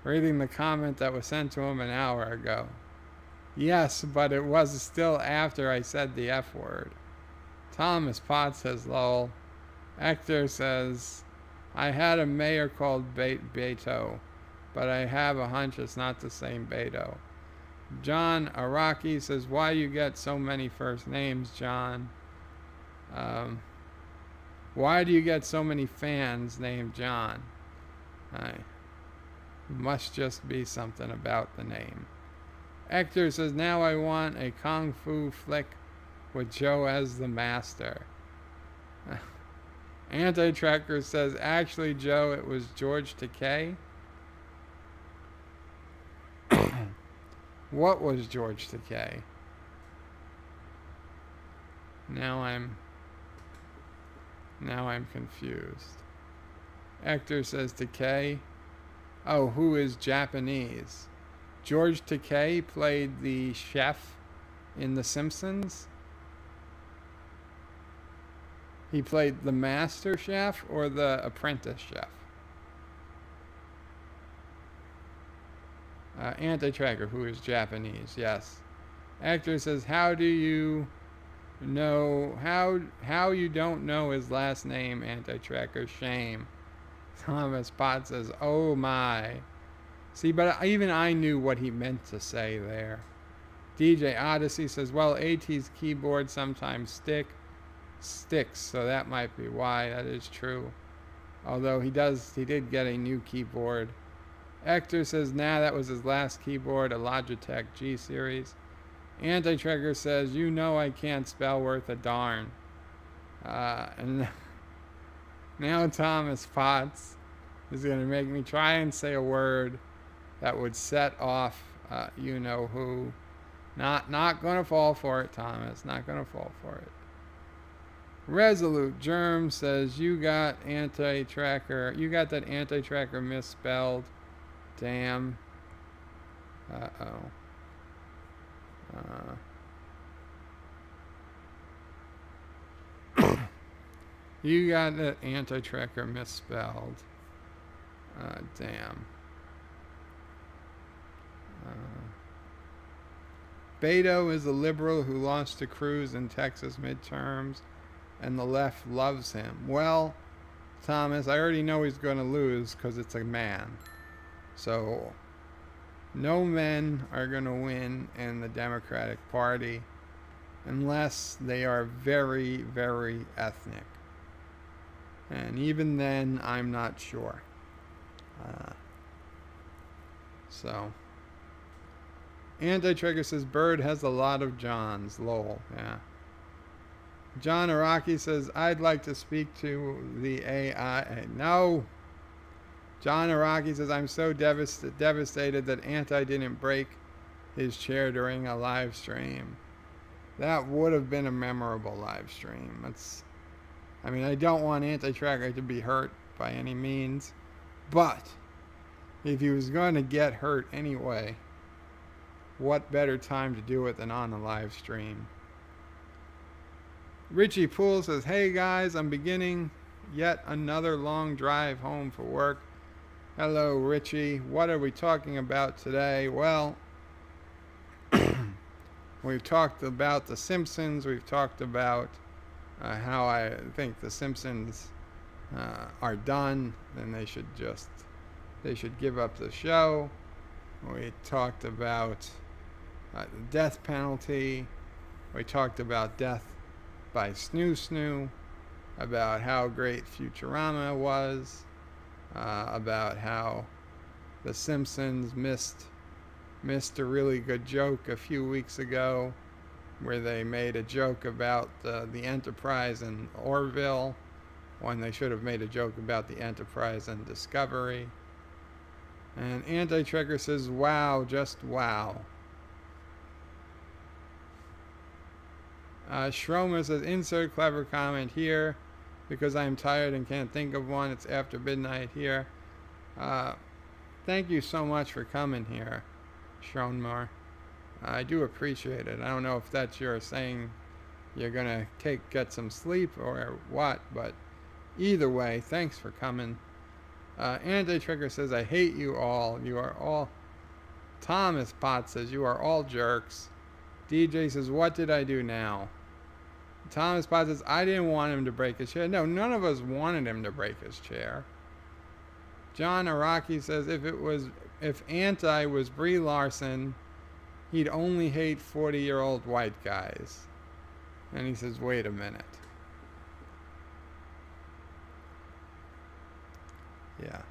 reading the comment that was sent to him an hour ago. Yes, but it was still after I said the F word. Thomas Potts says, lol. Hector says, I had a mayor called Beto, but I have a hunch it's not the same Beto. John Araki says, why you get so many first names, John? Why do you get so many fans named John? Must just be something about the name. Hector says, now I want a kung fu flick with Joe as the master. Anti-Tracker says, actually, Joe, it was George Takei. What was George Takei? Now I'm confused. Hector says Takei. Oh, who is Japanese? George Takei played the chef in The Simpsons. He played the master chef or the apprentice chef? Anti-Tracker, who is Japanese, yes. Hector says, how do you know, how you don't know his last name, Anti-Tracker? Shame. Thomas Potts says, oh my. See, but even I knew what he meant to say there. DJ Odyssey says, well, AT's keyboard sometimes sticks, so that might be why. That is true. Although he did get a new keyboard. Hector says, nah, that was his last keyboard, a Logitech G Series. Anti-Trigger says, you know I can't spell worth a darn. And now Thomas Potts is going to make me try and say a word that would set off you know who. Not going to fall for it, Thomas. Not going to fall for it. Resolute Germ says, you got anti-tracker. You got that anti-tracker misspelled. Damn. Uh-oh. You got that anti-tracker misspelled. Damn. Beto is a liberal who lost to Cruz in Texas midterms, and the left loves him. Well, Thomas, I already know he's going to lose because it's a man. So, no men are going to win in the Democratic Party unless they are very, very ethnic. And even then, I'm not sure. Anti-Trigger says, Bird has a lot of Johns. Lol. Yeah. John Araki says, I'd like to speak to the AI. No. John Araki says, I'm so devastated that Anti didn't break his chair during a live stream. That would have been a memorable live stream. I don't want Anti-Tracker to be hurt by any means, but if he was going to get hurt anyway, what better time to do it than on a live stream? Richie Poole says, hey guys, I'm beginning yet another long drive home for work. Hello, Richie. What are we talking about today? Well, we've talked about the Simpsons. We've talked about how I think the Simpsons are done, and they should give up the show. We talked about the death penalty. We talked about death by Snoo, about how great Futurama was, about how the Simpsons missed a really good joke a few weeks ago, where they made a joke about the Enterprise in Orville when they should have made a joke about the Enterprise and Discovery. And Anti-Trigger says, wow, just wow. Schromer says, insert clever comment here because I'm tired and can't think of one. It's after midnight here. Thank you so much for coming here, Schromer. I do appreciate it. I don't know if that's your saying you're going to get some sleep or what, but either way, thanks for coming. Anti-Trigger says, I hate you all. You are all... Thomas Potts says, you are all jerks. DJ says, what did I do now? Thomas Potts says, I didn't want him to break his chair. No, none of us wanted him to break his chair. John Araki says, if Anti was Brie Larson, he'd only hate 40-year-old white guys. And he says, wait a minute. Yeah.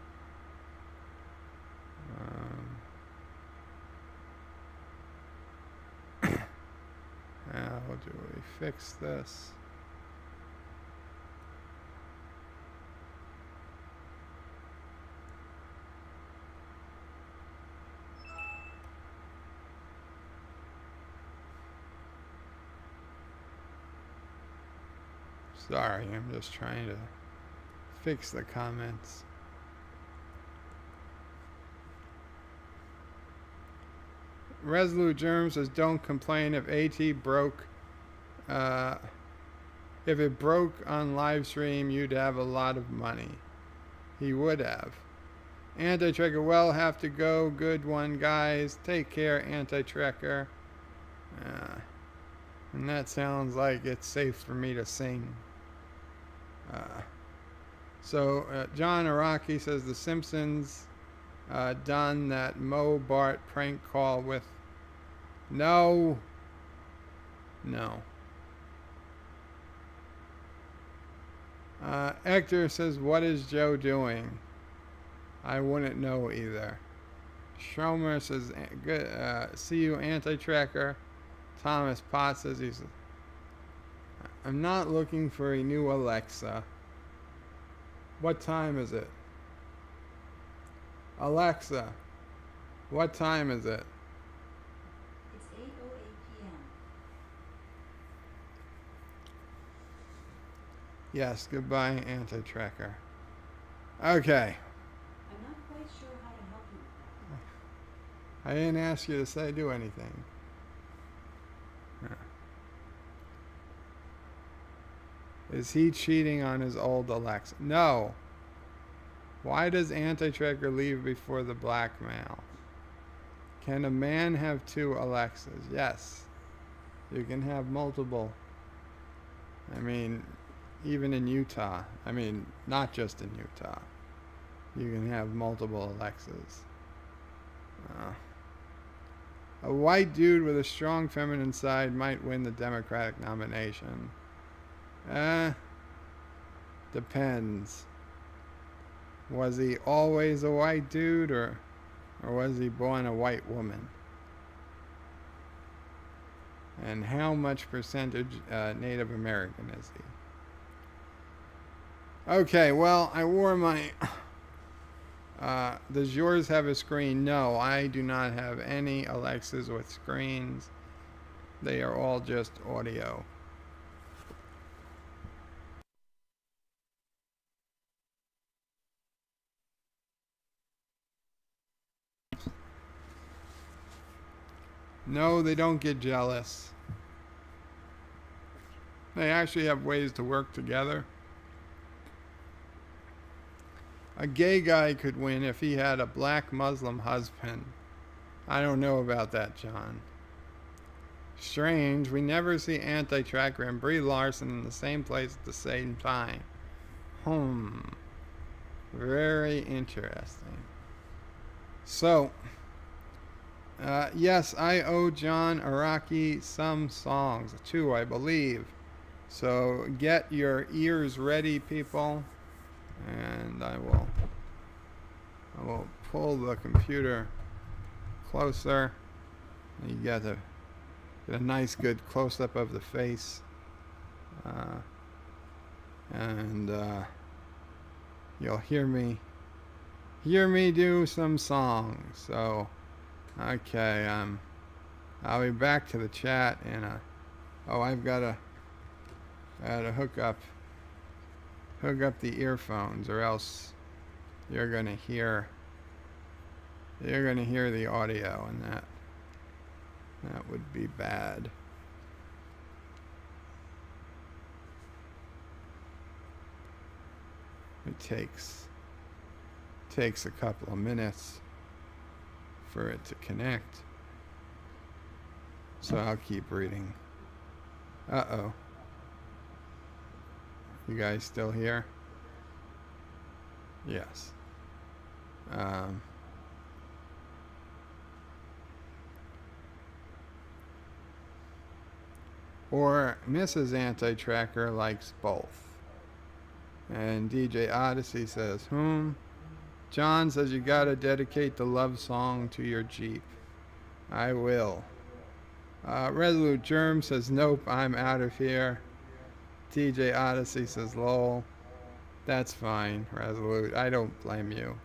How do we fix this? Sorry, I'm just trying to fix the comments. Resolute Germ says, don't complain if AT broke. If it broke on live stream, you'd have a lot of money. He would have. Anti-Trekker, well, have to go. Good one, guys. Take care, Anti-Trekker. And that sounds like it's safe for me to sing. John Araki says, The Simpsons done that Mo Bart prank call with No. No. Hector says, what is Joe doing? I wouldn't know either. Schromer says, good, see you, anti-tracker. Thomas Potts says I'm not looking for a new Alexa. What time is it? Alexa, what time is it? It's 8:08 p.m. Yes, goodbye, anti-tracker. Okay. I'm not quite sure how to help you with that. I didn't ask you to say do anything. Is he cheating on his old Alexa? No. Why does anti-tracker leave before the blackmail? Can a man have two Alexas? Yes. You can have multiple. I mean, even in Utah. I mean, not just in Utah. You can have multiple Alexas. A white dude with a strong feminine side might win the Democratic nomination. Depends. Was he always a white dude, or was he born a white woman? And how much percentage Native American is he? Okay, well, I wore my... does yours have a screen? No, I do not have any Alexas with screens. They are all just audio. No, they don't get jealous. They actually have ways to work together. A gay guy could win if he had a black Muslim husband. I don't know about that, John. Strange, we never see Anti-Tracker and Brie Larson in the same place at the same time. Very interesting. So, yes, I owe John Araki some songs. 2, I believe. So, get your ears ready, people. And I will pull the computer closer. You get a nice good close-up of the face. And you'll hear me do some songs. So, okay, I'll be back to the chat in a... Oh, I gotta hook up the earphones, or else you're gonna hear the audio, and that would be bad. It takes a couple of minutes for it to connect, so I'll keep reading. Uh-oh. You guys still here? Yes. Or Mrs. Anti-Tracker likes both. And DJ Odyssey says, John says you gotta dedicate the love song to your Jeep. I will. Resolute Germ says, nope, I'm out of here. DJ Odyssey says, lol. That's fine, Resolute. I don't blame you.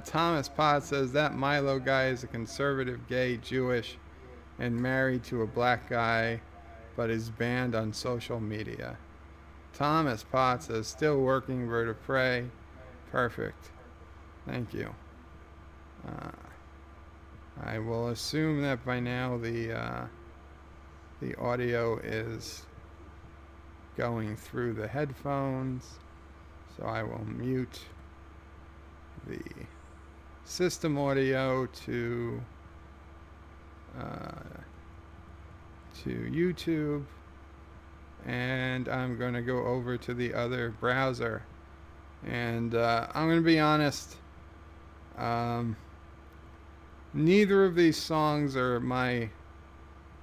Thomas Potts says, that Milo guy is a conservative, gay, Jewish, and married to a black guy, but is banned on social media. Thomas Potts says, still working, bird of prey. Perfect. Thank you. I will assume that by now the audio is going through the headphones, so I will mute the system audio to YouTube, and I'm going to go over to the other browser, and I'm going to be honest, neither of these songs are my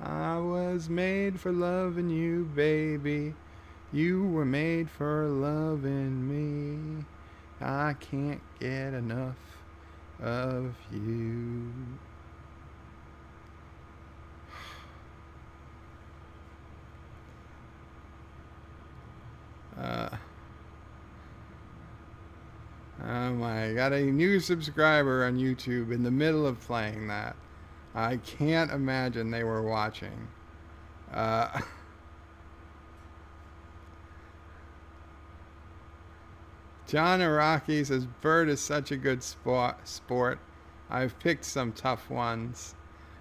I was made for loving you, baby. You were made for loving me. I can't get enough of you. Oh my, got a new subscriber on YouTube in the middle of playing that. I can't imagine they were watching. John Araki says, Bird is such a good sport. I've picked some tough ones.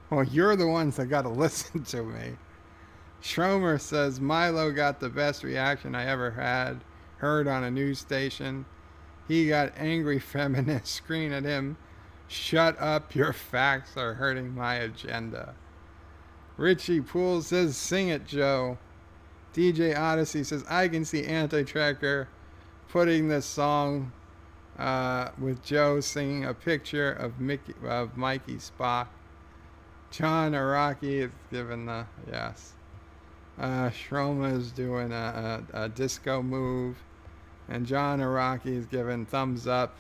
Well, you're the ones that got to listen to me. Schromer says, Milo got the best reaction I ever heard on a news station. He got angry feminists screaming at him, shut up, your facts are hurting my agenda. Richie Poole says, sing it, Joe. DJ Odyssey says, I can see Anti-Tracker putting this song with Joe singing a picture of Mikey Spock. John Araki is giving the yes. Shroma is doing a disco move. And John Araki is giving thumbs up.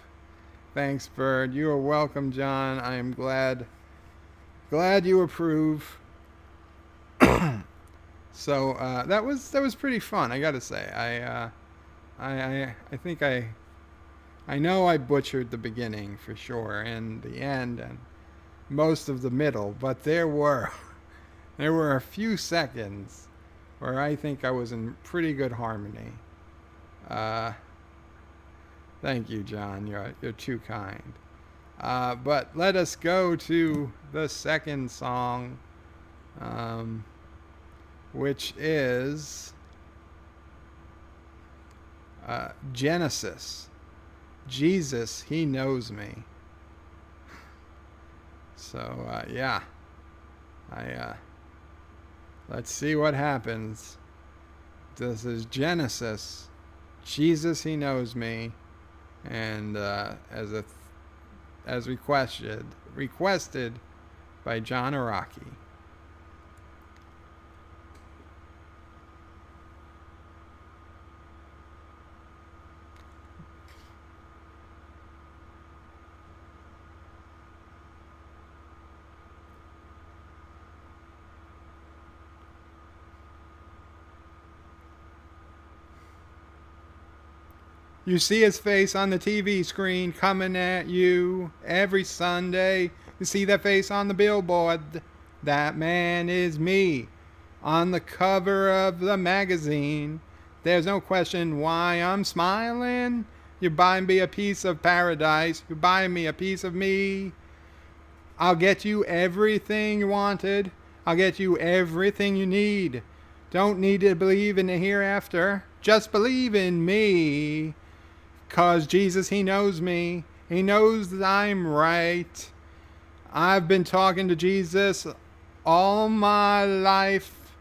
Thanks, Bird. You are welcome, John. I am glad you approve. So that was pretty fun, I gotta say. I think I know I butchered the beginning for sure, and the end, and most of the middle, but there were a few seconds where I think I was in pretty good harmony. Thank you, John. You're too kind. But let us go to the second song, which is Genesis. Jesus, He Knows Me. So, yeah. Let's see what happens. This is Genesis. Jesus, He Knows Me. And as requested by John Araki. You see his face on the TV screen coming at you every Sunday. You see that face on the billboard. That man is me. On the cover of the magazine. There's no question why I'm smiling. You buy me a piece of paradise. You buy me a piece of me. I'll get you everything you wanted. I'll get you everything you need. Don't need to believe in the hereafter. Just believe in me. 'Cause Jesus, He knows me. He knows that I'm right. I've been talking to Jesus all my life.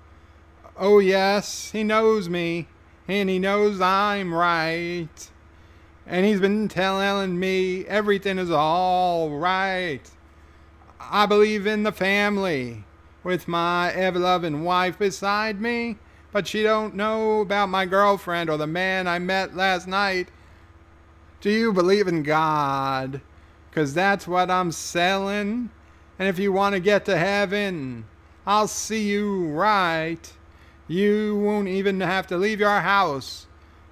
Oh yes, He knows me. And He knows I'm right. And He's been telling me everything is all right. I believe in the family with my ever-loving wife beside me. But she don't know about my girlfriend or the man I met last night. Do you believe in God? 'Cause that's what I'm selling. And if you want to get to heaven, I'll see you right. You won't even have to leave your house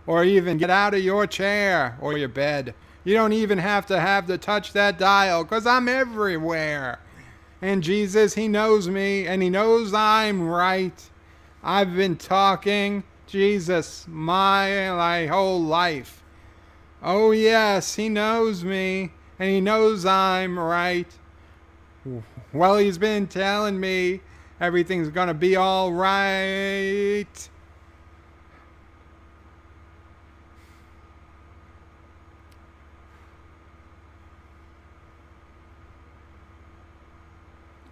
or even get out of your chair or your bed. You don't even have to touch that dial 'cause I'm everywhere. And Jesus, He knows me and He knows I'm right. I've been talking Jesus my whole life. Oh yes, He knows me, and He knows I'm right. Well, He's been telling me everything's gonna be all right.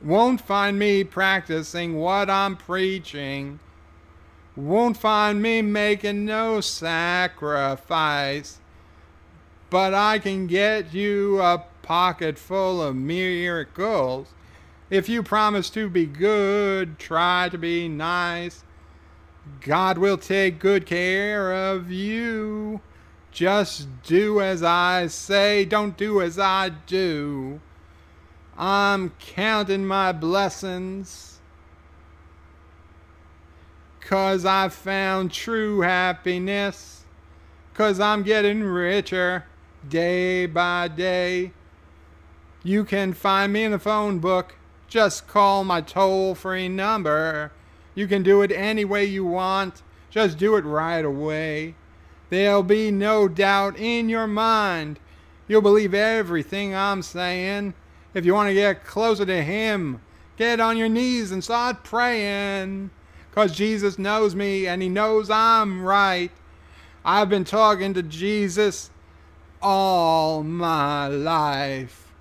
Won't find me practicing what I'm preaching. Won't find me making no sacrifice. But I can get you a pocket full of miracles If you promise to be good, try to be nice. God will take good care of you. Just do as I say, don't do as I do. I'm counting my blessings, 'cause I found true happiness, 'cause I'm getting richer day by day. You can find me in the phone book. Just call my toll-free number. You can do it any way you want. Just do it right away. There'll be no doubt in your mind. You'll believe everything I'm saying. If you want to get closer to Him, get on your knees and start praying. 'Cause Jesus knows me and He knows I'm right. I've been talking to Jesus all my life.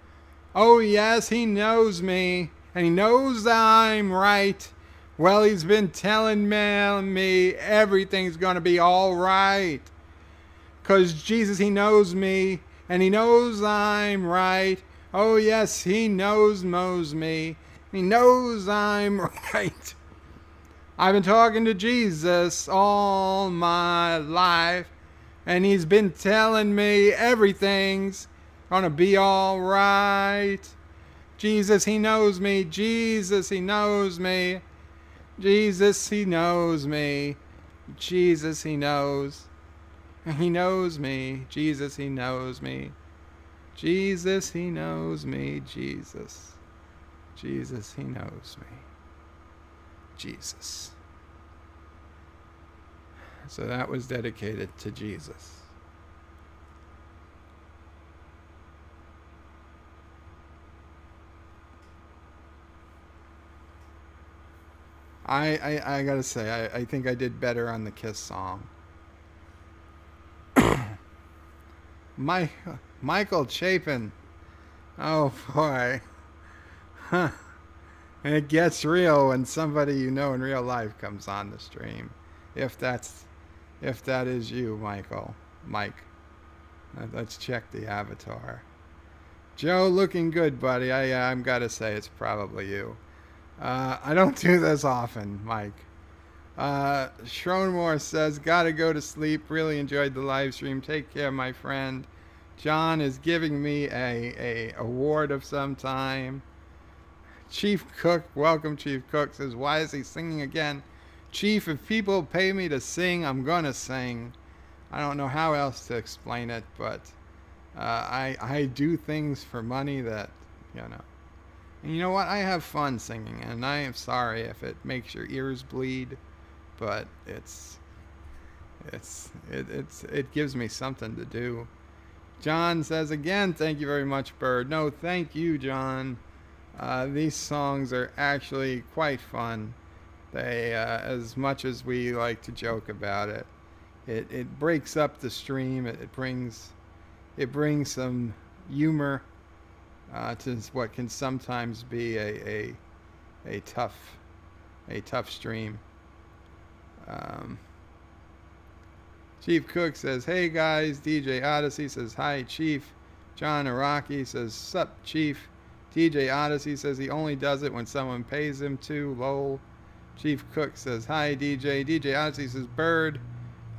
Oh yes, He knows me and He knows I'm right. Well, He's been telling me everything's going to be all right. 'Cause Jesus, He knows me and He knows I'm right. Oh yes, He knows me. He knows I'm right. I've been talking to Jesus all my life, and He's been telling me everything's gonna be all right. Jesus, He knows me. Jesus, He knows me. Jesus, He knows me. Jesus, He knows. He knows me. Jesus, He knows me. Jesus, He knows me. Jesus. Jesus, He knows me. Jesus. So that was dedicated to Jesus. I gotta say, I think I did better on the Kiss song. Michael Chapin. Oh boy. Huh. It gets real when somebody you know in real life comes on the stream. If that is you, Michael. Mike. Let's check the avatar. Joe, looking good, buddy. I'm gotta say it's probably you. I don't do this often, Mike. Schronemore says, gotta go to sleep. Really enjoyed the live stream. Take care, my friend. John is giving me a award of some time. Chief Cook, welcome Chief Cook, says, why is he singing again? Chief, if people pay me to sing, I'm gonna sing. I don't know how else to explain it, but I do things for money that, you know. And you know what? I have fun singing, and I am sorry if it makes your ears bleed, but it gives me something to do. John says again, thank you very much, Bird. No, thank you, John. These songs are actually quite fun. They, as much as we like to joke about it, it breaks up the stream. It brings some humor to what can sometimes be a tough stream. Chief Cook says, hey guys. DJ Odyssey says, hi Chief. John Araki says, sup Chief. DJ Odyssey says he only does it when someone pays him to, lol. Chief Cook says, hi DJ. DJ Odyssey says, Bird,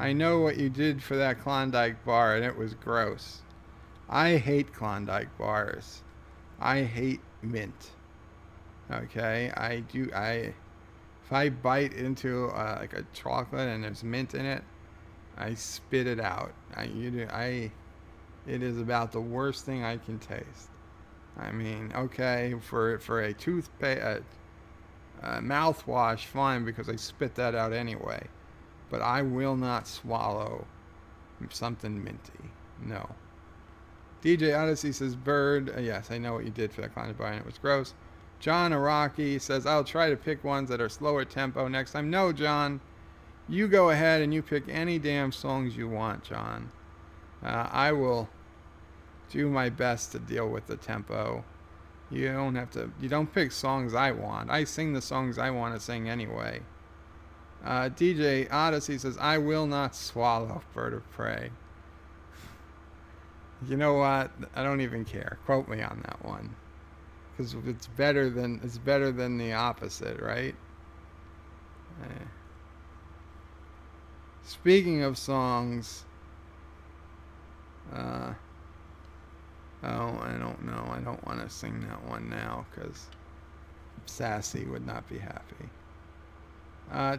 I know what you did for that Klondike bar and it was gross. I hate Klondike bars. I hate mint. Okay, if I bite into like a chocolate and there's mint in it, I spit it out. It is about the worst thing I can taste. I mean, okay, for a toothpaste, mouthwash, fine, because I spit that out anyway. But I will not swallow something minty. No. DJ Odyssey says, Bird, yes, I know what you did for that Klondike bar and it was gross. John Araki says, I'll try to pick ones that are slower tempo next time. No, John, you go ahead and you pick any damn songs you want, John. I will do my best to deal with the tempo. You don't pick songs I want. I sing the songs I want to sing anyway. DJ Odyssey says, I will not swallow, Bird of Prey. You know what? I don't even care. Quote me on that one. because it's better than the opposite, right? Eh. Speaking of songs, oh, I don't know. I don't want to sing that one now because Sassy would not be happy.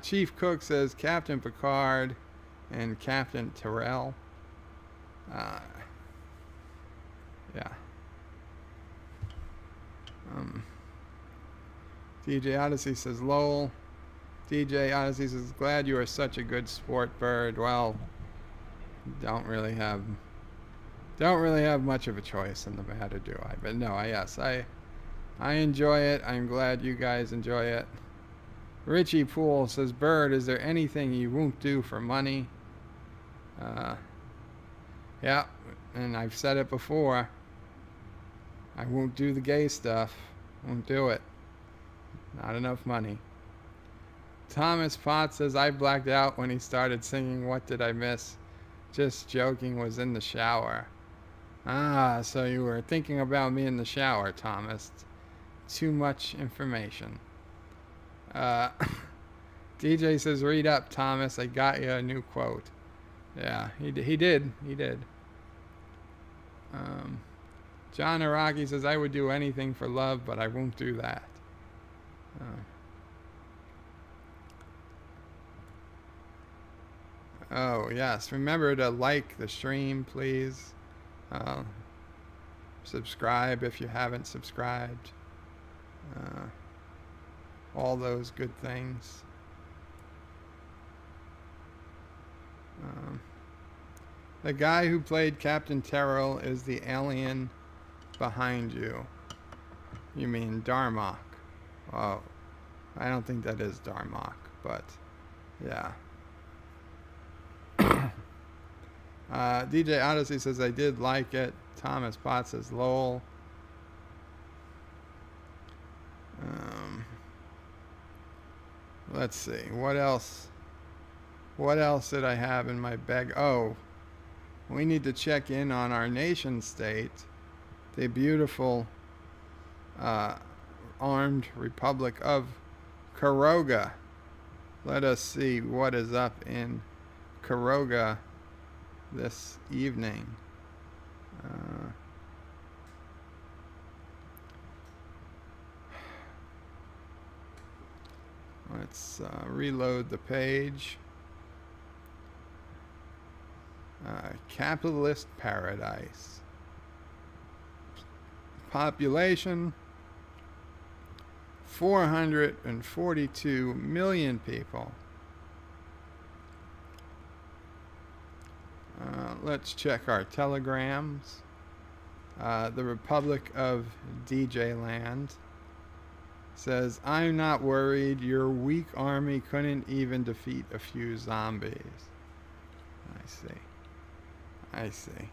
Chief Cook says Captain Picard and Captain Terrell. Yeah. DJ Odyssey says Lowell. DJ Odyssey says, glad you are such a good sport, Bird. Well, don't really have much of a choice in the matter, do I? But no, yes, I enjoy it. I'm glad you guys enjoy it. Richie Poole says, Bird, is there anything you won't do for money? Yeah, and I've said it before. I won't do the gay stuff. Won't do it. Not enough money. Thomas Potts says, I blacked out when he started singing What Did I Miss? Just joking, was in the shower. Ah, so you were thinking about me in the shower, Thomas. Too much information. DJ says, read up, Thomas. I got you a new quote. Yeah, he did. John Araki says, I would do anything for love, but I won't do that. Oh, yes. Remember to like the stream, please. Subscribe if you haven't subscribed. All those good things. The guy who played Captain Terrell is the alien behind you. You mean Darmok. Oh, I don't think that is Darmok, but yeah. DJ Odyssey says, I did like it. Thomas Potts says, lol. Let's see. What else? What else did I have in my bag? Oh, we need to check in on our nation state, the beautiful Armed Republic of Caroga. Let us see what is up in Caroga this evening. Let's reload the page. Capitalist paradise. Population 442 million people. Let's check our telegrams. The Republic of DJ Land says, I'm not worried. Your weak army couldn't even defeat a few zombies. I see.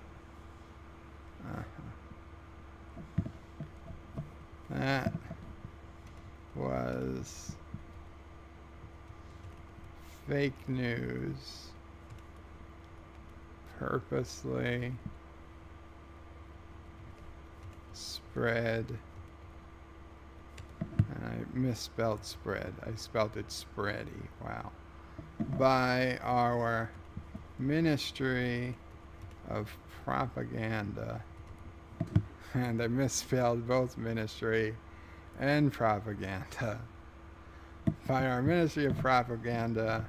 That was fake news. Purposely spread. And I misspelled spread. I spelled it spready. Wow. By our Ministry of Propaganda. And I misspelled both ministry and propaganda. By our Ministry of Propaganda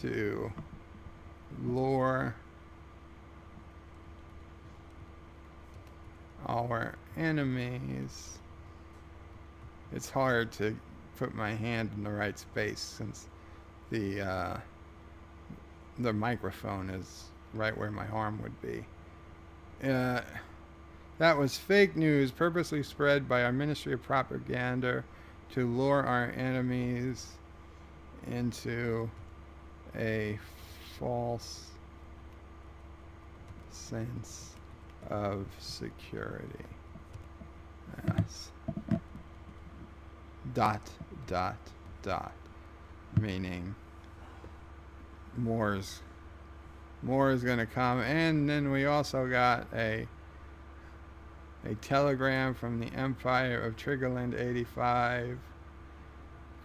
to lure our enemies. It's hard to put my hand in the right space since the microphone is right where my arm would be. That was fake news purposely spread by our Ministry of Propaganda to lure our enemies into a false sense of security. Yes. ... Meaning more is going to come. And then we also got a A telegram from the Empire of Triggerland 85.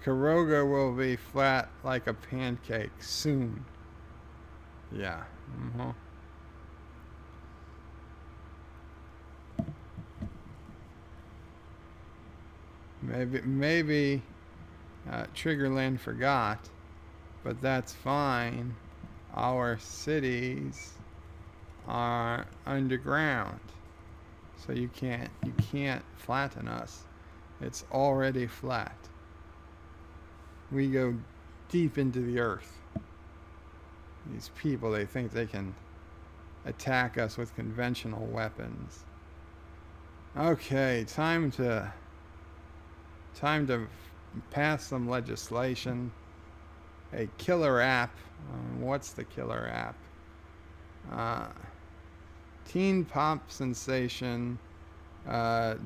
Caroga will be flat like a pancake soon. Yeah. Maybe Triggerland forgot, but that's fine. Our cities are underground, so you can't flatten us. It's already flat. We go deep into the earth. These people, they think they can attack us with conventional weapons. Okay, time to pass some legislation. A killer app. What's the killer app? Teen pop sensation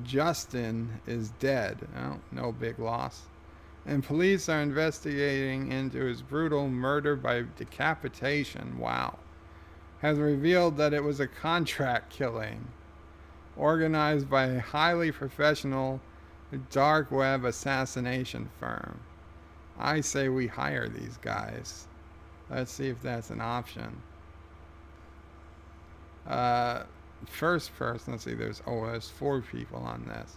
Justin is dead. Oh, no big loss. And police are investigating into his brutal murder by decapitation. Wow. Has revealed that it was a contract killing organized by a highly professional dark web assassination firm. I say we hire these guys. Let's see if that's an option. First person, let's see, there's 4 people on this.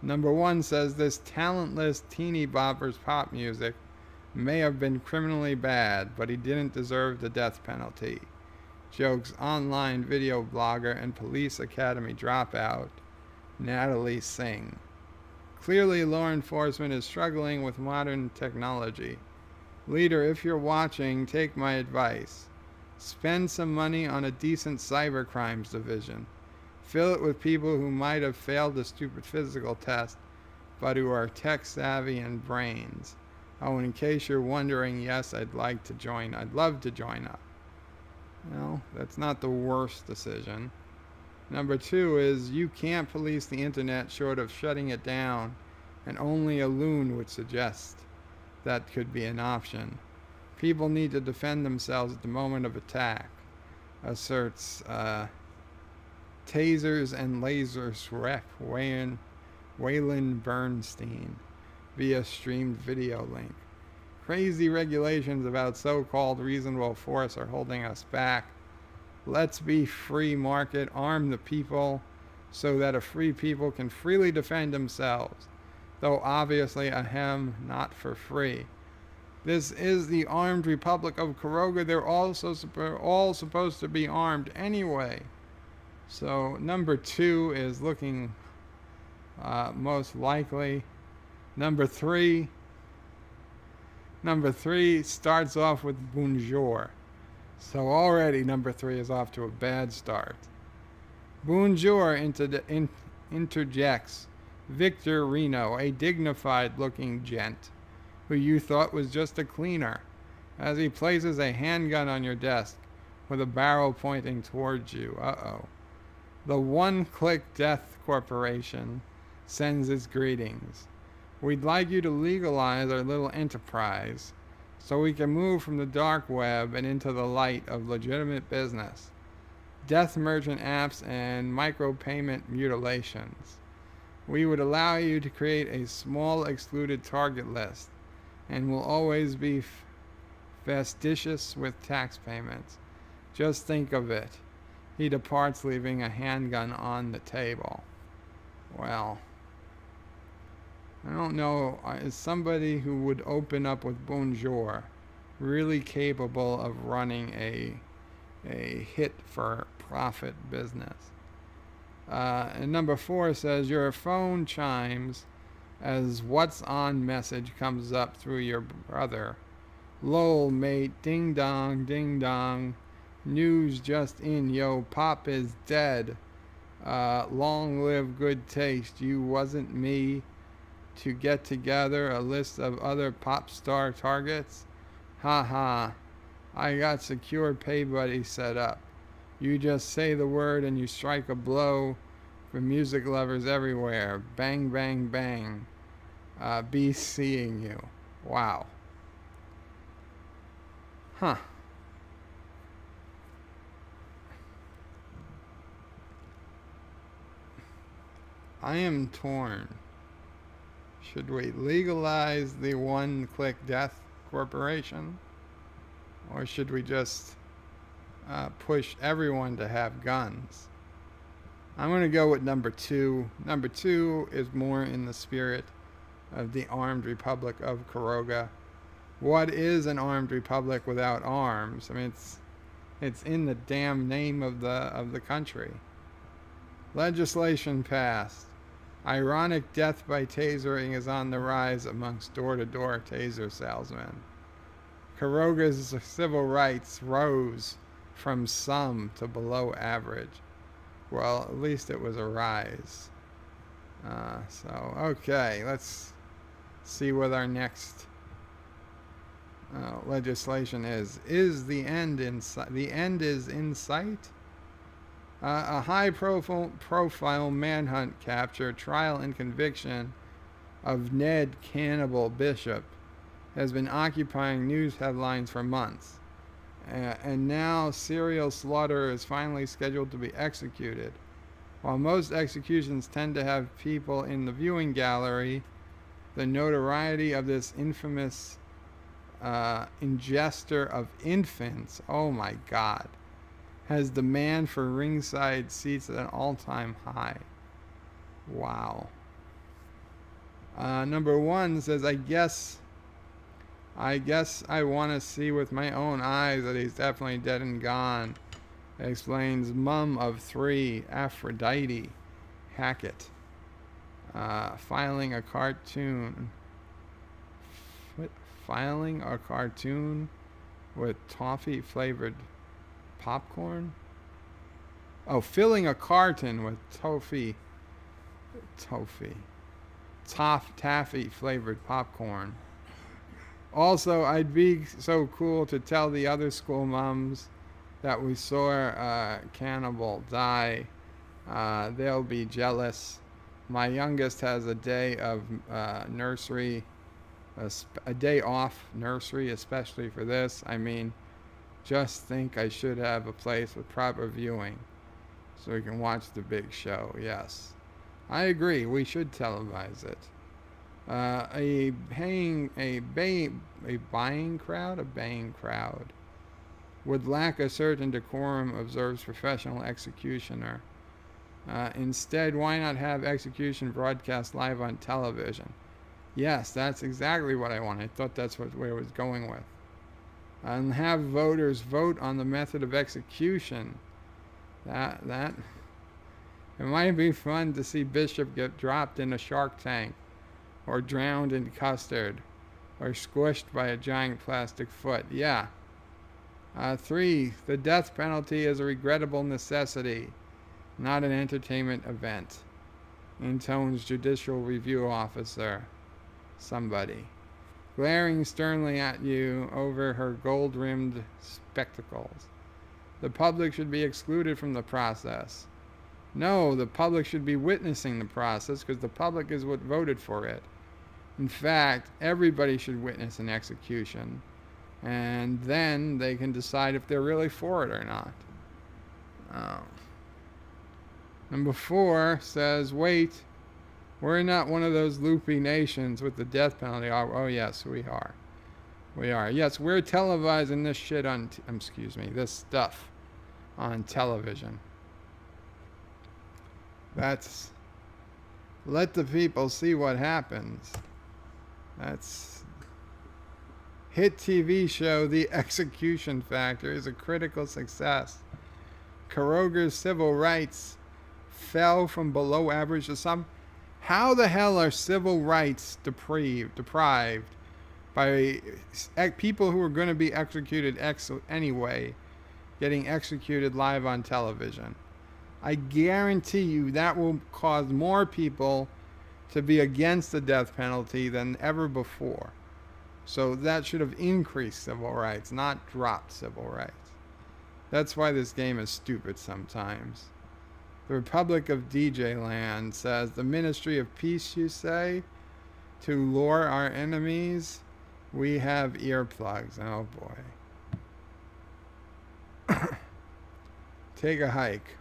Number 1 says this talentless teeny bopper's pop music may have been criminally bad, but he didn't deserve the death penalty. Jokes online video blogger and police academy dropout Natalie Singh. Clearly, law enforcement is struggling with modern technology. Leader, if you're watching, take my advice. Spend some money on a decent cybercrimes division. Fill it with people who might have failed a stupid physical test, but who are tech savvy and brains. Oh, and in case you're wondering, yes, I'd love to join up. Well, that's not the worst decision. Number 2 is you can't police the internet short of shutting it down, and only a loon would suggest that could be an option. People need to defend themselves at the moment of attack, asserts Tasers and Lasers rep Waylon Bernstein via streamed video link. Crazy regulations about so-called reasonable force are holding us back. Let's be free market, arm the people so that a free people can freely defend themselves, though obviously ahem, not for free. This is the Armed Republic of Caroga. They're also all supposed to be armed anyway. So number 2 is looking most likely. Number 3 starts off with bonjour. So already number 3 is off to a bad start. Bonjour interjects Victor Reno, a dignified-looking gent who you thought was just a cleaner, as he places a handgun on your desk with a barrel pointing towards you. Uh-oh. The One Click Death Corporation sends its greetings. We'd like you to legalize our little enterprise so we can move from the dark web and into the light of legitimate business. Death merchant apps and micropayment mutilations. We would allow you to create a small excluded target list and will always be fastidious with tax payments. Just think of it. He departs, leaving a handgun on the table. Well, I don't know. Is somebody who would open up with bonjour really capable of running a hit for profit business? And number 4 says your phone chimes as what's on message comes up through your brother. Lol, mate, ding dong, news just in, yo, Pop is dead. Long live good taste, you wasn't me to get together a list of other pop star targets? Haha, I got secure pay buddy set up. You just say the word and you strike a blow for music lovers everywhere. Bang, bang, bang. Be seeing you. Wow. Huh. I am torn. Should we legalize the one-click death corporation? Or should we just push everyone to have guns? I'm going to go with number 2. Number 2 is more in the spirit of the Armed Republic of Caroga. What is an armed republic without arms? I mean, it's in the damn name of the country. Legislation passed. Ironic death by tasering is on the rise amongst door-to-door taser salesmen. Caroga's civil rights rose from some to below average. Well, at least it was a rise. Okay, let's see what our next legislation is. Is the end in sight? The end is in sight? A high-profile manhunt capture, trial, and conviction of Ned Cannibal Bishop has been occupying news headlines for months. And now serial slaughter is finally scheduled to be executed. While most executions tend to have people in the viewing gallery, the notoriety of this infamous ingester of infants, oh my God, has demand for ringside seats at an all-time high. Wow. Number 1 says, I guess I want to see with my own eyes that he's definitely dead and gone. Explains mum of 3, Aphrodite Hackett. Filing a cartoon. Filing a cartoon with toffee-flavored popcorn? Oh, filling a carton with taffy-flavored popcorn. Also, I'd be so cool to tell the other school mums that we saw Cannibal die. They'll be jealous. My youngest has a day of nursery, a day off nursery, especially for this. I mean, just think I should have a place with proper viewing so we can watch the big show. Yes, I agree. We should televise it. A baying crowd would lack a certain decorum, observes professional executioner. Instead, why not have execution broadcast live on television? Yes, that's exactly what I want. I thought that's where I was going with. And have voters vote on the method of execution. It might be fun to see Bishop get dropped in a shark tank, or drowned in custard, or squished by a giant plastic foot. Yeah. 3, the death penalty is a regrettable necessity, not an entertainment event, intones judicial review officer. Somebody. Glaring sternly at you over her gold-rimmed spectacles. The public should be excluded from the process. No, the public should be witnessing the process because the public is what voted for it. In fact, everybody should witness an execution, and then they can decide if they're really for it or not. Number 4 says, wait, we're not one of those loopy nations with the death penalty. Oh, yes, we are. We are. Yes, we're televising this shit on, this stuff on television. That's, let the people see what happens. That's, hit TV show The Execution Factor is a critical success. Caroga's civil rights fell from below average to some. How the hell are civil rights deprived by people who are going to be executed anyway, getting executed live on television? I guarantee you that will cause more people to be against the death penalty than ever before. So that should have increased civil rights, not dropped civil rights. That's why this game is stupid sometimes. The Republic of DJ Land says, the Ministry of Peace, you say? To lure our enemies? We have earplugs. Oh boy. Take a hike.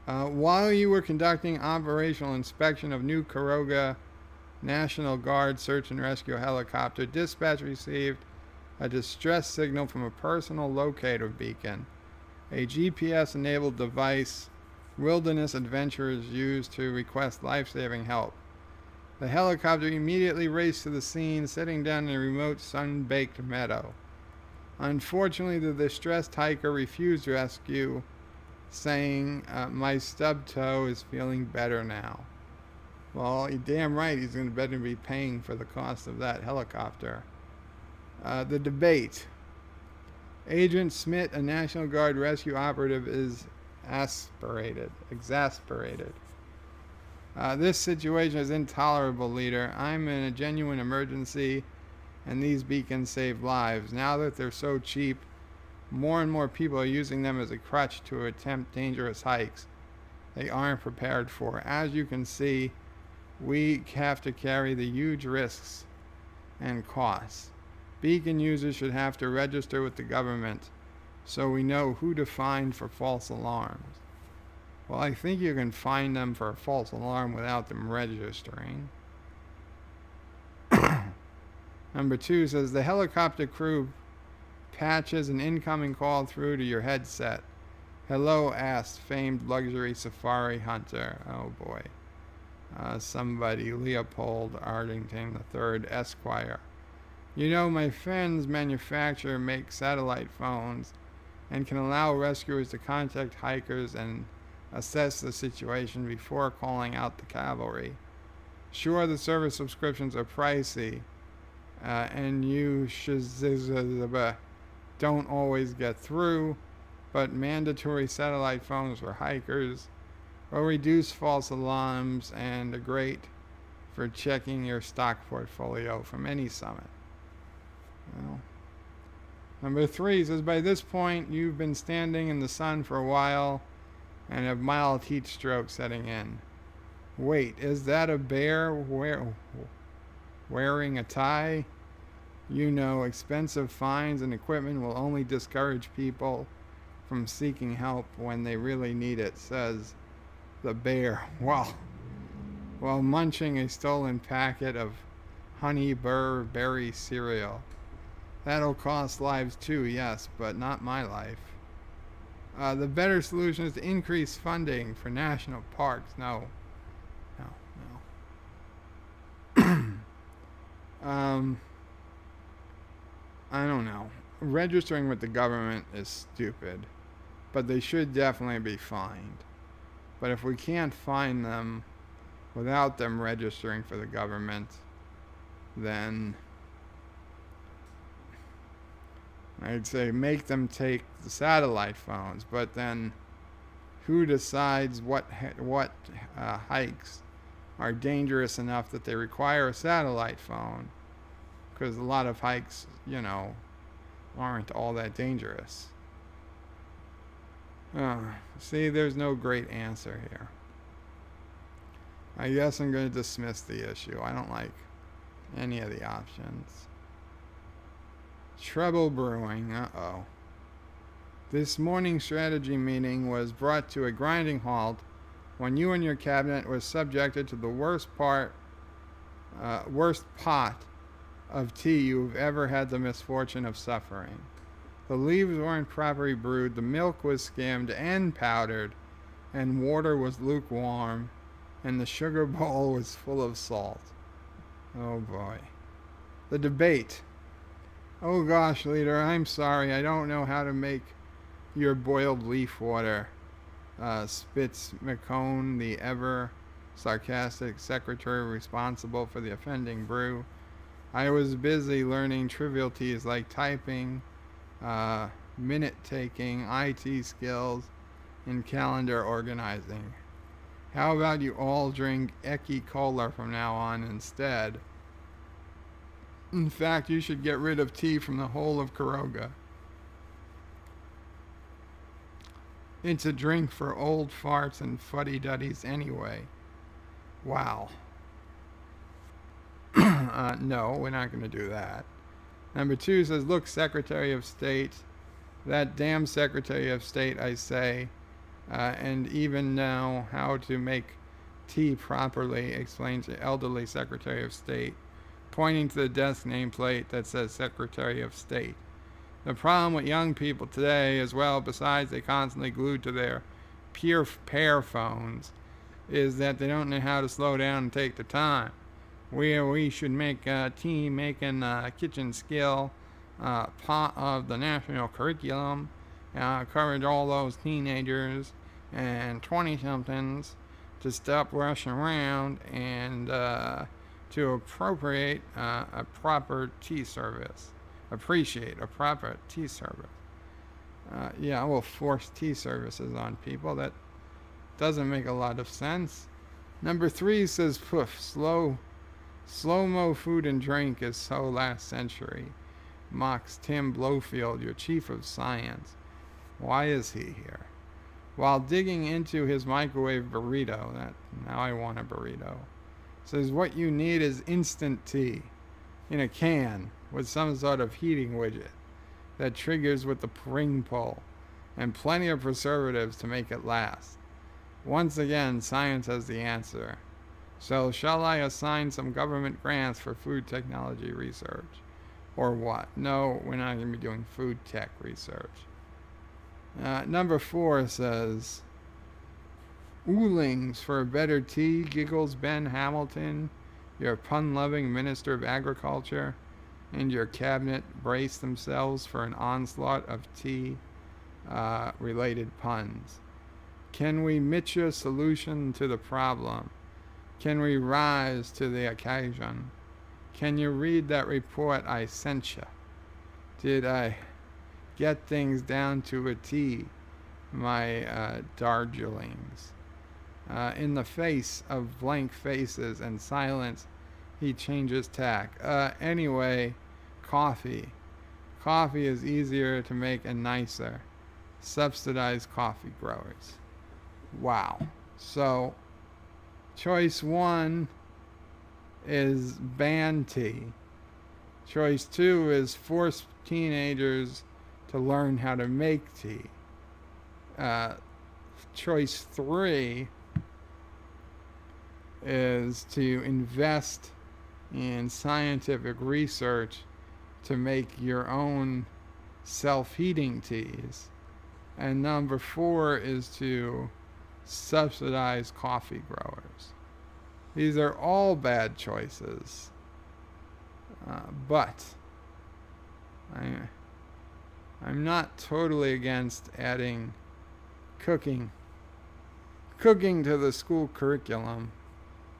While you were conducting operational inspection of new Caroga National Guard search and rescue helicopter, dispatch received a distress signal from a personal locator beacon, a GPS-enabled device wilderness adventurers use to request life-saving help. The helicopter immediately raced to the scene, sitting down in a remote sun-baked meadow. Unfortunately, the distressed hiker refused rescue, saying, my stub toe is feeling better now. Well, you're damn right he's going to better be paying for the cost of that helicopter. The debate. Agent Smith, a National Guard rescue operative, is exasperated. This situation is intolerable, leader. I'm in a genuine emergency, and these beacons save lives. Now that they're so cheap, more and more people are using them as a crutch to attempt dangerous hikes they aren't prepared for. As you can see, we have to carry the huge risks and costs. Beacon users should have to register with the government so we know who to find for false alarms. Well, I think you can find them for a false alarm without them registering. Number 2 says the helicopter crew patches an incoming call through to your headset. Hello, asked famed luxury safari hunter. Oh boy. Somebody, Leopold Ardington III, Esquire. You know, my friend's manufacturer makes satellite phones and can allow rescuers to contact hikers and assess the situation before calling out the cavalry. Sure, the service subscriptions are pricey, and you don't always get through, but mandatory satellite phones for hikers will reduce false alarms and are great for checking your stock portfolio from any summit. Well, number 3 says, by this point, you've been standing in the sun for a while and have mild heat stroke setting in. Wait, is that a bear wearing a tie? You know, expensive fines and equipment will only discourage people from seeking help when they really need it, says the bear, while munching a stolen packet of honey burr berry cereal. That'll cost lives too, yes, but not my life. The better solution is to increase funding for national parks. No. I don't know. Registering with the government is stupid, but they should definitely be fined. But if we can't find them without them registering for the government, then I'd say make them take the satellite phones. But then who decides what hikes are dangerous enough that they require a satellite phone? Because a lot of hikes, aren't all that dangerous. See, there's no great answer here. I guess I'm going to dismiss the issue. I don't like any of the options. Trouble brewing. Uh-oh. This morning's strategy meeting was brought to a grinding halt when you and your cabinet were subjected to the worst pot of tea you've ever had the misfortune of suffering. The leaves weren't properly brewed, the milk was skimmed and powdered, and water was lukewarm, and the sugar bowl was full of salt. Oh boy. The debate. Oh gosh, leader, I'm sorry, I don't know how to make your boiled leaf water. Spits McCone, the ever sarcastic secretary responsible for the offending brew. I was busy learning trivialities like typing, minute taking, IT skills, and calendar organizing. How about you all drink Eki Cola from now on instead? In fact, you should get rid of tea from the whole of Caroga. It's a drink for old farts and fuddy-duddies anyway. Wow. No, we're not going to do that. Number 2 says, look, Secretary of State, that damn Secretary of State, I say, and even know how to make tea properly, explains the elderly Secretary of State, pointing to the desk nameplate that says Secretary of State. The problem with young people today, as well, besides they constantly glued to their pure pair phones, is that they don't know how to slow down and take the time. We should make tea making kitchen skill part of the national curriculum, encourage all those teenagers and 20-somethings to stop rushing around and to appropriate a proper tea service. Appreciate a proper tea service. Yeah, we'll force tea services on people. That doesn't make a lot of sense. Number 3 says, poof, slow-mo food and drink is so last century. Mocks Tim Blofield, your chief of science. Why is he here? While digging into his microwave burrito, now I want a burrito, says what you need is instant tea in a can with some sort of heating widget that triggers with the ring pull and plenty of preservatives to make it last. Once again, science has the answer. So shall I assign some government grants for food technology research? Or what? No, we're not going to be doing food tech research. Number 4 says, oolings for a better tea, giggles Ben Hamilton, your pun-loving Minister of Agriculture, and your cabinet brace themselves for an onslaught of tea-related puns. Can we mitch a solution to the problem? Can we rise to the occasion? Can you read that report I sent you? Did I get things down to a T, my Darjeelings? In the face of blank faces and silence, he changes tack. Anyway, coffee. Coffee is easier to make and nicer. Subsidized coffee growers. Wow. So, choice 1 is ban tea. Choice 2 is force teenagers to learn how to make tea. Choice 3 is to invest in scientific research to make your own self-heating teas. And number 4 is to subsidize coffee growers. These are all bad choices. But I'm not totally against adding cooking to the school curriculum.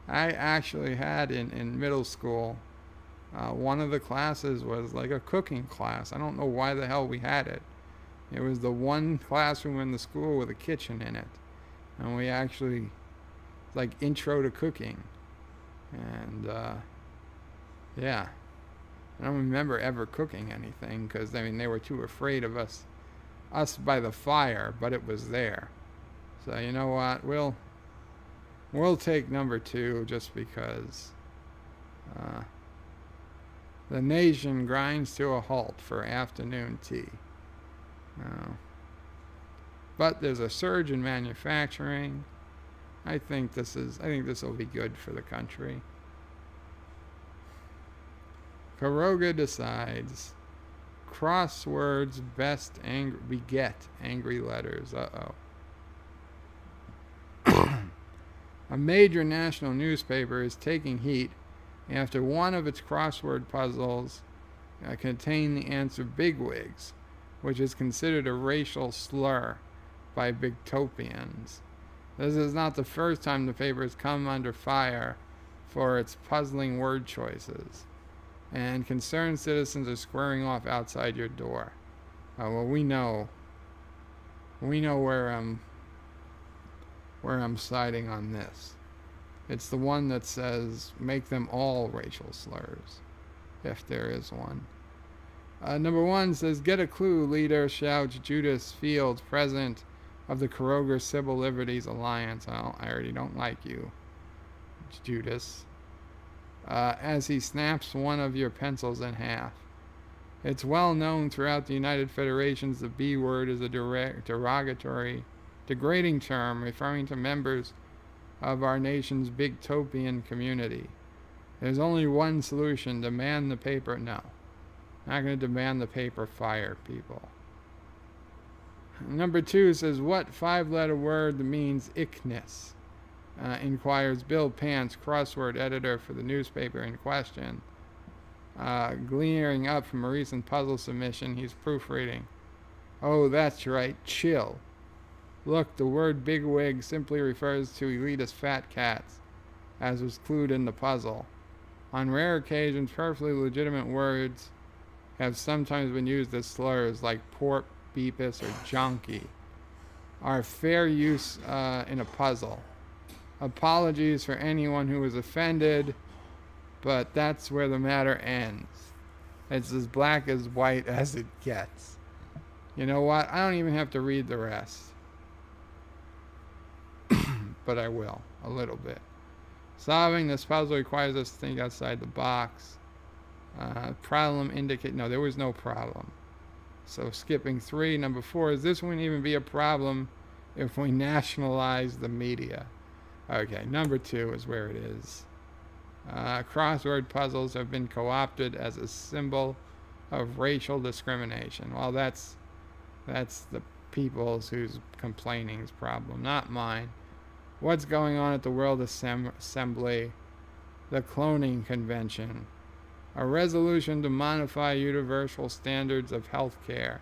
I actually had in middle school, one of the classes was like a cooking class. I don't know why the hell we had it. It was the one classroom in the school with a kitchen in it. And we actually, like, intro to cooking. And, yeah. I don't remember ever cooking anything because, I mean, they were too afraid of us by the fire, but it was there. So, you know what? We'll take number 2 just because the nation grinds to a halt for afternoon tea. But there's a surge in manufacturing. I think this will be good for the country. Caroga decides crosswords best beget angry letters. A major national newspaper is taking heat after one of its crossword puzzles contained the answer bigwigs, which is considered a racial slur by Bigtopians. This is not the first time the paper has come under fire for its puzzling word choices, and concerned citizens are squaring off outside your door. Well, we know where I'm siding on this. It's the one that says make them all racial slurs, if there is one. Number 1 says, get a clue, leader, shouts Judas Fields, president of the Caroga Civil Liberties Alliance. Oh, I already don't like you, Judas. As he snaps one of your pencils in half. It's well known throughout the United Federations the B word is a derogatory degrading term referring to members of our nation's bigtopian community. There's only one solution: demand the paper. No, not going to demand the paper fire people. Number 2 says, what 5-letter word means ickness? Inquires Bill Pants, crossword editor for the newspaper in question. Gleaning up from a recent puzzle submission he's proofreading. Oh, that's right, chill. Look, the word bigwig simply refers to elitist fat cats, as was clued in the puzzle. On rare occasions, perfectly legitimate words have sometimes been used as slurs, like pork, beepus, or junkie, are fair use in a puzzle. Apologies for anyone who was offended, but that's where the matter ends. It's as black as white as it gets. You know what? I don't even have to read the rest. But I will, a little bit. Solving this puzzle requires us to think outside the box. Problem indicate... No, there was no problem. So skipping 3. Number 4 is, this wouldn't even be a problem if we nationalize the media. Okay, number 2 is where it is. Crossword puzzles have been co-opted as a symbol of racial discrimination. Well, that's the people's who's complaining's problem, not mine. What's going on at the World Assembly? The Cloning Convention. A resolution to modify universal standards of health care.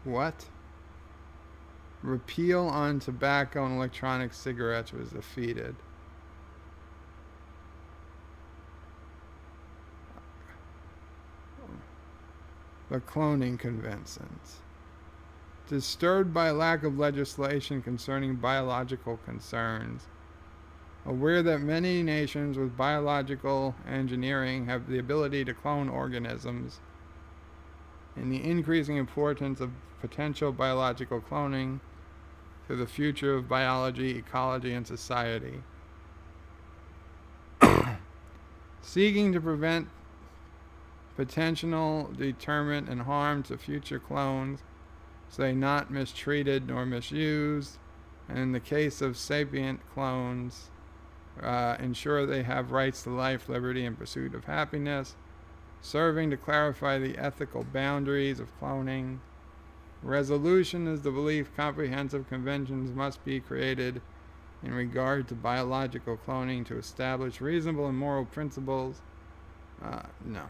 What? Repeal on tobacco and electronic cigarettes was defeated. The Cloning Conventions. Disturbed by lack of legislation concerning biological concerns. Aware that many nations with biological engineering have the ability to clone organisms, and the increasing importance of potential biological cloning to the future of biology, ecology, and society. Seeking to prevent potential deterrent and harm to future clones, so they not mistreated nor misused, and in the case of sapient clones, ensure they have rights to life, liberty, and pursuit of happiness, serving to clarify the ethical boundaries of cloning. Resolution is the belief comprehensive conventions must be created in regard to biological cloning to establish reasonable and moral principles. No.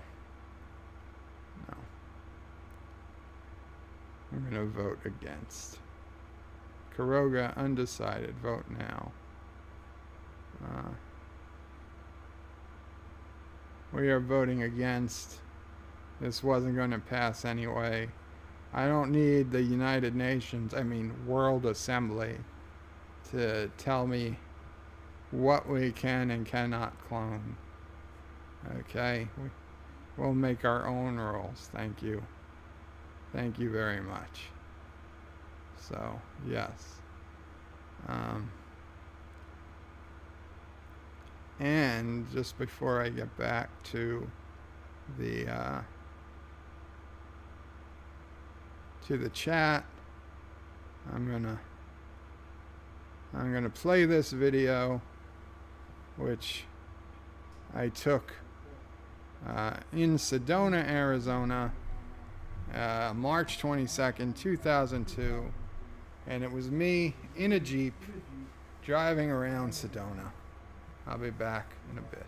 I'm going to vote against. Caroga, undecided. Vote now. We are voting against. This wasn't going to pass anyway. I don't need the United Nations, World Assembly, to tell me what we can and cannot clone. Okay? We'll make our own rules. Thank you. Thank you very much. So, yes. And just before I get back to the chat, I'm gonna play this video, which I took in Sedona, Arizona, March 22nd, 2002, and it was me in a Jeep driving around Sedona. I'll be back in a bit.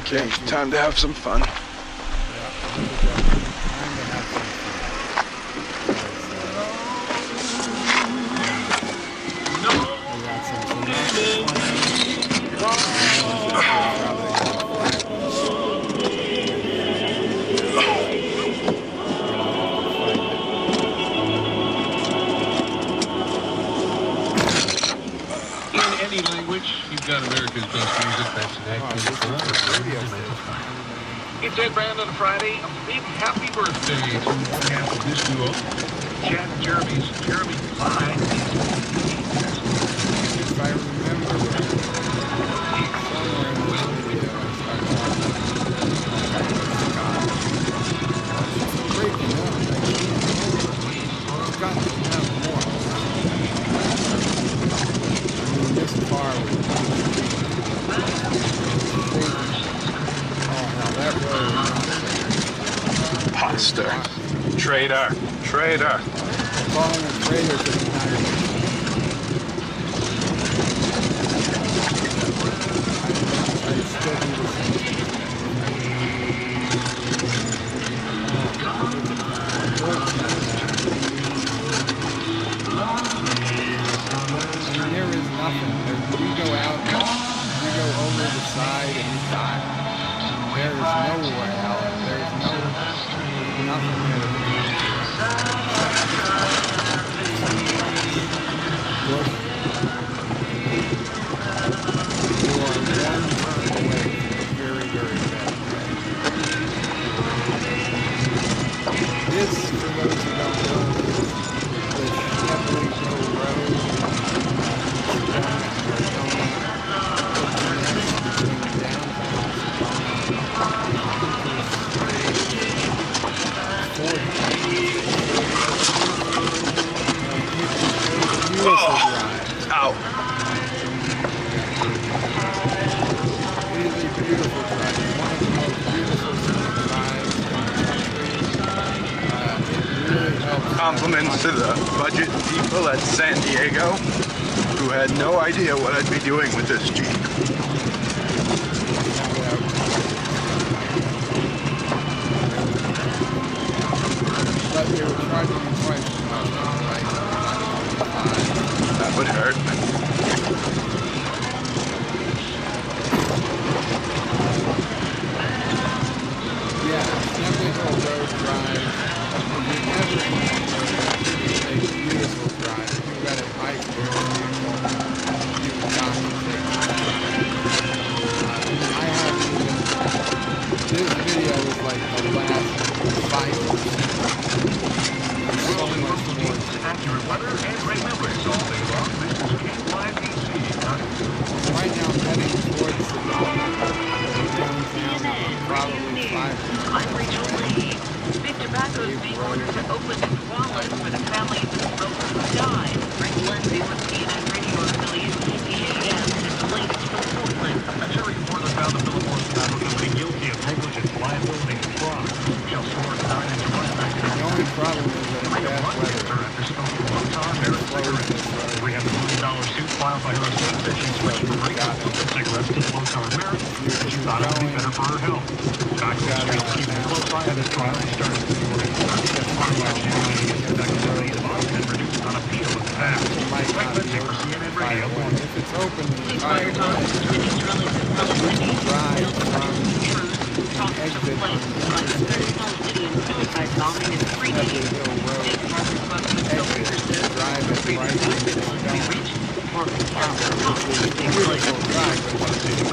Okay, time to have some fun. Yeah, look at that. Time to have some fun. We got some Sinatra any language, you've got America's best music. That's an active It's Ed Band on a Friday. A big happy birthday to one half of this duo. Chad and Jeremy Clyde. If I remember right, somewhere in this video I started talking about it's breaking up. I've got to have more. This car was oh no, that road is Monster. Traitor. Traitor. calling a traitor to the United States. I still do the same thing. There is nothing. You go out, you go over the side and you die. There is no way out. There's nothing there. Look. You are one turn away from a very, very bad crash. This, for those who don't know, is the Schnebly Hill Road. Ow. It is a beautiful drive. One of the most beautiful drives in the country. It really helps. Compliments to the budget people at San Diego who had no idea what I'd be doing with this Jeep. But they were charging me twice as much, right? That would hurt. Yeah, Schnebly Hill Road drive. If you never it's a beautiful drive. If you've got a bike or a vehicle, you've got to take it. I haven't even. This video is like the last 5%. There's so much more to it. Accurate weather and great memories all day long. This is KYBC. Right now I'm heading towards Sedona, downtown, probably 5 I'm Rachel Lee. Big Tobacco's being ordered to open its wallet for the families of those who died. Rick Lindsay with CNN radio affiliate KPAN is the latest from Portland. A jury in Portland found the Billboard tobacco company guilty of negligence, liability, and fraud. Shall score 9 and 1 back in The only problem is that it's bad weather. after smoking one-time Harris cigarettes. $300 million suit filed by her estate that she's switched from cigarettes to low-tar America. She thought it would be better for her health. Tobacco Street keeping a close eye on this trial and started to work. And reduced on appeal in the past. Might not be For open CNN by Radio. one. If it's open, Ceasefire talks between Israel and you can drive from the exit on Palestinian suicide bombing in 3 days. Hill Road State Department spokesman Phil exit, Richardson drive it says right into the agreement will be town. reached or It's a beautiful drive, but it's a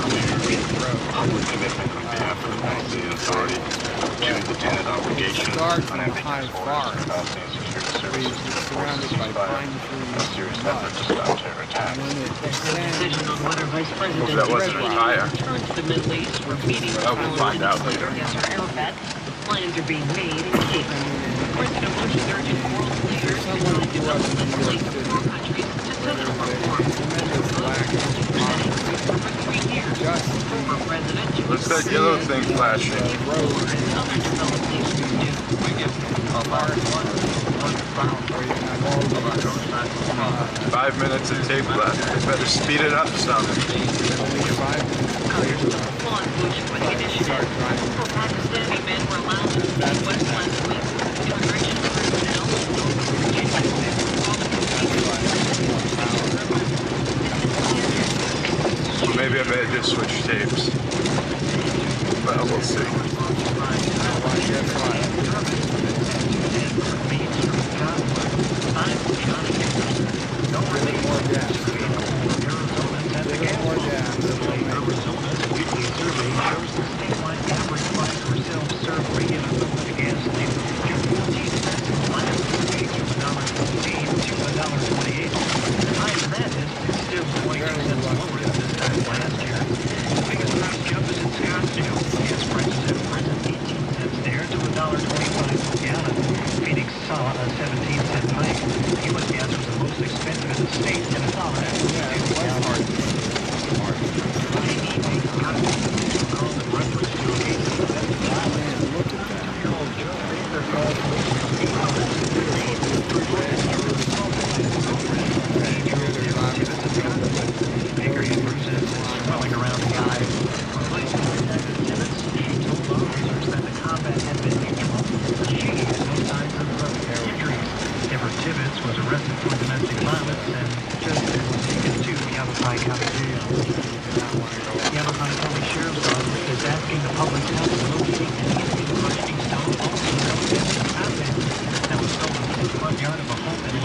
road. Public commitment on behalf of the policy authority to the tenant obligation Starts on in high ambiguous forest. policy and security It's services. surrounded by pine A trees serious and effort mud. to stop terror attacks. And then it extends decision on whether Vice President That wasn't a tire. returns to the Middle East for meeting with Oh, we'll find out later. Yasser Arafat. Plans are being made in Cape. President Bush is urging world leaders to someone join who grew up in New York development City, four countries to where settle there's reform. a tremendous lack of democracy. For 3 years, Just former President What's that yellow thing flashing? the road and other developed nations do. where you have all the 5 minutes of tape left. I better speed it up some. Only 5 minutes. Law enforcement for the initiative. Four Pakistani men were allowed to leave West last week. Immigration personnel So maybe I better just switch tapes. Well, we'll see.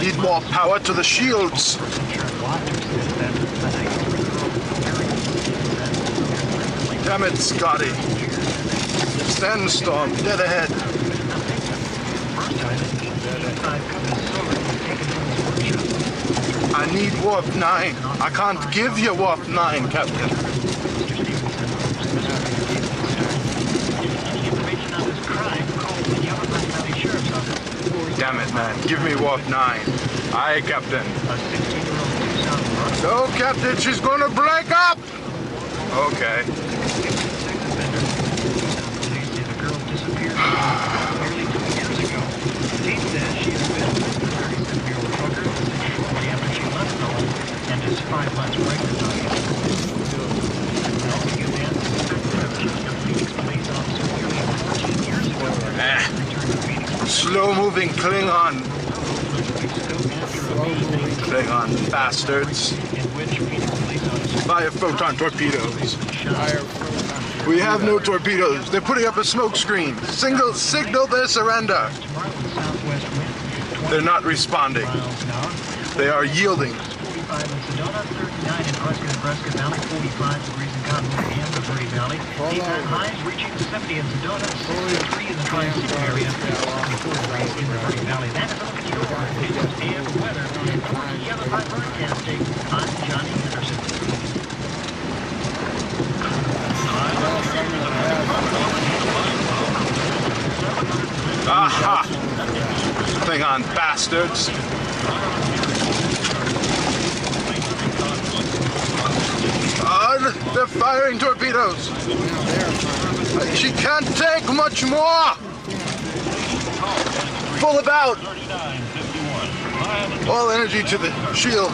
Need more power to the shields. Damn it, Scotty. Sandstorm, dead ahead. I need warp 9. I can't give you warp 9, Captain. Damn it, man. Give me warp 9. Aye, Captain. No, Captain, she's gonna break up! Okay. Slow-moving Klingon. Klingon bastards. Fire photon torpedoes. We have no torpedoes. They're putting up a smoke screen. Signal their surrender. They're not responding. They are yielding. 45 in Sedona, 39 in Nebraska Valley, 45 degrees in Cottonwood and Missouri Valley. Daytime highs reaching 70 in Sedona, 63 in the Tri-City area, 74 degrees in Missouri Valley. That is all your news and weather. For Jalad Broadcasting, I'm Johnny Anderson. Aha! Klingon bastards. They're firing torpedoes. She can't take much more. Pull about. All energy to the shield.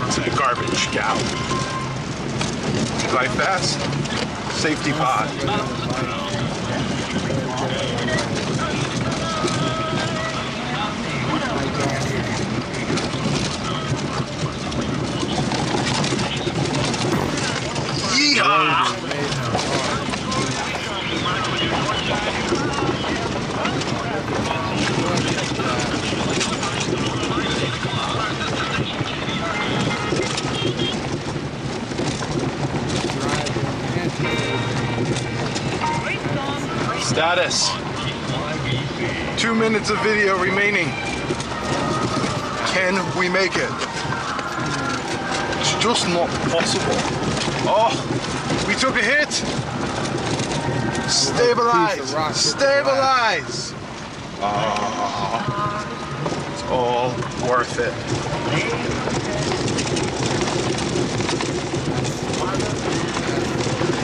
It's a garbage gal. Fly fast. Safety pod. Yeehaw! Status. 2 minutes of video remaining. Can we make it? It's just not possible. Oh, we took a hit. Stabilize. Stabilize. Oh, it's all worth it.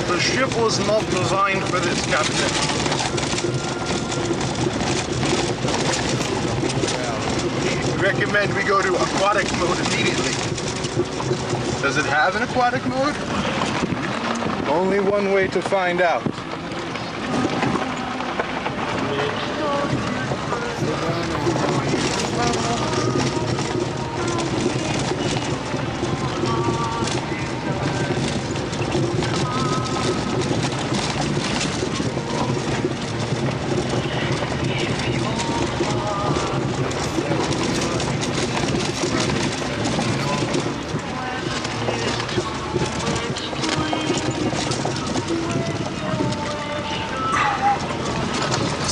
The ship was not designed for this, Captain. You reckon recommend we go to aquatic mode immediately. Does it have an aquatic mode? Only one way to find out.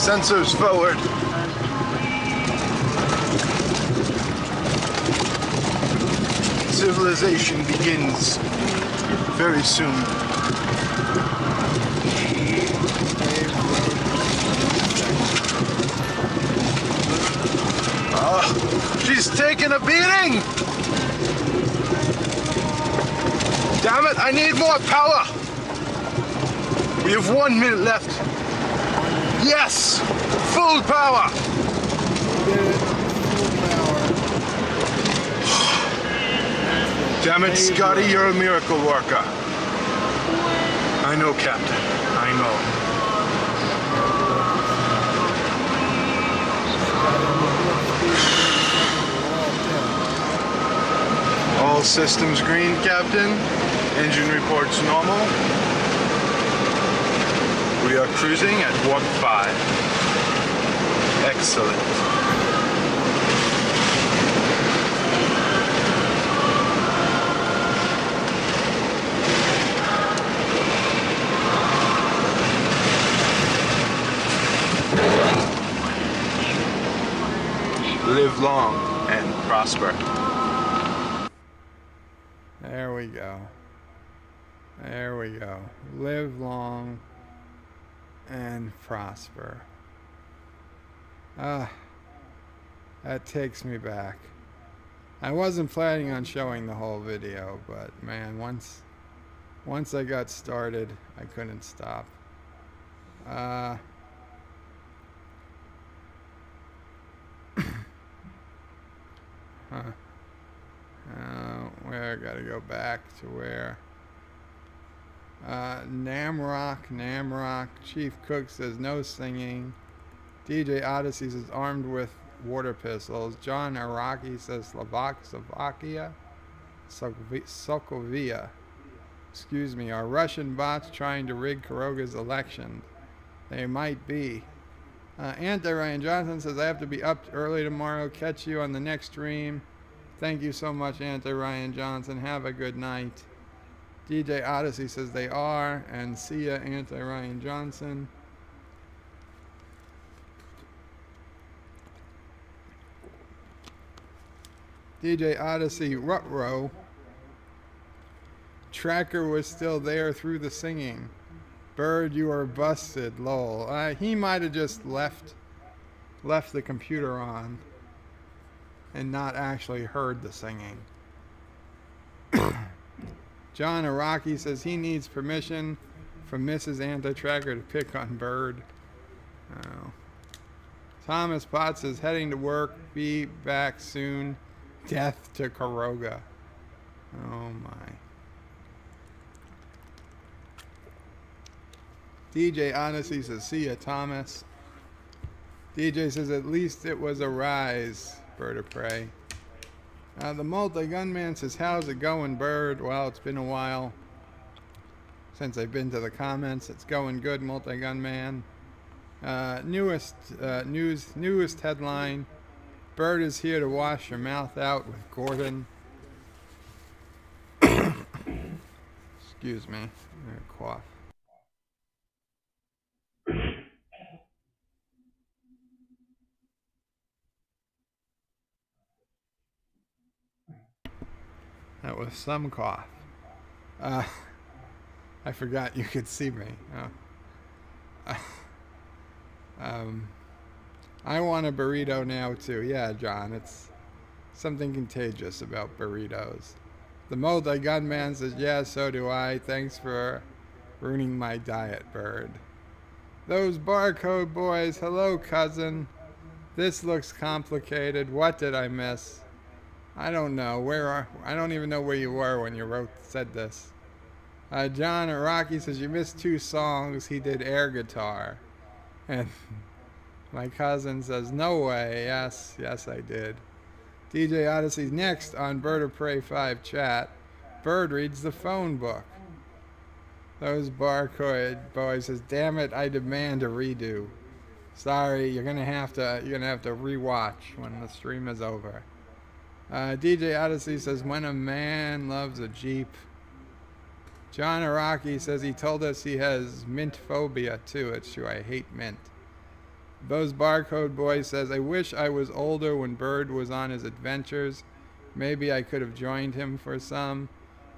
Sensors forward. Civilization begins very soon. She's taking a beating! Damn it, I need more power! We have 1 minute left. Yes! Full power! Damn it, Scotty, you're a miracle worker. I know, Captain. I know. All systems green, Captain. Engine reports normal. We are cruising at warp 5. Excellent. Live long and prosper. There we go. There we go. Live long and prosper. That takes me back. I wasn't planning on showing the whole video, but man, once I got started, I couldn't stop. Where I gotta go back to where Namrock. Chief Cook says no singing. DJ Odyssey says armed with water pistols. John Araki says Slovakia. Sokovia. Excuse me. Are Russian bots trying to rig Caroga's election? They might be. Ryan Johnson says I have to be up early tomorrow. Catch you on the next stream. Thank you so much, Ryan Johnson. Have a good night. DJ Odyssey says they are, and see ya, Ryan Johnson. DJ Odyssey, Rutro. Tracker was still there through the singing. Bird, you are busted, lol. He might have just left the computer on and not actually heard the singing. John Araki says he needs permission from Mrs. Anti-Tracker to pick on Bird. Oh. Thomas Potts is heading to work. Be back soon. Death to Caroga. Oh my. DJ Odyssey says, see ya, Thomas. DJ says, at least it was a rise, Bird of Prey. The multi-gunman says, how's it going, Bird? Well, it's been a while since I've been to the comments. It's going good, multi-gunman. Newest headline. Bird is here to wash your mouth out with Gordon. Excuse me. I'm gonna cough. That was some cough. I forgot you could see me. I want a burrito now too. Yeah, John, it's something contagious about burritos. The multi-gunman says, yeah, so do I. Thanks for ruining my diet, Bird. Those barcode boys, hello, cousin. This looks complicated. What did I miss? I don't know. I don't even know where you were when you said this. John Rocky says, you missed 2 songs. He did air guitar. And my cousin says, no way. Yes, I did. DJ Odyssey's next on Bird of Prey 5 chat. Bird reads the phone book. Those barcode boys says, damn it, I demand a redo. Sorry, you're gonna have to rewatch when the stream is over. DJ Odyssey says, when a man loves a Jeep. John Araki says he told us he has mint phobia too. It's true, I hate mint. Those barcode boys says, I wish I was older when Bird was on his adventures. Maybe I could have joined him for some.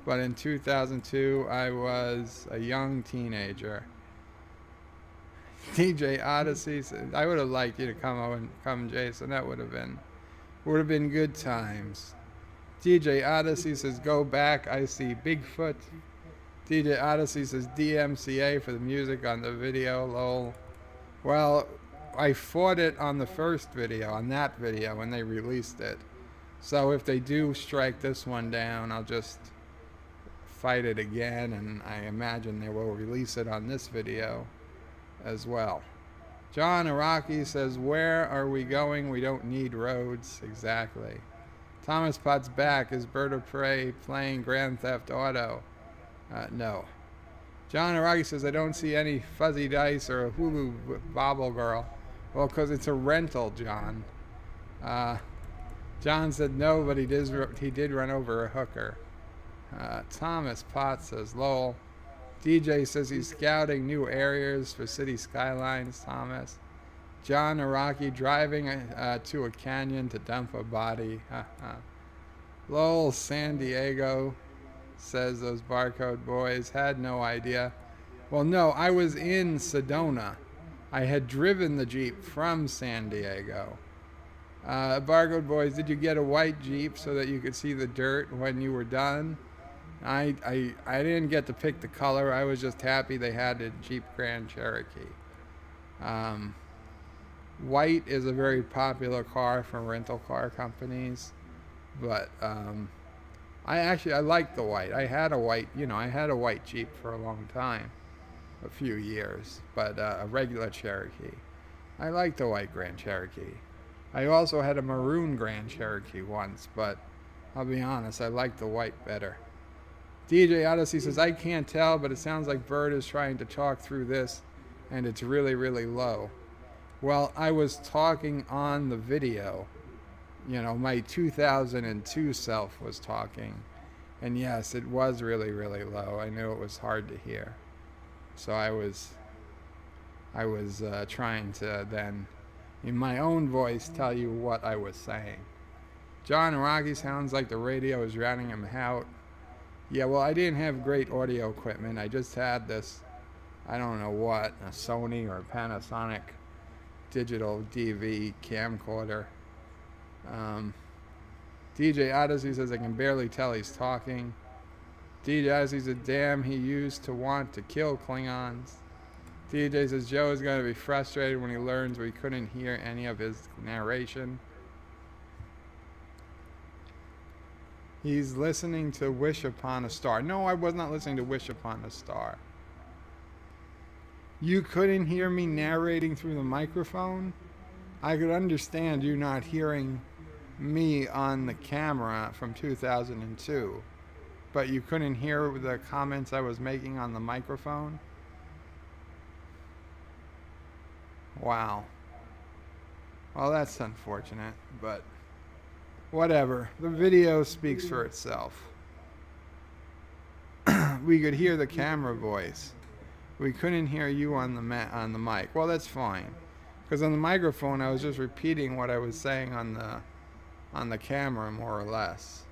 But in 2002, I was a young teenager. DJ Odyssey says, I would have liked you to come, Jason. That would have been good times. DJ Odyssey says, go back, I see Bigfoot. DJ Odyssey says, DMCA for the music on the video, lol. Well, I fought it on the first video, on that video, when they released it. So if they do strike this one down, I'll just fight it again, and I imagine they will release it on this video as well. John Araki says, where are we going? We don't need roads. Exactly. Thomas Potts back. Is Bird of Prey playing Grand Theft Auto? No. John Araki says, I don't see any fuzzy dice or a Hulu bobble girl. Well, because it's a rental, John. John said no, but he did run over a hooker. Thomas Potts says, lol. DJ says he's scouting new areas for city skylines, Thomas. John Araki driving to a canyon to dump a body. Lol, San Diego, says those barcode boys. Had no idea. Well, no, I was in Sedona. I had driven the Jeep from San Diego. Barcode boys, did you get a white Jeep so that you could see the dirt when you were done? I didn't get to pick the color. I was just happy they had a Jeep Grand Cherokee. White is a very popular car for rental car companies, but I like the white. I had a white Jeep for a long time, a few years, but a regular Cherokee. I like the white Grand Cherokee. I also had a maroon Grand Cherokee once, but I'll be honest, I like the white better. DJ Odyssey says, I can't tell, but it sounds like Bird is trying to talk through this, and it's really, really low. Well, I was talking on the video. You know, my 2002 self was talking. And yes, it was really, really low. I knew it was hard to hear. So I was trying to then, in my own voice, tell you what I was saying. John Rocky sounds like the radio is drowning him out. Yeah, well, I didn't have great audio equipment. I just had this, I don't know what, a Sony or Panasonic digital DV camcorder. DJ Odyssey says, I can barely tell he's talking. DJ Odyssey says, damn, he used to want to kill Klingons. DJ says, Joe is going to be frustrated when he learns we couldn't hear any of his narration. He's listening to Wish Upon a Star. No, I was not listening to Wish Upon a Star. You couldn't hear me narrating through the microphone? I could understand you not hearing me on the camera from 2002, but you couldn't hear the comments I was making on the microphone? Wow. Well, that's unfortunate, but whatever. The video speaks for itself. We could hear the camera voice. We couldn't hear you on the mic. Well, that's fine, because on the microphone I was just repeating what I was saying on the camera, more or less,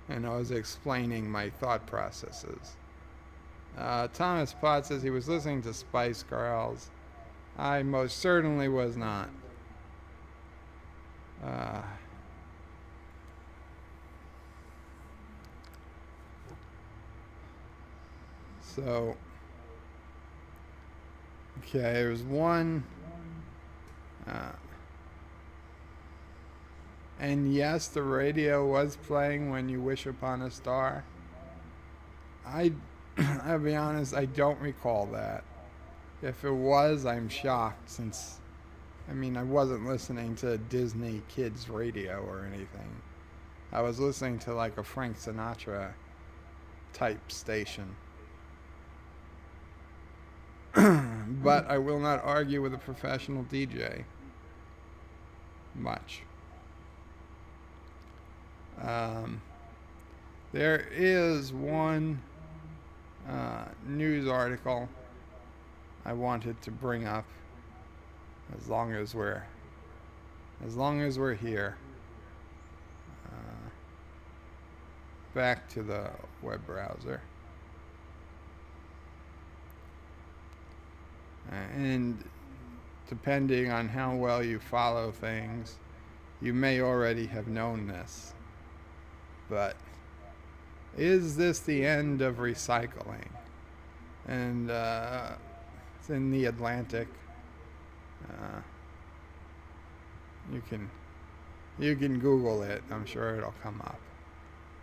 and I was explaining my thought processes. Thomas Potts says he was listening to Spice Girls. I most certainly was not. So, okay, there's one. And yes, the radio was playing When You Wish Upon a Star. I'll be honest, I don't recall that. If it was, I'm shocked, since, I mean, I wasn't listening to Disney Kids radio or anything. I was listening to like a Frank Sinatra type station. But I will not argue with a professional DJ much. There is one news article I wanted to bring up, as long as we're here. Back to the web browser. And depending on how well you follow things, you may already have known this. But is this the end of recycling? And it's in the Atlantic. You can Google it. I'm sure it'll come up.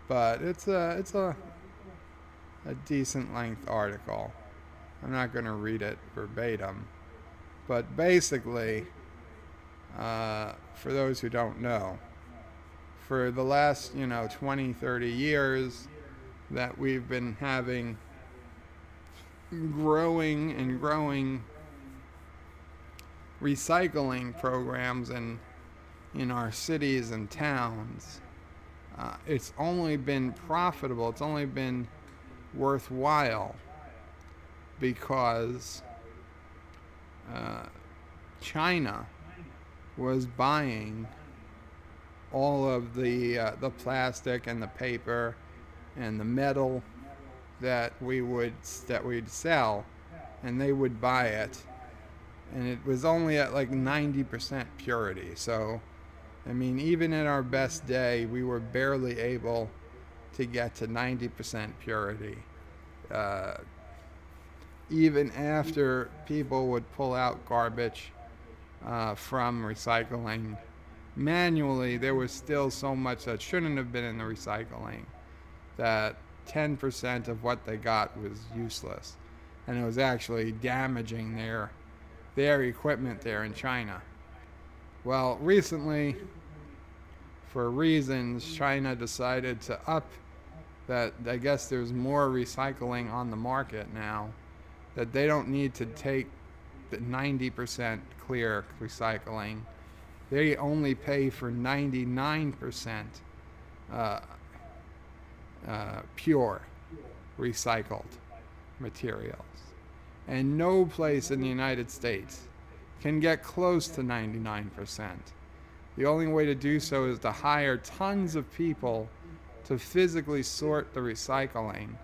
But it's a decent length article. I'm not going to read it verbatim, but basically, for those who don't know, for the last 20, 30 years that we've been having growing and growing recycling programs in our cities and towns, it's only been profitable, it's only been worthwhile because China was buying all of the plastic and the paper and the metal that we'd sell, and they would buy it, and it was only at like 90% purity. So, I mean, even in our best day, we were barely able to get to 90% purity. Even after people would pull out garbage from recycling manually, there was still so much that shouldn't have been in the recycling that 10% of what they got was useless, and it was actually damaging their equipment there in China. Well, recently, for reasons, China decided to up that. I guess there's more recycling on the market now, that they don't need to take the 90% clear recycling. They only pay for 99% pure recycled materials. And no place in the United States can get close to 99%. The only way to do so is to hire tons of people to physically sort the recycling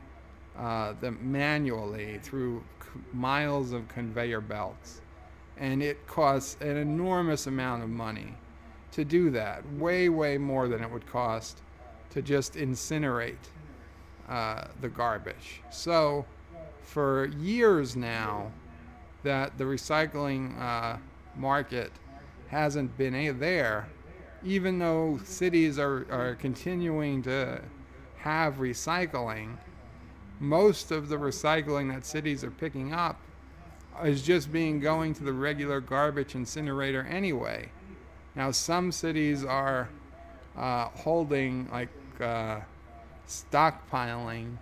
manually through miles of conveyor belts. And it costs an enormous amount of money to do that, way, way more than it would cost to just incinerate the garbage. So for years now that the recycling market hasn't been there, even though cities are continuing to have recycling, most of the recycling that cities are picking up is just going to the regular garbage incinerator anyway. Now, some cities are holding, like, stockpiling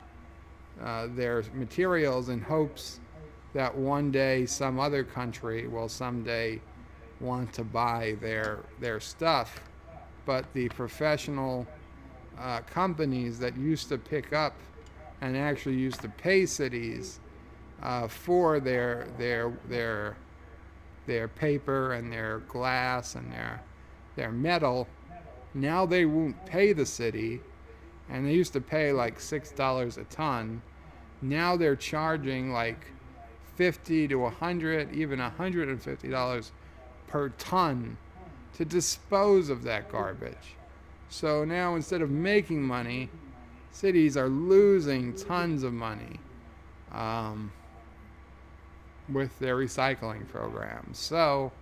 their materials in hopes that one day some other country will someday want to buy their stuff. But the professional companies that used to pick up and actually used to pay cities for their paper and their glass and their metal, now they won't pay the city, and they used to pay like $6 a ton. Now they're charging like $50 to $100, even $150 per ton to dispose of that garbage. So now, instead of making money, cities are losing tons of money with their recycling programs. So,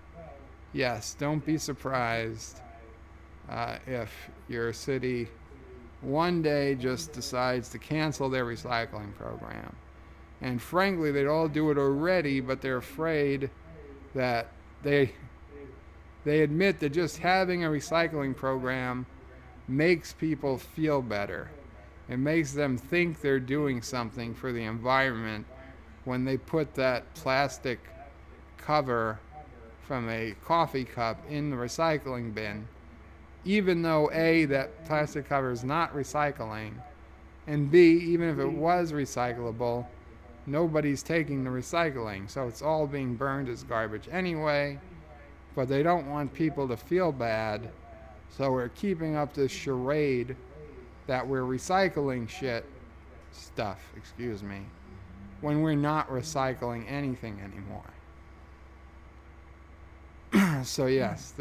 yes, don't be surprised if your city one day just decides to cancel their recycling program. And frankly, they'd all do it already, but they're afraid that they admit that just having a recycling program makes people feel better. It makes them think they're doing something for the environment when they put that plastic cover from a coffee cup in the recycling bin, even though A, that plastic cover is not recycling, and B, even if it was recyclable, nobody's taking the recycling, so it's all being burned as garbage anyway. But they don't want people to feel bad, so we're keeping up this charade that we're recycling stuff, when we're not recycling anything anymore. So yes,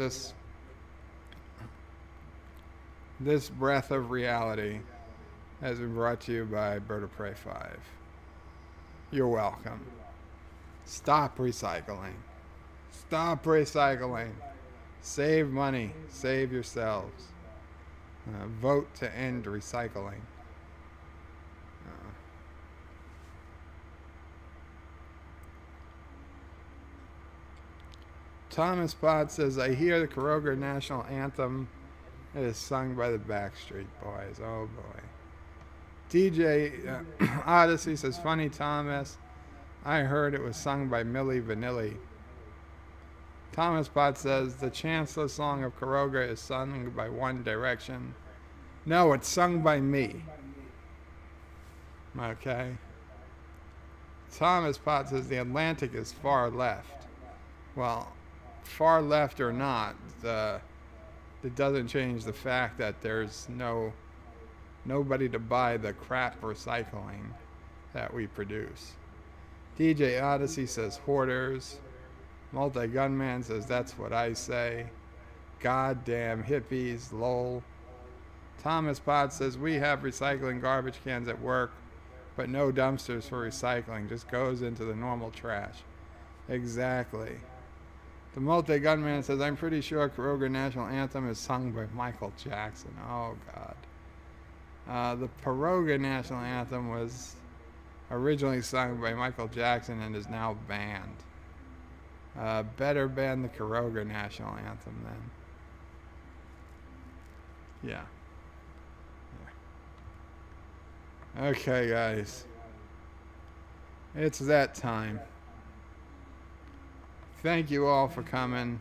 this breath of reality has been brought to you by Bird of Prey 5. You're welcome. Stop recycling. Stop recycling. Save money. Save yourselves. Vote to end recycling. Thomas Potts says, I hear the Caroga National Anthem. It is sung by the Backstreet Boys. Oh boy. DJ Odyssey says, funny Thomas. I heard it was sung by Milli Vanilli. Thomas Potts says, the Chancellor song of Caroga is sung by One Direction. No, it's sung by me. Okay. Thomas Potts says, the Atlantic is far left. Well, far left or not, it doesn't change the fact that there's nobody to buy the crap recycling that we produce. DJ Odyssey says hoarders. Multi-Gunman says that's what I say. Goddamn hippies, lol. Thomas Potts says we have recycling garbage cans at work, but no dumpsters for recycling. Just goes into the normal trash. Exactly. The Multi-Gunman says, I'm pretty sure Caroga National Anthem is sung by Michael Jackson. Oh, God. The Caroga National Anthem was originally sung by Michael Jackson and is now banned. Better ban the Caroga National Anthem then. Yeah. Okay, guys. It's that time. Thank you all for coming.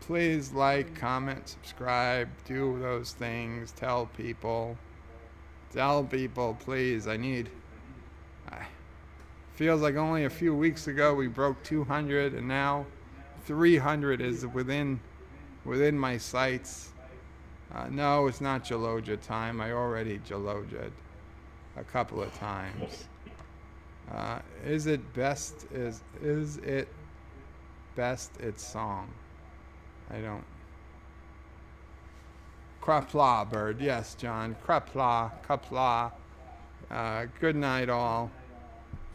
Please like, comment, subscribe, do those things, tell people. Tell people, please. Feels like only a few weeks ago we broke 200 and now 300 is within my sights. No, it's not Jaloja time. I already Jaloja'd a couple of times. Is it best its song? I don't. Qapla, bird. Yes, John. Qapla. Good night, all.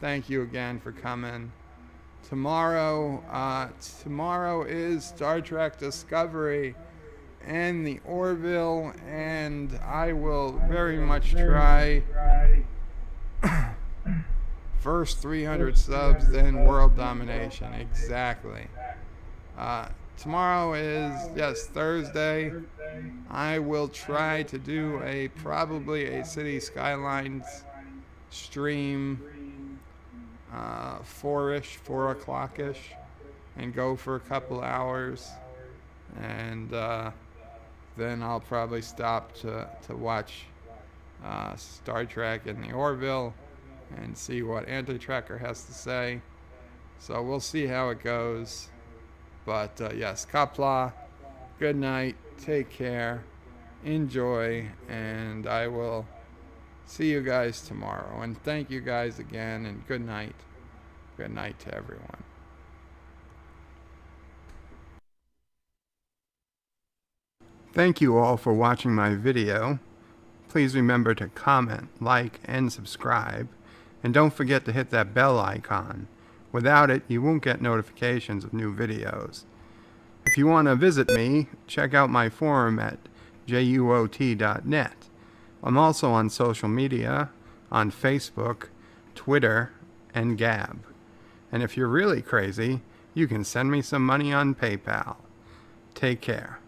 Thank you again for coming. Tomorrow is Star Trek Discovery and the Orville, and I will very much try. First 300 subs, then world domination. Exactly. Tomorrow is, yes, Thursday. I will try to do probably a City Skylines stream, 4 o'clock-ish, and go for a couple hours. And then I'll probably stop to watch Star Trek and the Orville and see what Anti-Tracker has to say. So we'll see how it goes. But yes, Qapla, good night, take care, enjoy, and I will see you guys tomorrow. And thank you guys again, and good night. Good night to everyone. Thank you all for watching my video. Please remember to comment, like, and subscribe. And don't forget to hit that bell icon. Without it, you won't get notifications of new videos. If you want to visit me, check out my forum at juot.net. I'm also on social media, on Facebook, Twitter, and Gab. And if you're really crazy, you can send me some money on PayPal. Take care.